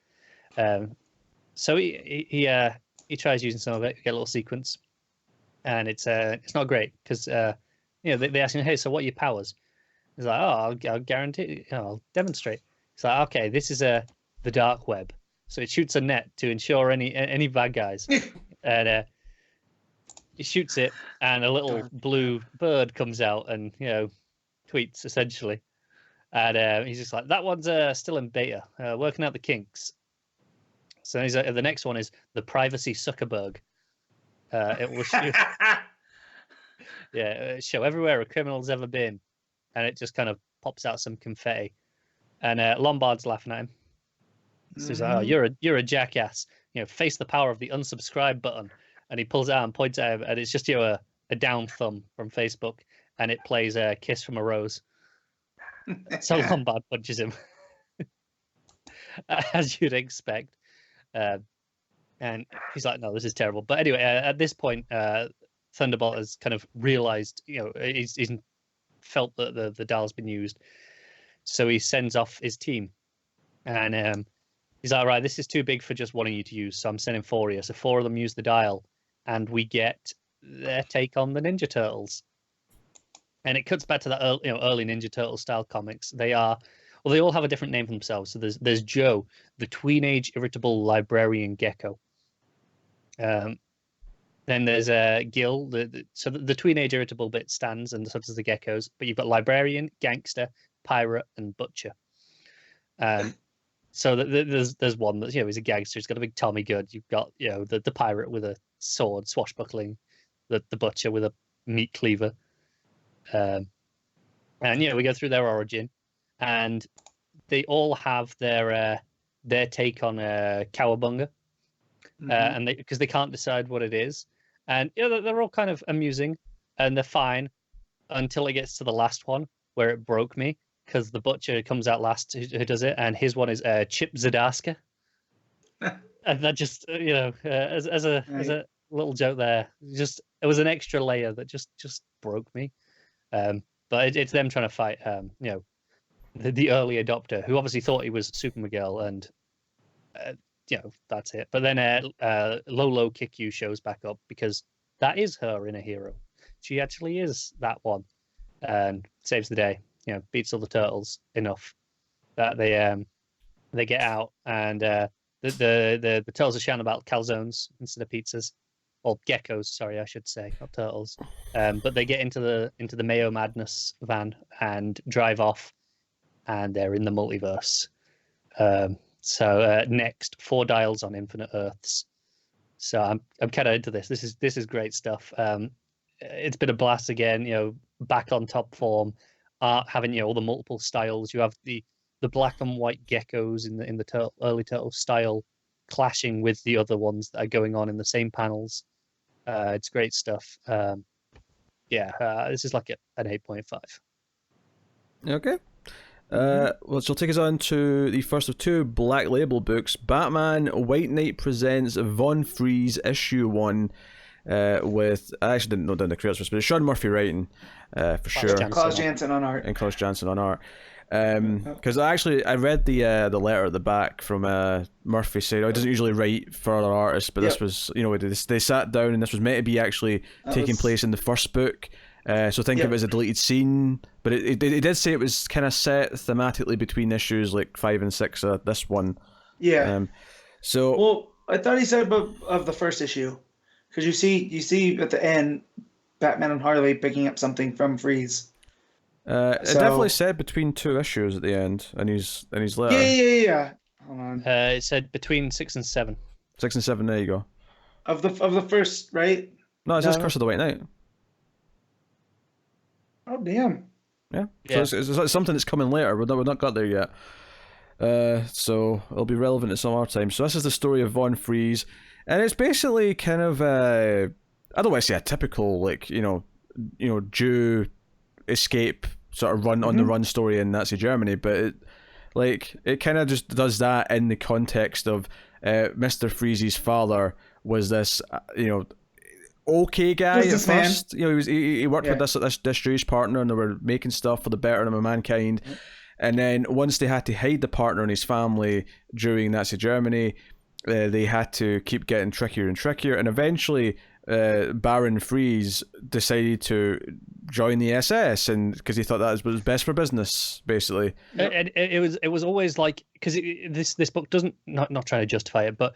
So he tries using some of it, get a little sequence, and it's not great because they ask him, "Hey, so what are your powers?" He's like, "Oh, I'll guarantee, I'll demonstrate." He's like, "Okay, this is the dark web." So it shoots a net to ensure any bad guys, and he shoots it, and a little blue bird comes out and tweets essentially, and he's just like, "That one's still in beta, working out the kinks." So he's like, the next one is the privacy Zuckerberg. It will show everywhere a criminal's ever been, and it just kind of pops out some confetti, and Lombard's laughing at him. So he's like, "Oh, you're a jackass. Face the power of the unsubscribe button." And he pulls it out and points at him, and it's just a down thumb from Facebook, and it plays a Kiss from a Rose. So Lombard punches him, as you'd expect. And he's like, "No, this is terrible." But anyway, at this point, Thunderbolt has kind of realized, he's felt that the dial's been used, so he sends off his team, and he's like, "Right, this is too big for just one of you to use, so I'm sending 4 of you." So 4 of them use the dial, and we get their take on the Ninja Turtles. And it cuts back to that early Ninja Turtle style comics. They all have a different name for themselves. So there's Joe, the tween-age irritable librarian gecko. Then there's Gil, so the tween-age irritable bit stands, and so does the geckos. But you've got librarian, gangster, pirate, and butcher. So there's one that he's a gangster. He's got a big Tommy gun. You've got the pirate with a sword, swashbuckling, the butcher with a meat cleaver, and we go through their origin, and they all have their take on Cowabunga. and because they can't decide what it is, and they're all kind of amusing and they're fine until it gets to the last one where it broke me because the butcher comes out last who does it, and his one is Chip Zdarsky. And that just as a little joke there, just it was an extra layer that just broke me. But it's them trying to fight the early adopter, who obviously thought he was Super Miguel, and that's it. But then Lolo Kick You shows back up because that is her inner hero. She actually is that one, and saves the day. Beats all the turtles enough that they get out, and the turtles are shouting about calzones instead of pizzas, or geckos. Sorry, I should say, not turtles. But they get into the Mayo Madness van and drive off, and they're in the multiverse. So next, 4 dials on Infinite Earths. So I'm kind of into this. This is great stuff. It's been a blast again. Back on top form. Having all the multiple styles. You have the black and white geckos in the early turtle style clashing with the other ones that are going on in the same panels. It's great stuff. This is like an 8.5. Okay. Well, she'll take us on to the first of 2 Black Label books. Batman White Knight presents Von Freeze issue 1. With I actually didn't know down the creators, but it's Sean Murphy writing, for sure. Klaus Janson on art. And Klaus Janson on art. Because I read the letter at the back from Murphy saying, he doesn't usually write for other artists, but this was, they sat down and this was meant to be actually taking place in the first book. So think of it as a deleted scene, but it did say it was kind of set thematically between issues like 5 and 6 of this one. Yeah. Well, I thought he said of the first issue, because you see at the end Batman and Harley picking up something from Freeze. It definitely said between 2 issues at the end, and he's letter. Yeah. Hold on. It said between 6 and 7. 6 and 7. There you go. Of the first, right? No, it says Curse of the White Knight. Oh damn. Yeah. So it's something that's coming later. We've not got there yet. So it'll be relevant at some other time. So this is the story of Von Freeze, and it's basically kind of I don't want to say a typical Jew escape sort of run on the run story in Nazi Germany, but it kind of just does that in the context of Mr. Freeze's father was this okay guy at first. He worked with this Jewish partner, and they were making stuff for the betterment of mankind. And then once they had to hide the partner and his family during Nazi Germany, they had to keep getting trickier and trickier, and eventually Baron Freeze decided to join the SS, and because he thought that was best for business, basically. It was always like, because this book doesn't, not trying to justify it, but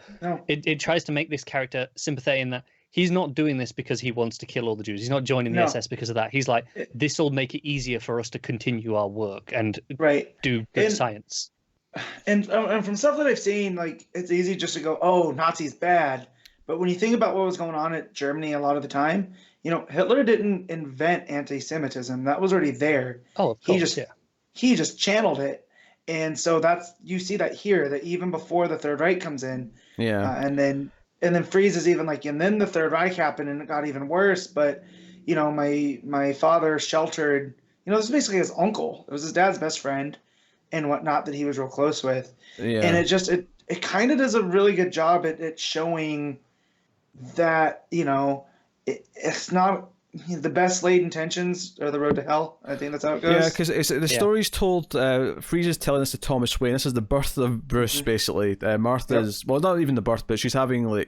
it tries to make this character sympathetic in that he's not doing this because he wants to kill all the Jews. He's not joining the SS because of that. He's like, this will make it easier for us to continue our work and do good science. And from stuff that I've seen, like, it's easy just to go, oh, Nazis bad. But when you think about what was going on in Germany a lot of the time, Hitler didn't invent anti-Semitism. That was already there. Oh, of course, he just channeled it. And so you see that here, that even before the Third Reich comes in. Yeah. And then Freeze is even like, and then the Third Reich happened and it got even worse. But, my father sheltered, this is basically his uncle. It was his dad's best friend and whatnot that he was real close with. Yeah. And it kind of does a really good job at showing that, it's not the best laid intentions are the road to hell. I think that's how it goes. Yeah, because the story's told, Freeze is telling us to Thomas Wayne. This is the birth of Bruce, basically. Martha's, well, not even the birth, but she's having,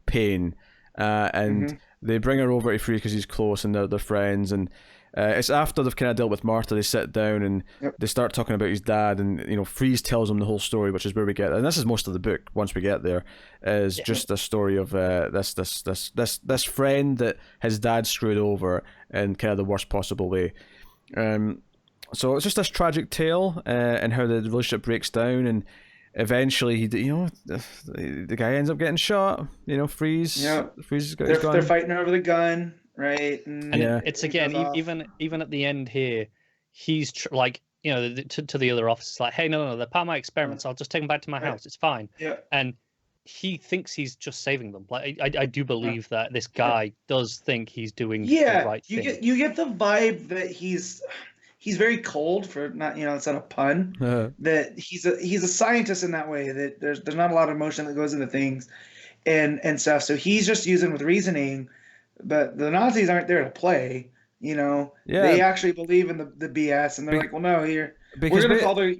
pain. And they bring her over to Freeze because he's close and they're friends. And it's after they've kind of dealt with Martha, they sit down and they start talking about his dad, and Freeze tells them the whole story, which is where we get, and this is most of the book. Once we get there, is just a story of this friend that his dad screwed over in kind of the worst possible way. So it's just this tragic tale, and how the relationship breaks down, and eventually the guy ends up getting shot. Freeze. Yeah, Freeze. They're fighting over the gun. Right, and it's again, even at the end here, he's to the other officers, like, hey, no, they're part of my experiments. I'll just take them back to my house. It's fine. Yeah. And he thinks he's just saving them. Like I do believe that this guy does think he's doing the right thing. You get the vibe that he's very cold, for not, it's not a pun. That he's a scientist in that way, that there's not a lot of emotion that goes into things and stuff. So he's just using with reasoning, but the Nazis aren't there to play. They actually believe in the BS, and they're like, well, no, we're gonna call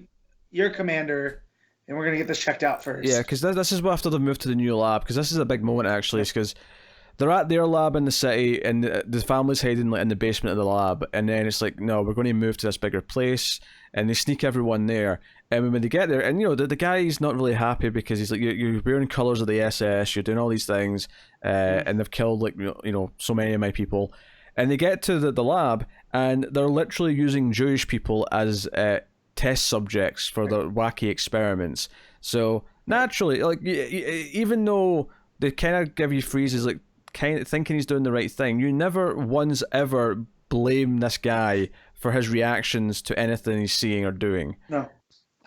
your commander, and we're gonna get this checked out first. Yeah, because this is after they've moved to the new lab, because this is a big moment actually, because they're at their lab in the city, and the family's hiding in the basement of the lab, and then it's like, no, we're going to move to this bigger place, and they sneak everyone there, and when they get there, and the guy's not really happy, because he's like, you're wearing colours of the SS, you're doing all these things, and they've killed like so many of my people, and they get to the lab, and they're literally using Jewish people as test subjects for their wacky experiments. So naturally, like, even though they kind of give you freezes like kind of thinking he's doing the right thing, you never once ever blame this guy for his reactions to anything he's seeing or doing. No,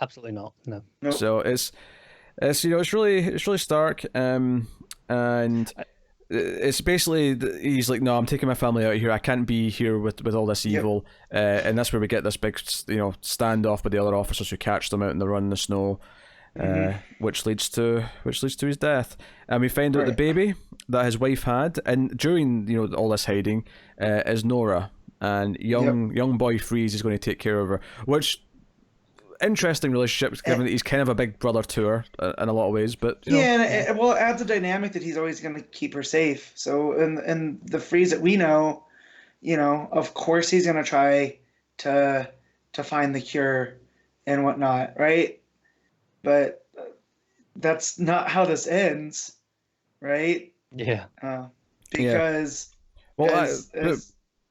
absolutely not. No. So it's really stark, and it's basically he's like, no, I'm taking my family out of here. I can't be here with all this evil, and that's where we get this big standoff with the other officers who catch them out in the run in the snow. Which leads to his death, and we find out the baby that his wife had, and during all this hiding, is Nora, and young boy Freeze is going to take care of her. Which interesting relationship, given that he's kind of a big brother to her in a lot of ways. But and it adds a dynamic that he's always going to keep her safe. So in the Freeze that we know, of course he's going to try to find the cure and whatnot, right? But that's not how this ends, right? Yeah. Because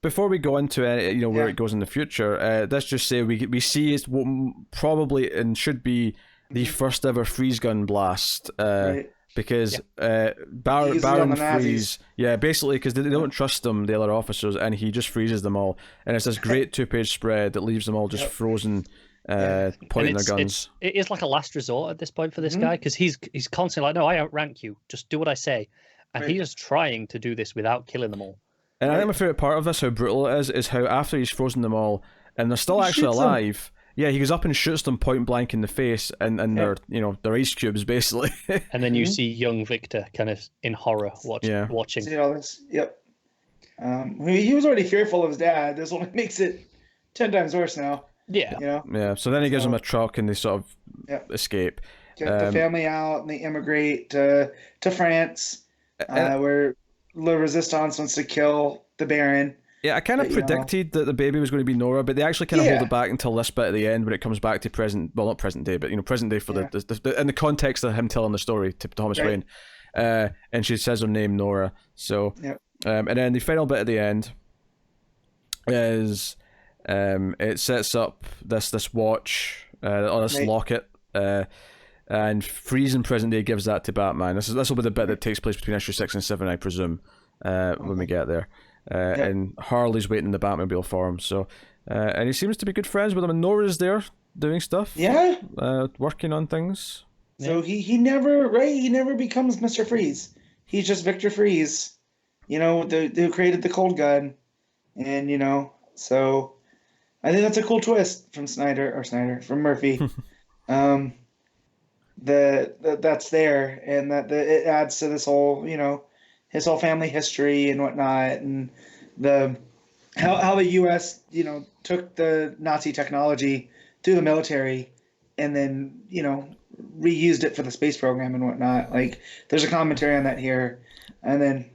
before we go into it, where it goes in the future, let's just say we see it probably and should be the first ever freeze gun blast. Because Baron Freeze, basically because they don't trust them, the other officers, and he just freezes them all, and it's this great 2-page spread that leaves them all just frozen. Pointing their guns. It is like a last resort at this point for this guy, because he's constantly like, no, I outrank you, just do what I say, and he is trying to do this without killing them all. And I think my favourite part of this, how brutal it is how after he's frozen them all and they're still actually alive, he goes up and shoots them point blank in the face, and they're ice cubes basically. And then you see young Victor kind of in horror watching. See all this? Yep. He was already fearful of his dad. This only makes it 10 times worse now. Yeah. Yeah. So then he gives them a truck and they sort of escape. Get the family out and they immigrate to France, where Le Resistance wants to kill the Baron. Yeah, I kind of predicted that the baby was going to be Nora, but they actually kind of hold it back until this bit at the end when it comes back to not present day, but present day for the in the context of him telling the story to Thomas Wayne. And she says her name, Nora. So, and then the final bit at the end is. It sets up this watch, or this locket, and Freeze in present day gives that to Batman. This will be the bit that takes place between issue 6 and 7, I presume, when we get there. And Harley's waiting in the Batmobile for him. So, and he seems to be good friends with him. And Nora's there doing stuff. Yeah. Working on things. So he never becomes Mr. Freeze. He's just Victor Freeze, who created the cold gun, and so. I think that's a cool twist from from Murphy. That's there, and that it adds to this whole, his whole family history and whatnot, and how the U.S. took the Nazi technology through the military, and then reused it for the space program and whatnot. Like, there's a commentary on that here, and then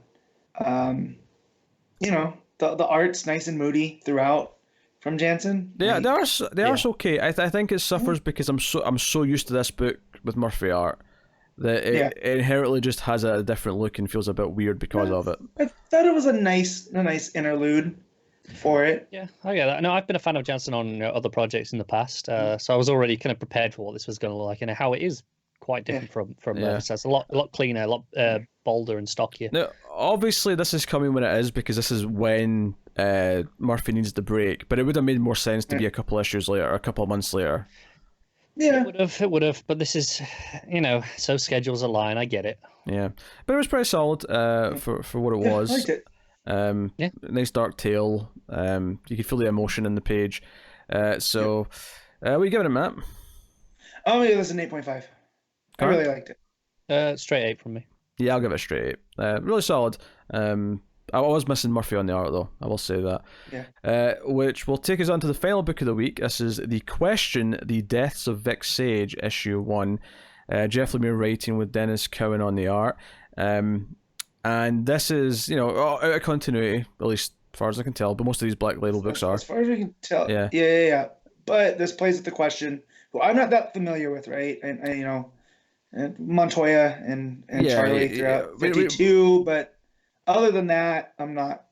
the art's nice and moody throughout. From Jansen? Yeah, they are okay. I think it suffers because I'm so used to this book with Murphy art that it inherently just has a different look and feels a bit weird because of it. I thought it was a nice interlude for it. Yeah, I get that. No, I've been a fan of Jansen on other projects in the past, so I was already kind of prepared for what this was going to look like and how it is quite different from so it's a lot cleaner, a lot bolder and stockier. Now, obviously, this is coming when it is because this is when. Murphy needs the break, but it would have made more sense to be a couple issues later, a couple of months later. Yeah. It would have, but this is, so schedules align. I get it. Yeah, but it was pretty solid for what it Yeah, I was. liked it. Yeah. Nice dark tale. You could feel the emotion in the page. So, what are you giving it, Matt? I'm gonna give this an 8.5. I really liked it. Straight 8 from me. Yeah, I'll give it a straight 8. Really solid. I was missing Murphy on the art, though. I will say that. Yeah. Which will take us on to the final book of the week. This is The Question, The Deaths of Vic Sage, issue 1. Jeff Lemire writing with Dennis Cowan on the art. And this is, out of continuity, at least as far as I can tell, but most of these Black Label books are. As far as we can tell. Yeah. Yeah. But this plays with the Question, who I'm not that familiar with, right? And Montoya and Charlie throughout 52, but other than that, I'm not.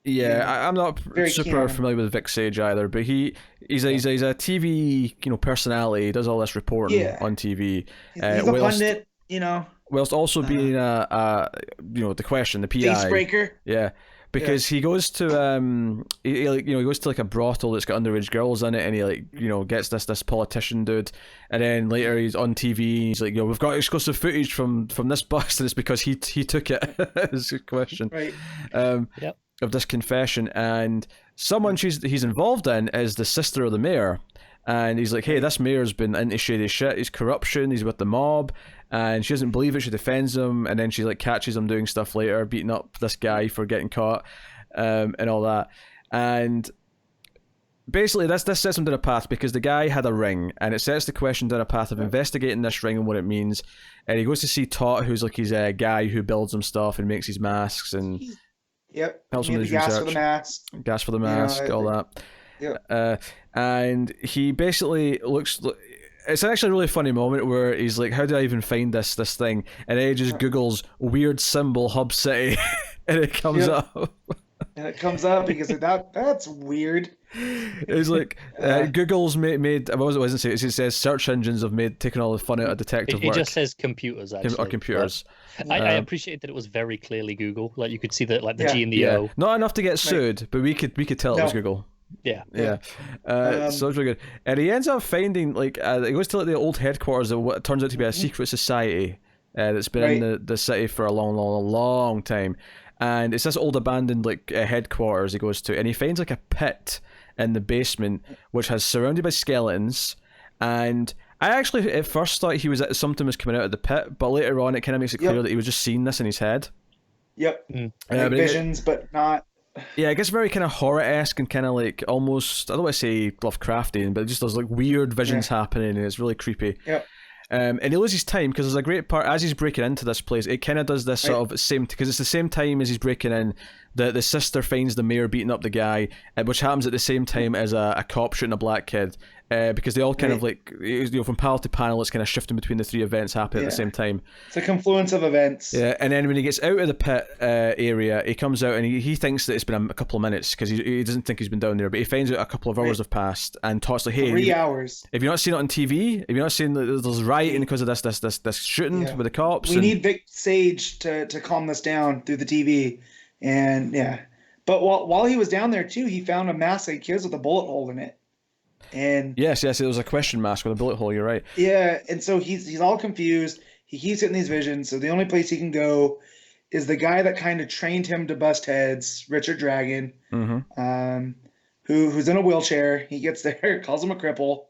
Yeah, I'm not super familiar with Vic Sage either, but he's a TV personality. He does all this reporting on TV. He's a pundit, whilst also being the Question, the PI. Icebreaker. Yeah. Because he goes to he goes to like a brothel that's got underage girls in it, and he gets this politician dude, and then later he's on TV and he's like, we've got exclusive footage from this bust, and it's because he took it. Is the question, right? Of this confession, and someone he's involved in is the sister of the mayor. And he's like, hey, this mayor's been into shady shit. He's corruption. He's with the mob. And she doesn't believe it. She defends him. And then she catches him doing stuff later, beating up this guy for getting caught, and all that. And basically, this sets him down a path because the guy had a ring. And it sets the Question down a path of investigating this ring and what it means. And he goes to see Tot, who's like his guy who builds him stuff and makes his masks and helps him with his research. Gas for the mask, all that. Yeah. And he basically looks. It's actually a really funny moment where he's like, "How do I even find this thing?" And then he just Googles weird symbol Hub City, and it comes up. And it comes up because that's weird. It's like Google's made. I wasn't saying it. It says search engines have taken all the fun out of detective work. It just says computers actually. Or computers. I appreciate that it was very clearly Google. Like you could see the G and the O. Not enough to get sued, but we could tell it was Google. Yeah. So it's really good. And he ends up finding he goes to the old headquarters of what turns out to be a secret society that's been in the city for a long time. And it's this old abandoned headquarters he goes to, and he finds a pit in the basement which has surrounded by skeletons. And I actually at first thought something was coming out of the pit, but later on it kind of makes it clear that he was just seeing this in his head. Yep. Visions, but not. Yeah, it gets very kind of horror-esque and kind of almost, I don't want to say Lovecraftian, but it just does weird visions happening, and it's really creepy. Yep. And he loses time because there's a great part as he's breaking into this place. It kind of does this sort of same, because it's the same time as he's breaking in. The sister finds the mayor beating up the guy, which happens at the same time as a cop shooting a black kid. Because they all kind of from panel to panel, it's kind of shifting between the three events happening at the same time. It's a confluence of events. Yeah, and then when he gets out of the pit area, he comes out and he thinks that it's been a couple of minutes because he doesn't think he's been down there, but he finds out a couple of hours have passed, and Tot's like, hey, 3 hours. If you're not seeing it on TV, if you're not seeing that there's rioting because of this shooting with the cops, we need Vic Sage to calm this down through the TV, and but while he was down there too, he found a mask of kids with a bullet hole in it. And yes, it was a question mask with a bullet hole. You're right. Yeah, and so he's all confused. He keeps getting these visions. So the only place he can go is the guy that kind of trained him to bust heads, Richard Dragon, who's in a wheelchair. He gets there, calls him a cripple,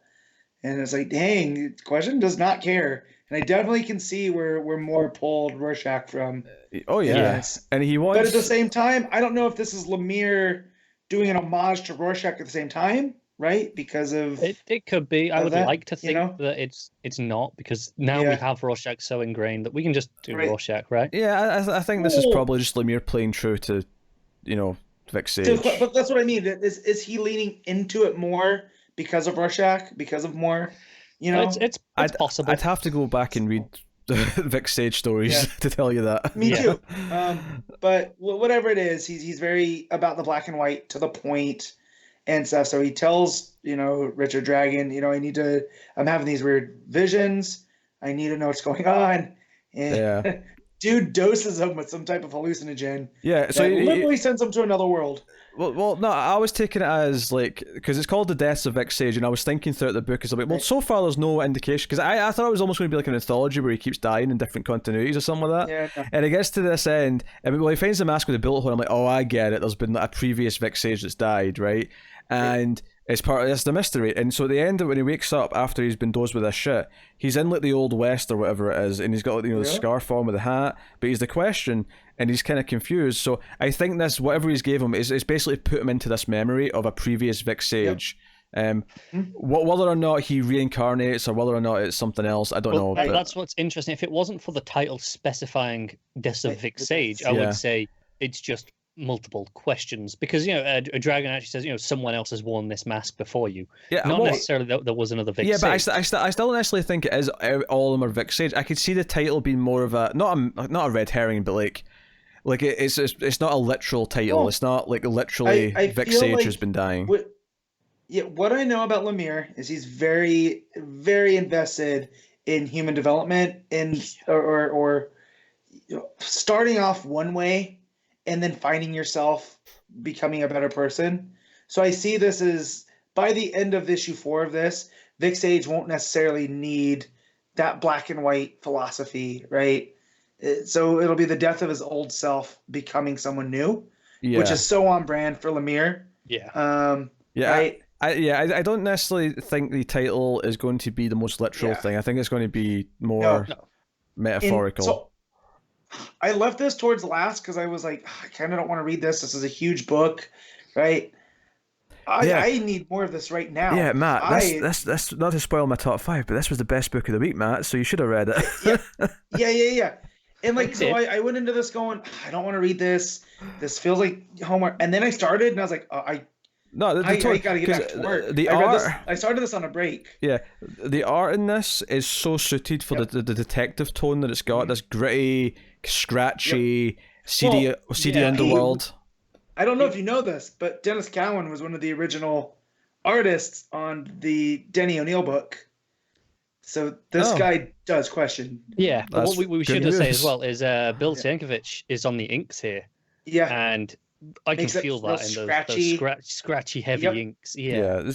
and it's like, dang, Question does not care. And I definitely can see where Moore pulled Rorschach from. Oh yeah, yes. And he wants. But at the same time, I don't know if this is Lemire doing an homage to Rorschach at the same time. Right, because of it could be. I would like to think that it's not, because now we have Rorschach so ingrained that we can just do Rorschach, right? Yeah, I think this is probably just Lemire playing true to, Vic Sage. But that's what I mean. Is he leaning into it more because of Rorschach, because of Moore? It's possible. I'd have to go back and read the Vic Sage stories to tell you that. Me too. But whatever it is, he's very about the black and white, to the point. And stuff. So he tells, Richard Dragon, I'm having these weird visions. I need to know what's going on. And dude doses him with some type of hallucinogen. Yeah, so that literally sends him to another world. Well, no, I was taking it as like because it's called the Deaths of Vic Sage, and I was thinking throughout the book as like, well, so far there's no indication because I thought it was almost going to be like an anthology where he keeps dying in different continuities or something like that. Yeah, no. And it gets to this end, and well, he finds the mask with the bullet hole. I'm like, oh, I get it. There's been a previous Vic Sage that's died, right? And it's part of it's the mystery. And so at the end of when he wakes up after he's been dosed with this shit, he's in like the Old West or whatever it is, and he's got the scarf on with the hat, but he's the question. And he's kind of confused. So I think this, whatever he's gave him, is basically put him into this memory of a previous Vic Sage. Yep. Whether or not he reincarnates or whether or not it's something else, I don't know. But that's what's interesting. If it wasn't for the title specifying Deaths of Vic Sage, I would say it's just multiple questions. Because, a dragon actually says, someone else has worn this mask before you. Yeah, not necessarily that there was another Vic Sage. Yeah, but I still don't necessarily think it is all of them are Vic Sage. I could see the title being more of a, not a red herring, but like it's not a literal title. Well, it's not like literally Vic Sage has been dying. What I know about Lemire is he's very, very invested in human development or starting off one way and then finding yourself becoming a better person. So I see this as by the end of issue 4 of this, Vic Sage won't necessarily need that black and white philosophy, right? So it'll be the death of his old self becoming someone new, which is so on brand for Lemire. Yeah. Right? I don't necessarily think the title is going to be the most literal thing. I think it's going to be more metaphorical. So I left this towards last because I was like, I kind of don't want to read this. This is a huge book, right? I need more of this right now. Yeah, Matt, that's not to spoil my top 5, but this was the best book of the week, Matt, so you should have read it. Yeah. And I went into this going, I don't want to read this. This feels like homework. And then I started, and I was like, I gotta get back to work. I started this on a break. Yeah, the art in this is so suited for the detective tone that it's got. This gritty, scratchy, seedy underworld. I don't know if you know this, but Dennis Cowan was one of the original artists on the Denny O'Neil book. So this guy does question. Yeah, but what we should say as well is Bill Sienkiewicz is on the inks here. Yeah. And I can feel that in those scratchy, heavy inks. Yeah.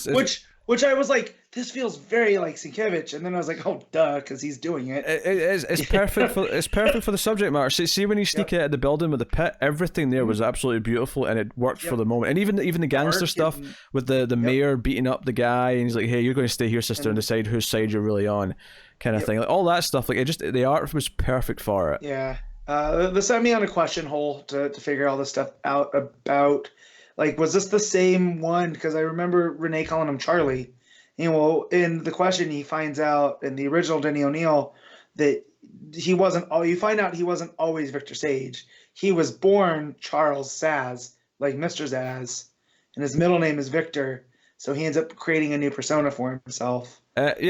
Which I was like, this feels very like Sienkiewicz, and then I was like, oh, duh, because he's doing it. It's perfect for the subject matter. See when you sneak out of the building with the pit, everything there was absolutely beautiful, and it worked for the moment. And even the gangster stuff with the mayor beating up the guy, and he's like, hey, you're going to stay here, sister, and decide whose side you're really on, kind of thing. Like all that stuff. Like the art was perfect for it. Yeah. This sent me on a question hole to figure all this stuff out about, like, was this the same one? Because I remember Renee calling him Charlie. In the question, he finds out in the original Denny O'Neil that he wasn't. You find out he wasn't always Victor Sage. He was born Charles Zaz, like Mr. Zaz, and his middle name is Victor. So he ends up creating a new persona for himself. That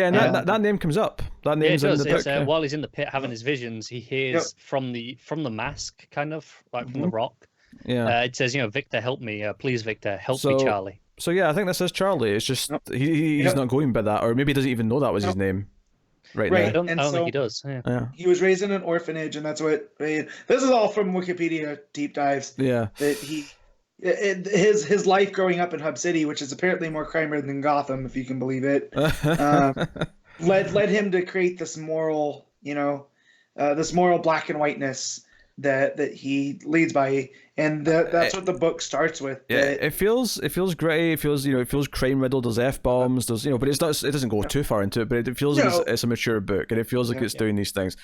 name comes up. That name's in the book. While he's in the pit having his visions, he hears from the mask, kind of like from the rock. Yeah. It says, Victor, help me. Please, Victor, help me, Charlie. So yeah, I think this is Charlie. It's just he's not going by that, or maybe he doesn't even know that was his name. Right now. I don't think he does. Yeah. He was raised in an orphanage, and that's what. This is all from Wikipedia deep dives. Yeah. That his life growing up in Hub City, which is apparently more crime-ridden than Gotham, if you can believe it, led him to create this moral, this moral black and whiteness that he leads by, and that's what the book starts with. Yeah, it feels gritty. It feels crime riddled. There's f-bombs. There's but it's not. It doesn't go too far into it. But it feels like it's a mature book, and it feels like it's doing these things.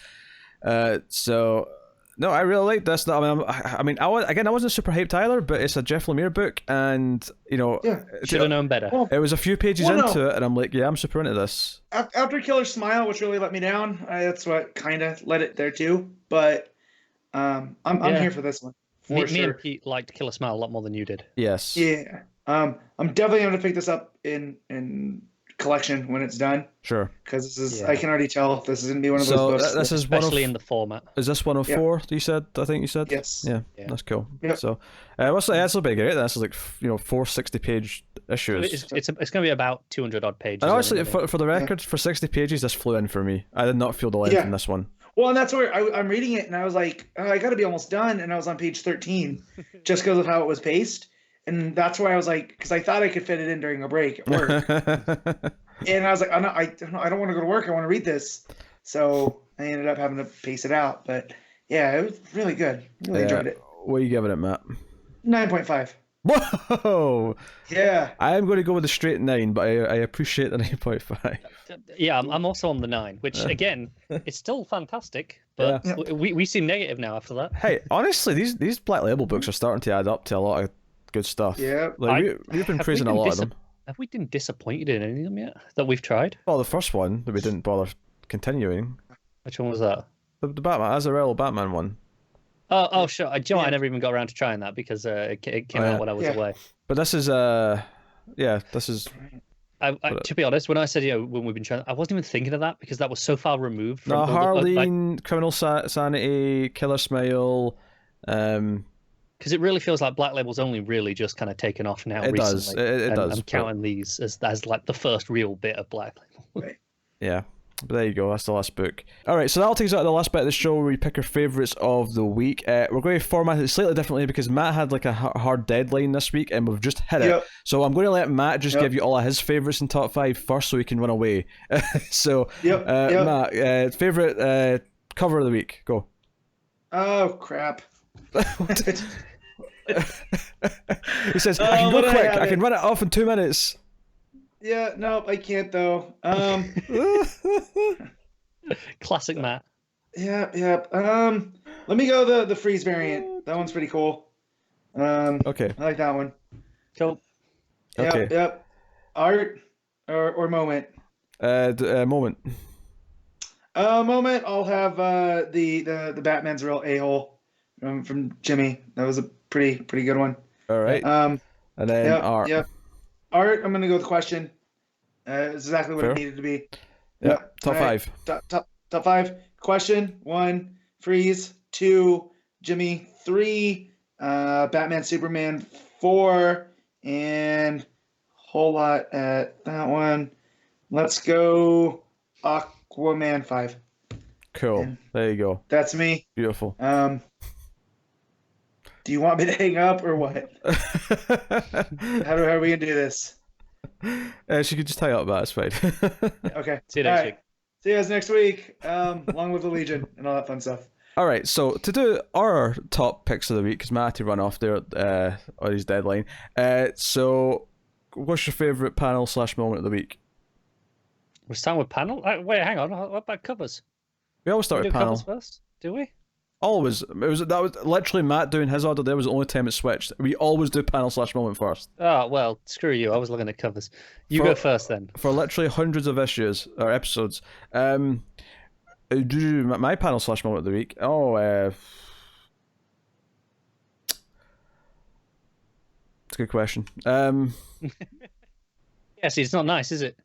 So. No, I really like this. I wasn't super hyped either, but it's a Jeff Lemire book, and should have known better. It was a few pages into it, and I'm like, yeah, I'm super into this. After Killer Smile, which really let me down, that's what kind of let it there too. But I'm here for this one. Me and Pete liked Killer Smile a lot more than you did. Yes. Yeah. I'm definitely going to pick this up in collection when it's done. Sure. Because I can already tell this is going to be one of those books. This is especially in the format. Is this 104? You said? I think you said. Yes. Yeah. That's cool. Yep. So, that's a big great. This is like 4 60-page issues. It's going to be about 200 odd pages. And honestly, for the record, for 60 pages, this flew in for me. I did not feel the length in this one. Well, and that's where I'm reading it, and I was like, oh, I got to be almost done, and I was on page 13, just because of how it was paced, and that's why I was like, because I thought I could fit it in during a break at work, and I was like, I don't want to go to work. I want to read this, so I ended up having to pace it out. But yeah, it was really good. Really enjoyed it. What are you giving it, Matt? 9.5. Whoa! Yeah. I am going to go with a straight 9, but I appreciate the 9.5. Yeah, I'm also on the 9, which again, it's still fantastic, but we seem negative now after that. Hey, honestly, these Black Label books are starting to add up to a lot of good stuff. Yeah. Like, we've been praising a lot of them. Have we been disappointed in any of them yet that we've tried? Well, the first one that we didn't bother continuing. Which one was that? The Batman, Azarello Batman one. Oh, sure. I never even got around to trying that because it came out when I was away. But this is to be honest, when I said when we've been trying, I wasn't even thinking of that because that was so far removed from Harleen, Criminal Sanity, Killer Smile. Because it really feels like Black Label's only really just kind of taken off now. It recently. does. It does. I'm counting these as like the first real bit of Black Label. Right. Yeah. But there you go, that's the last book. Alright, so that'll take us out of the last bit of the show where we pick our favourites of the week. We're going to format it slightly differently because Matt had like a hard deadline this week and we've just hit it. So I'm going to let Matt just give you all of his favourites in top 5 first so he can run away. So, Matt, favourite cover of the week, go. Oh, crap. He says, I can go quick, I can run it off in 2 minutes. Yeah, no, I can't though. Classic Matt. Yeah. Let me go the freeze variant. That one's pretty cool. Okay. I like that one. Cool. Okay. Yep. Art or moment. Moment. Moment. I'll have the Batman's real a-hole from Jimmy. That was a pretty good one. All right. And then art. Yep. Art, I'm going to go with the question. It's exactly what it needed to be. Yeah. Top 5. Top 5. Question 1. Freeze 2. Jimmy 3. Batman Superman 4. And whole lot at that one. Let's go Aquaman 5. Cool. And there you go. That's me. Beautiful. Do you want me to hang up or what? How are we gonna do this? She could just tie up, that's fine. Okay. See you next week. See you guys next week. Long live the Legion and all that fun stuff. All right, so to do our top picks of the week, because Matt had to run off there on his deadline. So, what's your favourite panel / moment of the week? We're starting with panel. Wait, hang on. What about covers? We always start with panel. Covers first, do we? Always. That was literally Matt doing his order. There was the only time it switched. We always do panel / moment first. Oh, well, screw you. I was looking at covers. You go first then. For literally hundreds of issues or episodes. My panel / moment of the week. It's a good question. Yes, it's not nice, is it?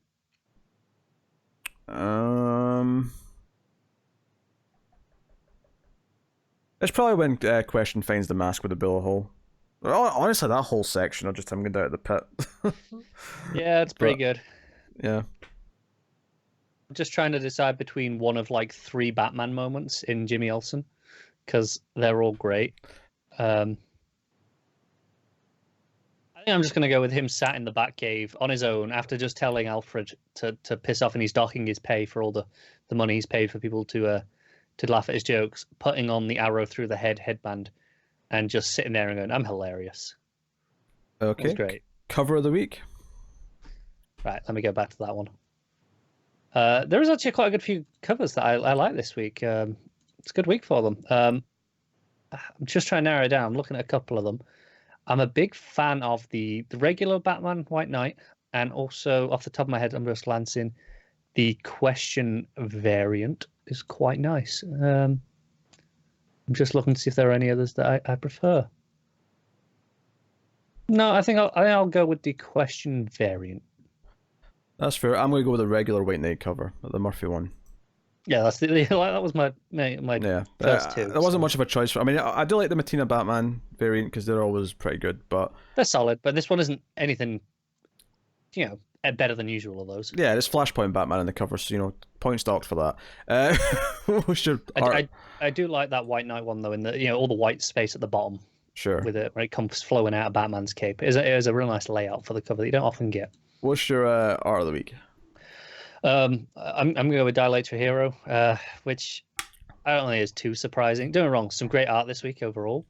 It's probably when Question finds the mask with the bullet hole. Honestly, that whole section of just him going down at the pit. Yeah, it's pretty good. Yeah. I'm just trying to decide between one of like 3 Batman moments in Jimmy Olsen, because they're all great. I think I'm just going to go with him sat in the Batcave on his own after just telling Alfred to piss off, and he's docking his pay for all the money he's paid for people to laugh at his jokes, putting on the arrow through the headband, and just sitting there and going, I'm hilarious. Okay. That's great. Cover of the week. Right, let me go back to that one. There is actually quite a good few covers that I like this week. It's a good week for them. I'm just trying to narrow it down. I'm looking at a couple of them. I'm a big fan of the regular Batman White Knight, and also off the top of my head, I'm just glancing, the Question variant is quite nice. I'm just looking to see if there are any others that I prefer. No, I think I'll go with the Question variant. That's fair. I'm going to go with the regular White Knight cover, the Murphy one. Yeah, that was my first two. There wasn't much of a choice. I mean, I do like the Matina Batman variant because they're always pretty good, but they're solid. But this one isn't anything, better than usual of those. Yeah, there's Flashpoint Batman on the cover, so point stocked for that. I do like that White Knight one though, in the all the white space at the bottom. Sure. With it when it comes flowing out of Batman's cape, it is a real nice layout for the cover that you don't often get. What's your art of the week? I'm gonna go with Dilate for Hero, which I don't think is too surprising. Don't get me wrong, some great art this week overall.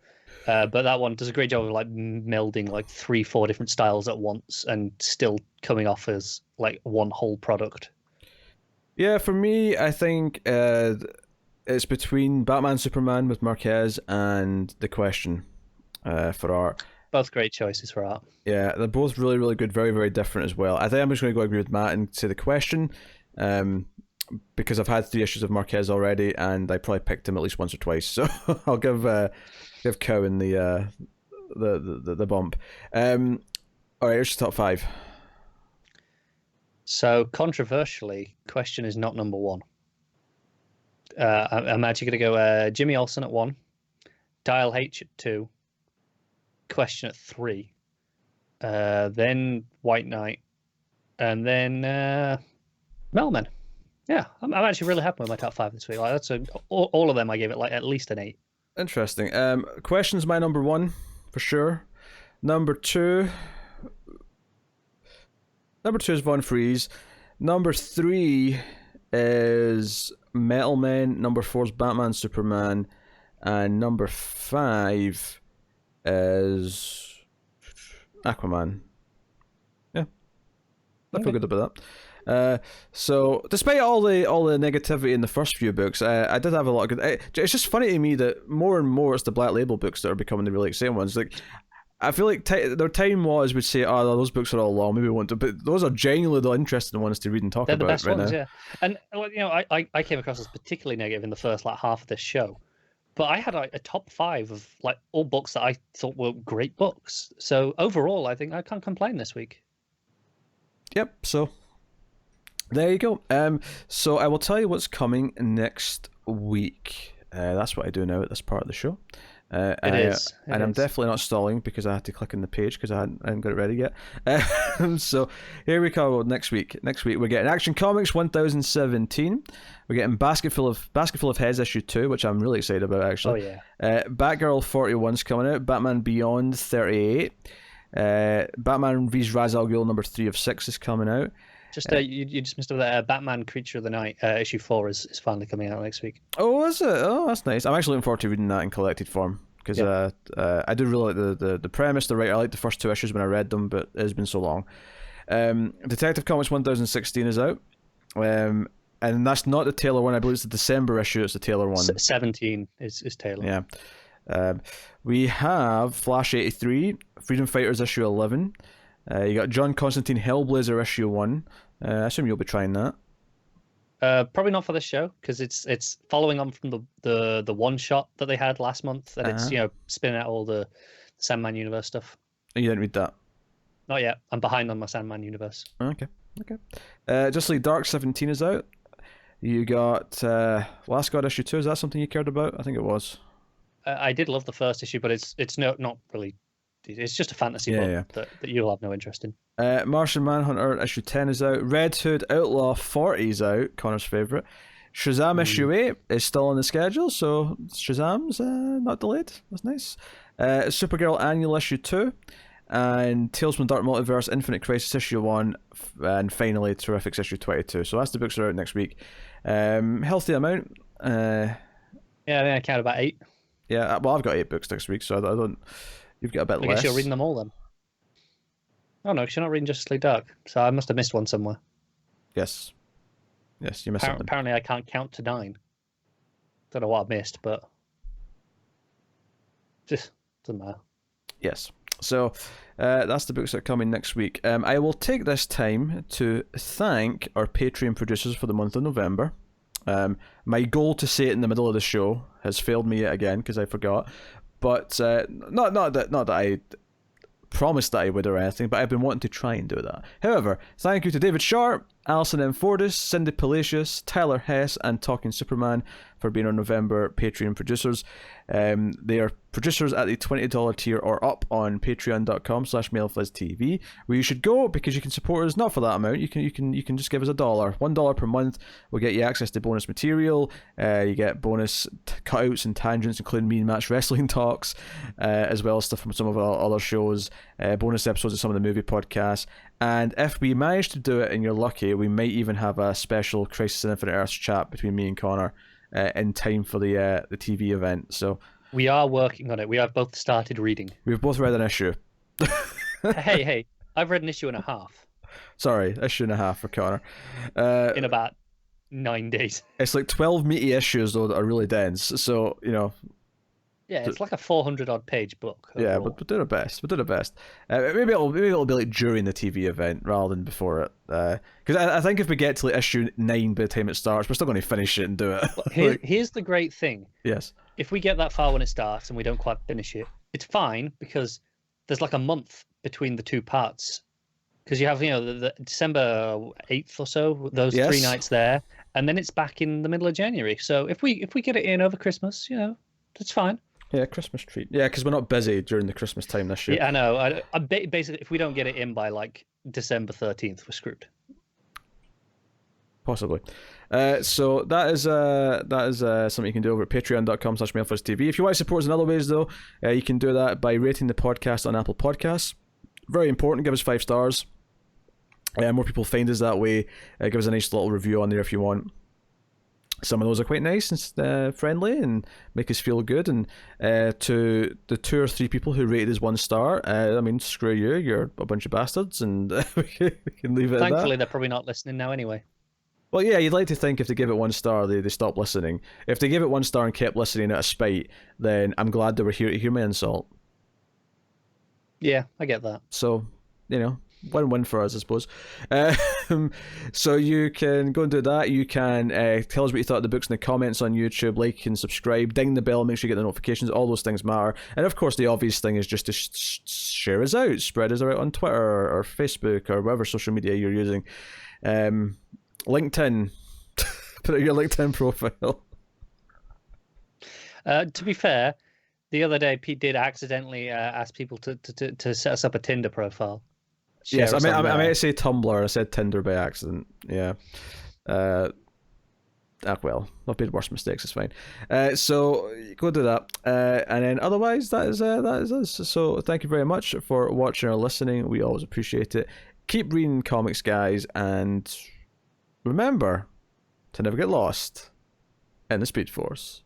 But that one does a great job of like melding like 3-4 different styles at once and still coming off as like one whole product. Yeah, for me, I think it's between Batman Superman with Marquez and The Question for art. Both great choices for art. Yeah, they're both really, really good, very, very different as well. I think I'm just going to go agree with Matt and say The Question, because I've had 3 issues of Marquez already, and I probably picked him at least once or twice. So I'll give Cowan the bump. All right, here's your top 5. So controversially, Question is not number 1. I'm actually going to go Jimmy Olsen at 1, Dial H at 2, Question at 3, then White Knight, and then Melman. Yeah, I'm actually really happy with my top 5 this week. Like all of them, I gave it like at least an 8. Interesting. Question's my number 1 for sure. Number 2 is Humphries. Number 3 is Metal Men. Number 4 is Batman Superman, and number 5 is Aquaman. Yeah, I feel good about that. So despite all the negativity in the first few books, I did have a lot of good. It's just funny to me that more and more it's the Black Label books that are becoming the really exciting ones. Like, I feel like their time was would say, "Oh, those books are all long. Maybe we want to," but those are genuinely the interesting ones to read and talk They're about the best right ones, now. yeah. And I came across as particularly negative in the first like half of this show, but I had a top 5 of like all books that I thought were great books. So overall, I think I can't complain this week. Yep. So there you go. So I will tell you what's coming next week. That's what I do now at this part of the show. It is. I'm definitely not stalling because I had to click on the page because I hadn't got it ready yet. So here we go. Next week we're getting Action Comics 1017. We're getting Basketful of Heads issue 2, which I'm really excited about actually. Oh yeah. Batgirl 41's coming out. Batman Beyond 38. Batman vs Ra's al Ghul number 3 of 6 is coming out. Just you just missed that Batman Creature of the Night issue 4 is finally coming out next week. Oh, is it? Oh, that's nice. I'm actually looking forward to reading that in collected form because I do really like the premise, the writer. I liked the first 2 issues when I read them, but it's been so long. Detective Comics 1016 is out, and that's not the Taylor one. I believe it's the December issue. It's the Taylor one. 17 is Taylor. Yeah. We have Flash 83, Freedom Fighters issue 11. You got John Constantine Hellblazer issue 1. I assume you'll be trying that. Probably not for this show because it's following on from the one shot that they had last month, and it's spinning out all the Sandman universe stuff. You didn't read that? Not yet. I'm behind on my Sandman universe. Okay. Just like Dark 17 is out. You got Last God issue 2. Is that something you cared about? I think it was. I did love the first issue, but it's not really. It's just a fantasy book that you'll have no interest in. Martian Manhunter issue 10 is out. Red Hood Outlaw 40 is out. Connor's favourite. Shazam issue 8 is still on the schedule, so Shazam's not delayed. That's nice. Supergirl Annual issue 2. And Tales from the Dark Multiverse Infinite Crisis issue 1. And finally Terrifics issue 22. So that's the books that are out next week. Healthy amount. Yeah, I count about 8. Yeah, well, I've got 8 books next week, so I don't. You've got a bit less. I guess you're reading them all then. Oh no, because you're not reading Justice League Dark, so I must have missed one somewhere. Yes, you missed something. Apparently, I can't count to 9. Don't know what I missed, but just doesn't matter. Yes. So that's the books that are coming next week. I will take this time to thank our Patreon producers for the month of November. My goal to say it in the middle of the show has failed me yet again because I forgot. But not that I promised that I would or anything, but I've been wanting to try and do that. However, thank you to David Sharp Alison M. Fordas, Cindy Palacios, Tyler Hess, and Talking Superman for being our November Patreon producers. They are producers at the $20 tier or up on patreon.com/MailFlizzTV, where you should go because you can support us not for that amount. You can just give us $1 per month. Will get you access to bonus material. You get bonus cutouts and tangents, including me and Matt's wrestling talks, as well as stuff from some of our other shows, bonus episodes of some of the movie podcasts. And if we manage to do it and you're lucky, we might even have a special Crisis on Infinite Earths chat between me and Connor in time for the TV event. So we are working on it. We have both started reading. We've both read an issue. hey, I've read an issue and a half. Sorry, issue and a half for Connor. In about 9 days. It's like 12 meaty issues though that are really dense. So yeah, it's like a 400-odd page book. Overall. Yeah, but we'll do our best. Maybe it'll be like during the TV event rather than before it. Because I think if we get to like issue 9 by the time it starts, we're still going to finish it and do it. Here's the great thing. Yes. If we get that far when it starts and we don't quite finish it, it's fine because there's like a month between the two parts. Because you have the December 8th or so, those 3 nights there, and then it's back in the middle of January. So if we get it in over Christmas, that's fine. Yeah, Christmas treat. Yeah, because we're not busy during the Christmas time this year. Yeah, I know. Basically, if we don't get it in by like December 13th, we're screwed. Possibly. So that is something you can do over at patreon.com/MailFlizzTV. If you want to support us in other ways, though, you can do that by rating the podcast on Apple Podcasts. Very important. Give us 5 stars. More people find us that way. Give us a nice little review on there if you want. Some of those are quite nice and friendly and make us feel good. And to the 2 or 3 people who rated us 1 star, screw you. You're a bunch of bastards, and we can leave it at that. Thankfully, they're probably not listening now anyway. Well, yeah, you'd like to think if they give it 1 star, they stop listening. If they gave it 1 star and kept listening out of spite, then I'm glad they were here to hear my insult. Yeah, I get that. So, win-win for us, I suppose. So you can go and do that. You can tell us what you thought of the books in the comments on YouTube, like and subscribe, ding the bell, make sure you get the notifications. All those things matter. And of course, the obvious thing is just to share us out, spread us out on Twitter or Facebook or whatever social media you're using. LinkedIn, put out your LinkedIn profile. To be fair, the other day Pete did accidentally ask people to set us up a Tinder profile. Yes, I meant to say Tumblr. I said Tinder by accident. Yeah. Well, I've made worse mistakes. It's fine. So go do that. And then otherwise, that is us. So thank you very much for watching or listening. We always appreciate it. Keep reading comics, guys, and remember to never get lost in the Speed Force.